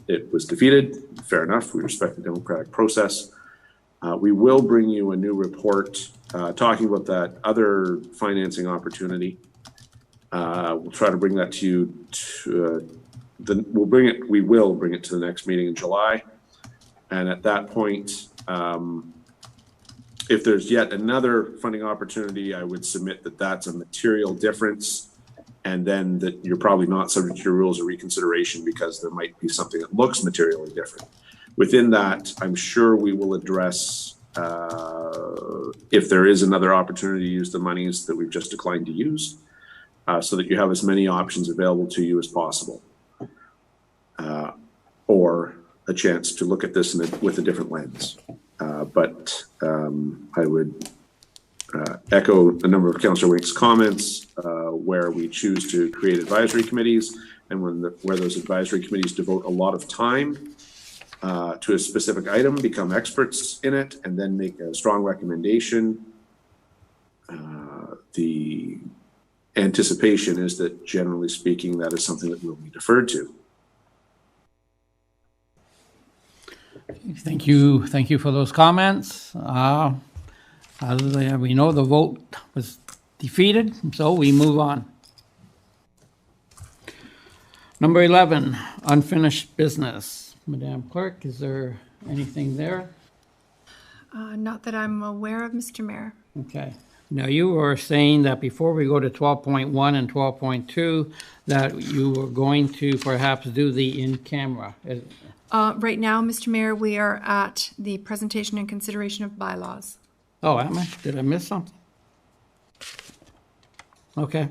It was defeated. Fair enough. We respect the democratic process. We will bring you a new report talking about that other financing opportunity. We'll try to bring that to you. We will bring it to the next meeting in July. And at that point, if there's yet another funding opportunity, I would submit that that's a material difference, and then that you're probably not subject to your rules of reconsideration because there might be something that looks materially different. Within that, I'm sure we will address if there is another opportunity to use the monies that we've just declined to use, so that you have as many options available to you as possible. Or a chance to look at this with a different lens. But I would echo a number of Councillor Wink's comments where we choose to create advisory committees, and where those advisory committees devote a lot of time to a specific item, become experts in it, and then make a strong recommendation. The anticipation is that, generally speaking, that is something that will be deferred to. Thank you for those comments. We know the vote was defeated, so we move on. Number 11, unfinished business. Madam Clerk, is there anything there? Not that I'm aware of, Mr. Mayor. Okay. Now, you were saying that before we go to 12.1 and 12.2, that you were going to perhaps do the in-camera. Right now, Mr. Mayor, we are at the presentation and consideration of bylaws. Oh, am I? Did I miss something? Okay.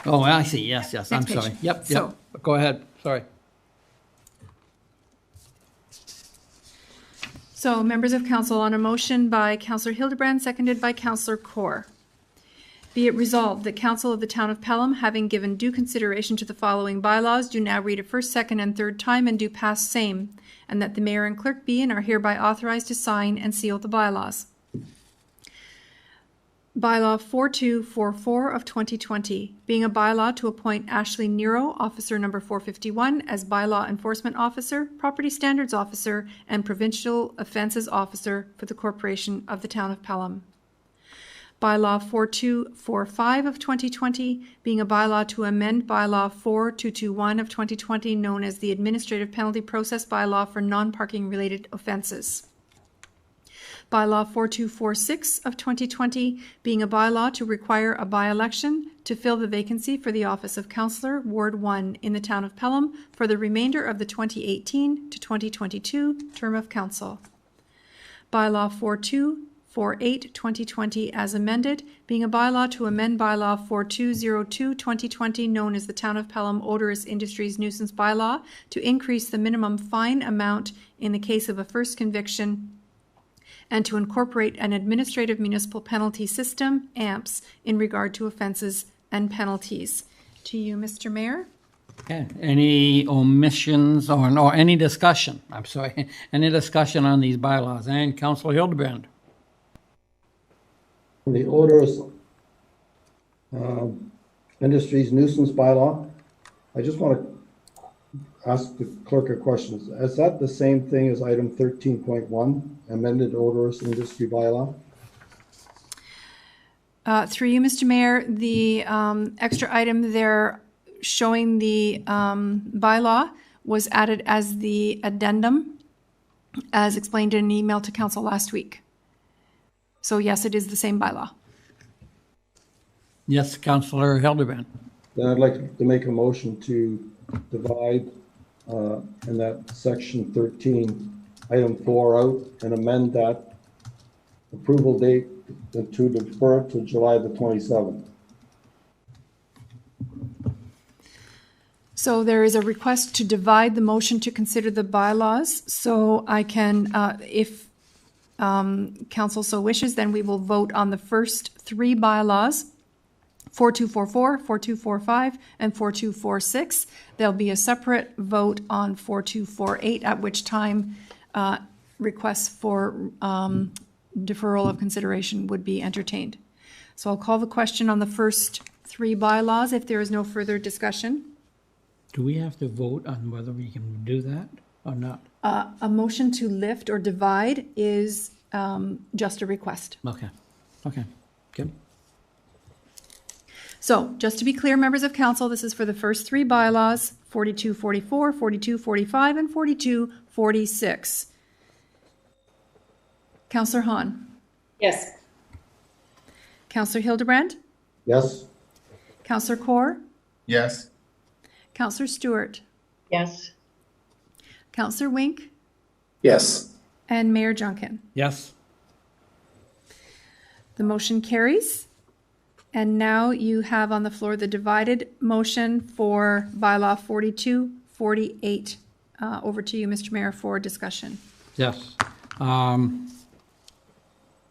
Oh, I see. Yes. I'm sorry. Yep. So, go ahead. Sorry. So, members of council, on a motion by Councillor Hildebrand, seconded by Councillor Kaur. Be it resolved that Council of the Town of Pelham, having given due consideration to the following bylaws, do now read it first, second, and third time and do pass same, and that the mayor and clerk be and are hereby authorized to sign and seal the bylaws. Bylaw 4244 of 2020, being a bylaw to appoint Ashley Nero, Officer Number 451, as Bylaw Enforcement Officer, Property Standards Officer, and Provincial Offences Officer for the Corporation of the Town of Pelham. Bylaw 4245 of 2020, being a bylaw to amend Bylaw 4221 of 2020, known as the Administrative Penalty Process Bylaw for non-parking related offences. Bylaw 4246 of 2020, being a bylaw to require a by-election to fill the vacancy for the office of Councillor, Ward 1 in the Town of Pelham for the remainder of the 2018 to 2022 term of council. Bylaw 4248 2020 as amended, being a bylaw to amend Bylaw 4202 2020, known as the Town of Pelham Odorous Industries Nuisance Bylaw, to increase the minimum fine amount in the case of a first conviction and to incorporate an administrative municipal penalty system, AMPS, in regard to offences and penalties. To you, Mr. Mayor. Okay. Any omissions or any discussion? I'm sorry, any discussion on these bylaws? And Councillor Hildebrand. The odorous industries nuisance bylaw, I just want to ask the clerk a question. Is that the same thing as item 13.1, amended odorous industry bylaw? Through you, Mr. Mayor, the extra item there showing the bylaw was added as the addendum, as explained in an email to council last week. So yes, it is the same bylaw. Yes, Councillor Hildebrand. Then I'd like to make a motion to divide in that section 13, item 4 out and amend that approval date to defer it to July the 27th. So there is a request to divide the motion to consider the bylaws. So I can, if council so wishes, then we will vote on the first three bylaws, 4244, 4245, and 4246. There'll be a separate vote on 4248, at which time requests for deferral of consideration would be entertained. So I'll call the question on the first three bylaws if there is no further discussion. Do we have to vote on whether we can do that or not? A motion to lift or divide is just a request. Okay. Okay. Good. So just to be clear, members of council, this is for the first three bylaws, 4244, 4245, and 4246. Councillor Hahn. Yes. Councillor Hildebrand. Yes. Councillor Kaur. Yes. Councillor Stewart. Yes. Councillor Wink. Yes. And Mayor Junkin. Yes. The motion carries. And now you have on the floor the divided motion for bylaw 4248. Over to you, Mr. Mayor, for discussion. Yes.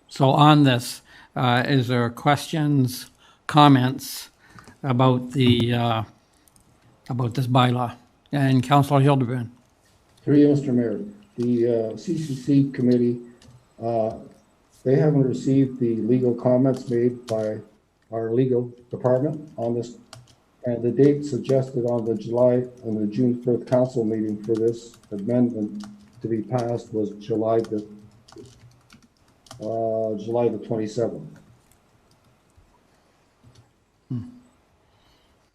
So on this, is there questions, comments about the about this bylaw? And Councillor Hildebrand. Through you, Mr. Mayor, the CCC committee, they haven't received the legal comments made by our legal department on this, and the date suggested on the July and the June 4th council meeting for this amendment to be passed was July the 27th.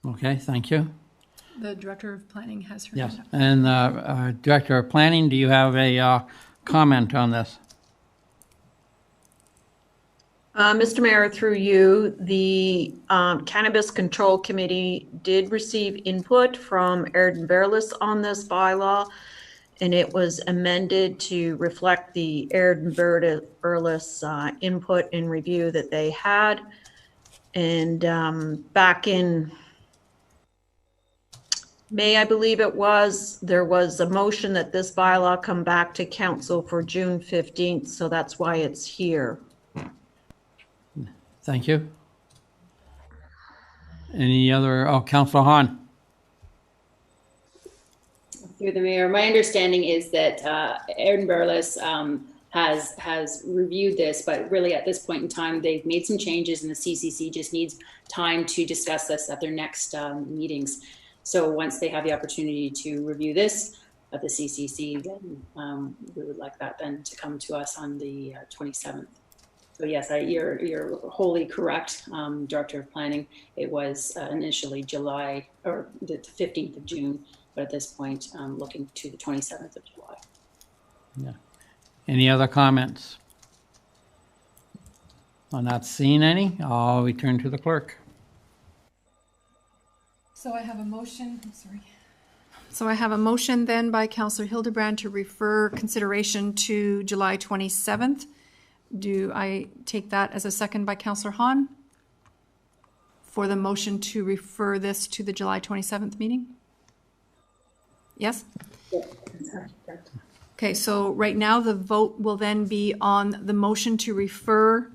Okay, thank you. The Director of Planning has her Yes. hand up. And Director of Planning, do you have a comment on this? Mr. Mayor, through you, the Cannabis Control Committee did receive input from Airden Verlis on this bylaw, and it was amended to reflect the Airden Verlis input and review that they had. And back in May, I believe it was, there was a motion that this bylaw come back to council for June 15th, so that's why it's here. Thank you. Any other? Oh, Councillor Hahn. Through the mayor, my understanding is that Airden Verlis has reviewed this, but really at this point in time, they've made some changes and the CCC just needs time to discuss this at their next meetings. So once they have the opportunity to review this at the CCC, then we would like that then to come to us on the 27th. So yes, you're wholly correct, Director of Planning. It was initially July or the 15th of June, but at this point, looking to the 27th of July. Yeah. Any other comments? I'm not seeing any. I'll return to the clerk. So I have a motion, I'm sorry. So I have a motion then by Councillor Hildebrand to refer consideration to July 27th. Do I take that as a second by Councillor Hahn for the motion to refer this to the July 27th meeting? Yes? Okay, so right now the vote will then be on the motion to refer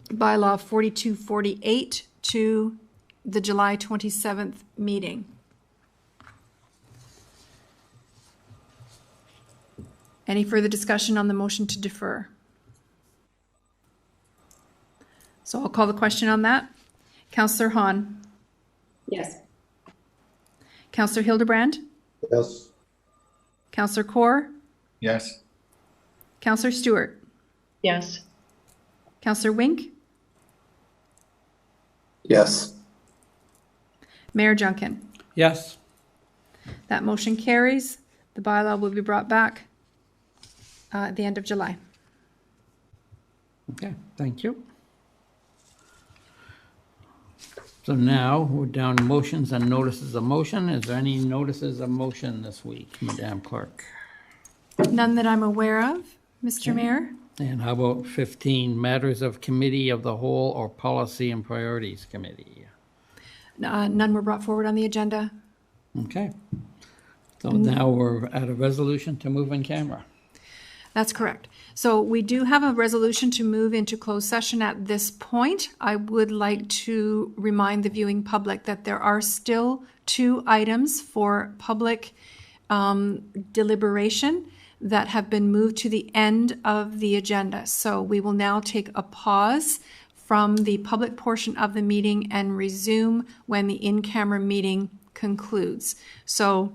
bylaw 4248 to the July 27th meeting. Any further discussion on the motion to defer? So I'll call the question on that. Councillor Hahn? Yes. Councillor Hildebrand? Yes. Councillor Kaur? Yes. Councillor Stewart? Yes. Councillor Wink? Yes. Mayor Junkin? Yes. That motion carries. The bylaw will be brought back at the end of July. Okay, thank you. So now we're down to motions and notices of motion. Is there any notices of motion this week, Madam Clerk? None that I'm aware of, Mr. Mayor. And how about 15, matters of committee of the whole or policy and priorities committee? None were brought forward on the agenda. Okay. So now we're at a resolution to move in camera. That's correct. So we do have a resolution to move into closed session at this point. I would like to remind the viewing public that there are still 2 items for public deliberation that have been moved to the end of the agenda. So we will now take a pause from the public portion of the meeting and resume when the in-camera meeting concludes. So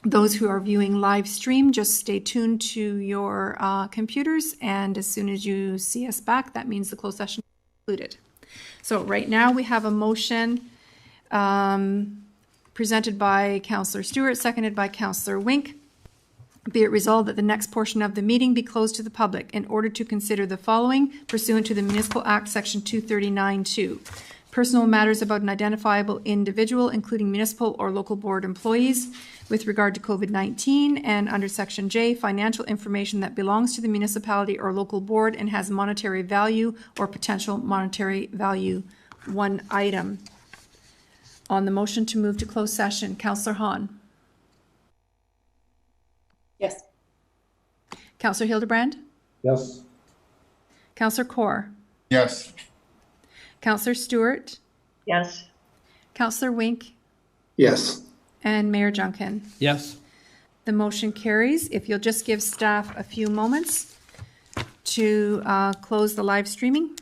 those who are viewing live stream, just stay tuned to your computers, and as soon as you see us back, that means the closed session is concluded. So right now we have a motion presented by Councillor Stewart, seconded by Councillor Wink. Be it resolved that the next portion of the meeting be closed to the public in order to consider the following pursuant to the Municipal Act, Section 239(2). Personal matters about an identifiable individual, including municipal or local board employees, with regard to COVID-19, and under Section J, financial information that belongs to the municipality or local board and has monetary value or potential monetary value. 1 item. On the motion to move to closed session, Councillor Hahn. Yes. Councillor Hildebrand? Yes. Councillor Kaur? Yes. Councillor Stewart? Yes. Councillor Wink? Yes. And Mayor Junkin? Yes. The motion carries. If you'll just give staff a few moments to close the live streaming.